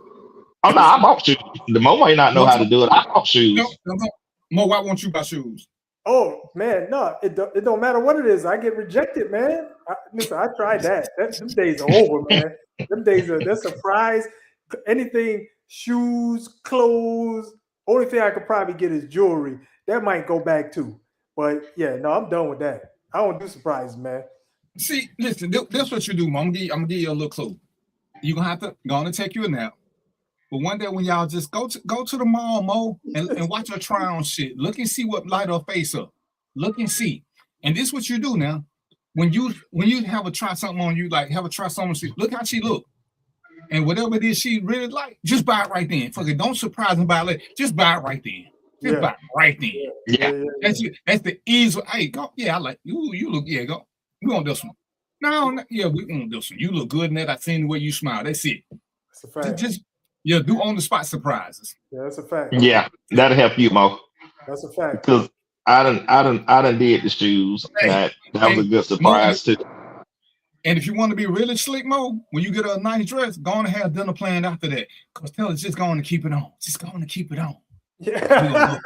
Oh no, I bought shoes. The Mo may not know Don't how you? to do it. I bought Don't, shoes. don't, Mo, why won't you buy shoes? Oh man, no, it don't matter what it is. I get rejected, man. Listen, I tried that. Them days are over, man. Them days are they're surprise. Anything, shoes, clothes. Only thing I could probably get is jewelry. That might go back too. But yeah, no, I'm done with that. I don't do surprises, man. See, listen, this what you do, Mo. I'm gonna give you a little clue. You're gonna have to go on and take you a nap. But one day when y'all just go to the mall, Mo, and watch her try on shit. Look and see what light her face up. Look and see. And this what you do now. When you have her try something on you, like have her try something, she look how she look. And whatever it is she really like, just buy it right then. Fuck it. Don't surprise them by it. Just buy it right then. Just buy it right then. Yeah. That's the easy. Hey, go. Yeah, I like you. You look. Yeah, go. We want this one. No, yeah, we want this one. You look good in that. I seen the way you smile. That's it. That's a fact. Just do on the spot surprises. Yeah, that's a fact. Yeah, that'll help you, Mo. That's a fact. Because I done did the shoes. That was a good surprise too. And if you want to be really slick, Mo, when you get a nice dress, go on and have dinner planned after that. Because tell us just going to keep it on. Just going to keep it on. Yeah.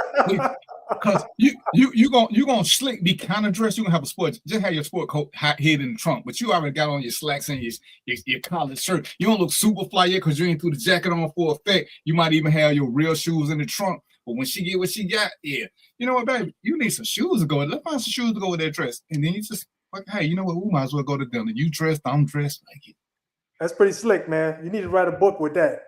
Because you gonna slick be kind of dressed. You gonna have a sport. Just have your sport coat hid in the trunk, but you already got on your slacks and your collared shirt. You don't look super fly yet because you ain't threw the jacket on for effect. You might even have your real shoes in the trunk. But when she get what she got, yeah, you know what, baby, you need some shoes to go. Let's find some shoes to go with that dress, and then you just like, hey, you know what? We might as well go to dinner. You dressed, I'm dressed, like it. That's pretty slick, man. You need to write a book with that.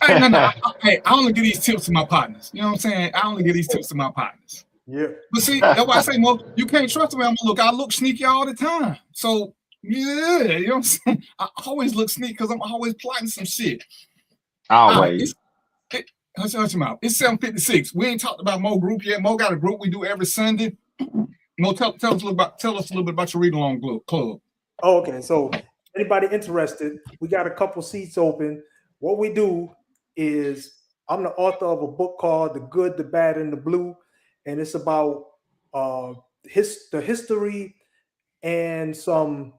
Hey, no. Hey, I only give these tips to my partners. You know what I'm saying? I only give these tips to my partners. Yeah. But see, that's why I say, Mo, you can't trust me. I look sneaky all the time. So, yeah, you know what I'm saying? I always look sneaky because I'm always plotting some shit. Always. Hush your mouth. It's 7:56. We ain't talked about Mo group yet. Mo got a group we do every Sunday. Mo, tell us a little bit about your read along club. Oh, okay. So, anybody interested? We got a couple seats open. What we do is I'm the author of a book called The Good, the Bad, and the Blue, and it's about the history and some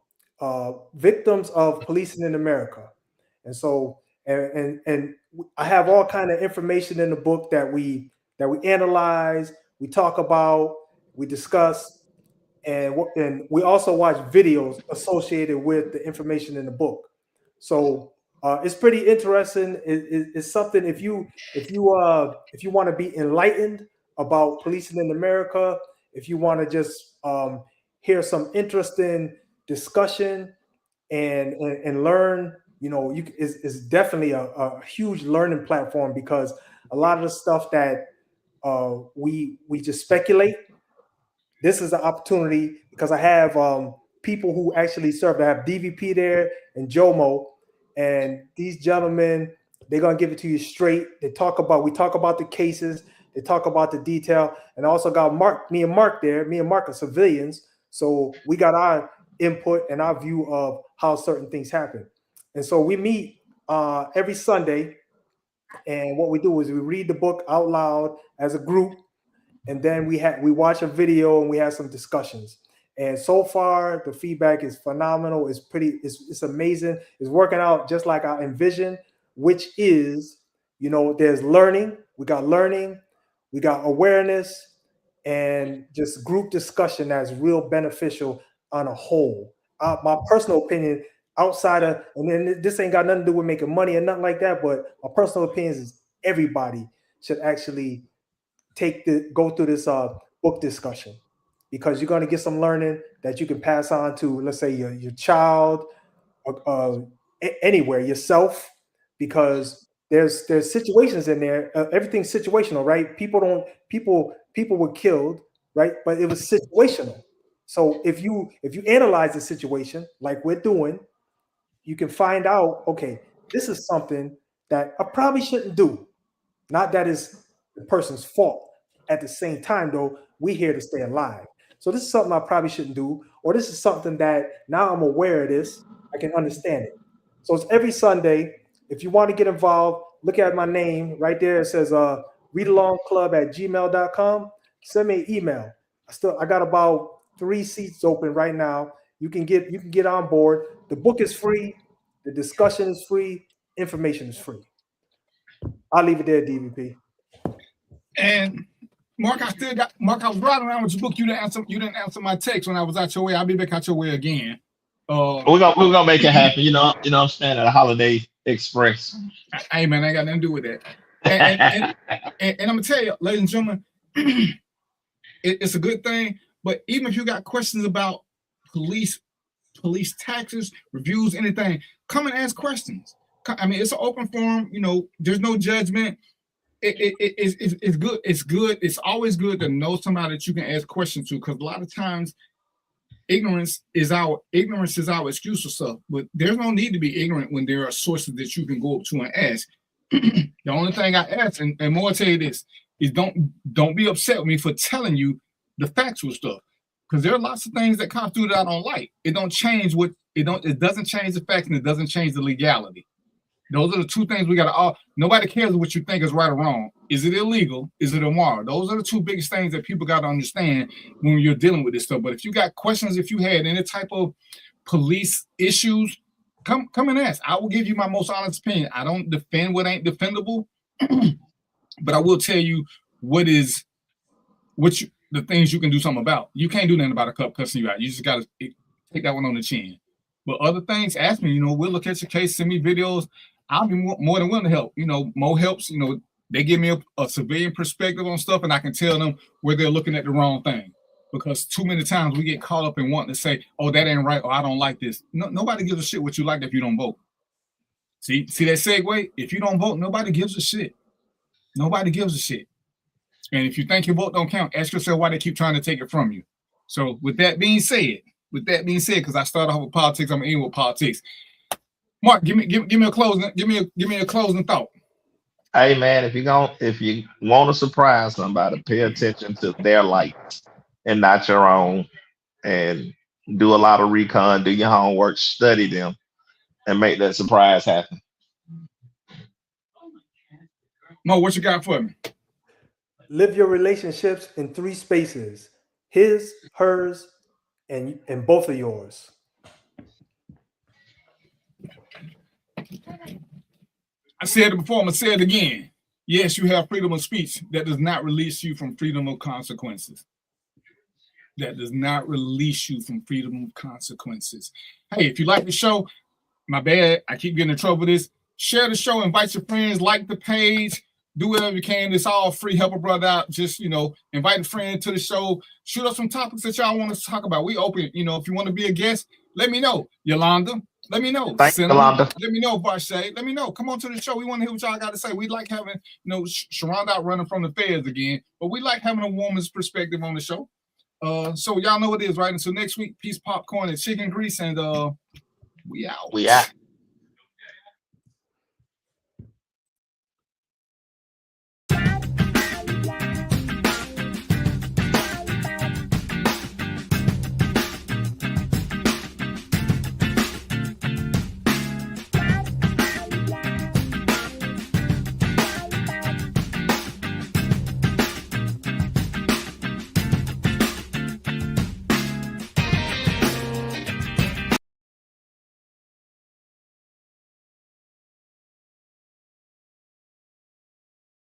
victims of policing in America. And so, and I have all kind of information in the book that we analyze, we talk about, we discuss, and we also watch videos associated with the information in the book. So it's pretty interesting. It's something if you want to be enlightened about policing in America, if you want to just hear some interesting discussion and learn, you know, it's definitely a huge learning platform because a lot of the stuff that we just speculate. This is an opportunity because I have people who actually serve. I have DVP there and Jomo, and these gentlemen, they're gonna give it to you straight. We talk about the cases, they talk about the detail, and I also got me and Mark there. Me and Mark are civilians, so we got our input and our view of how certain things happen. And so we meet every Sunday, and what we do is we read the book out loud as a group. And then we watch a video and we have some discussions. And so far, the feedback is phenomenal. It's amazing. It's working out just like I envisioned, which is, you know, there's learning. We got awareness, and just group discussion that's real beneficial on a whole. My personal opinion, outside of, and then this ain't got nothing to do with making money or nothing like that, but my personal opinion is everybody should actually go through this book discussion, because you're going to get some learning that you can pass on to, let's say, your child, anywhere, yourself, because there's situations in there. Everything's situational, right? People were killed, right? But it was situational. So if you analyze the situation like we're doing, you can find out, okay, this is something that I probably shouldn't do. Not that it's the person's fault. At the same time, though, we're here to stay alive. So this is something I probably shouldn't do, or this is something that now I'm aware of this, I can understand it. So it's every Sunday. If you want to get involved, look at my name right there. It says readalongclub@gmail.com. Send me an email. I got about 3 seats open right now. You can get on board. The book is free. The discussion is free. Information is free. I'll leave it there, DVP. And Mark, I was riding around with your book. You didn't answer my text when I was out your way. I'll be back out your way again. We're gonna make it happen. You know, I'm staying at a Holiday Express. Hey man, I ain't got nothing to do with that. And I'm gonna tell you, ladies and gentlemen, it's a good thing. But even if you got questions about police taxes, reviews, anything, come and ask questions. I mean, it's an open forum. You know, there's no judgment. It's good. It's good. It's always good to know somebody that you can ask questions to, because a lot of times ignorance is our excuse for stuff. But there's no need to be ignorant when there are sources that you can go up to and ask. The only thing I ask, and more, I'll tell you this, is don't be upset with me for telling you the factual stuff, because there are lots of things that come through that I don't like. It doesn't change the facts, and it doesn't change the legality. Those are the two things we got to nobody cares what you think is right or wrong. Is it illegal? Is it immoral? Those are the two biggest things that people got to understand when you're dealing with this stuff. But if you got questions, if you had any type of police issues, come and ask. I will give you my most honest opinion. I don't defend what ain't defendable, but I will tell you the things you can do something about. You can't do nothing about a cop cussing you out. You just got to take that one on the chin. But other things, ask me. You know, we'll look at your case, send me videos. I'll be more than willing to help. You know, Mo helps. You know, they give me a civilian perspective on stuff, and I can tell them where they're looking at the wrong thing. Because too many times we get caught up in wanting to say, "Oh, that ain't right," or "I don't like this." No, nobody gives a shit what you like if you don't vote. See that segue? If you don't vote, nobody gives a shit. Nobody gives a shit. And if you think your vote don't count, ask yourself why they keep trying to take it from you. So with that being said, because I started off with politics, I'm gonna end with politics. Mark, give me a closing thought. Hey man, if you want to surprise somebody, pay attention to their light and not your own, and do a lot of recon, do your homework, study them, and make that surprise happen. Mo, what you got for me? Live your relationships in 3 spaces: his, hers, and both of yours. I said it before, I'm gonna say it again. Yes, you have freedom of speech. That does not release you from freedom of consequences. That does not release you from freedom of consequences. Hey, if you like the show, my bad, I keep getting in trouble with this. Share the show, invite your friends, like the page, do whatever you can. It's all free. Help a brother out. Just, invite a friend to the show. Shoot up some topics that y'all want us to talk about. We open, if you want to be a guest, let me know. Yolanda, let me know. Thanks, Yolanda. Let me know, Barshay. Let me know. Come on to the show. We want to hear what y'all got to say. We like having, Sharonda out running from the feds again, but we like having a woman's perspective on the show. So y'all know what it is, right? Until next week, peace, popcorn, and chicken grease, and we out. We out.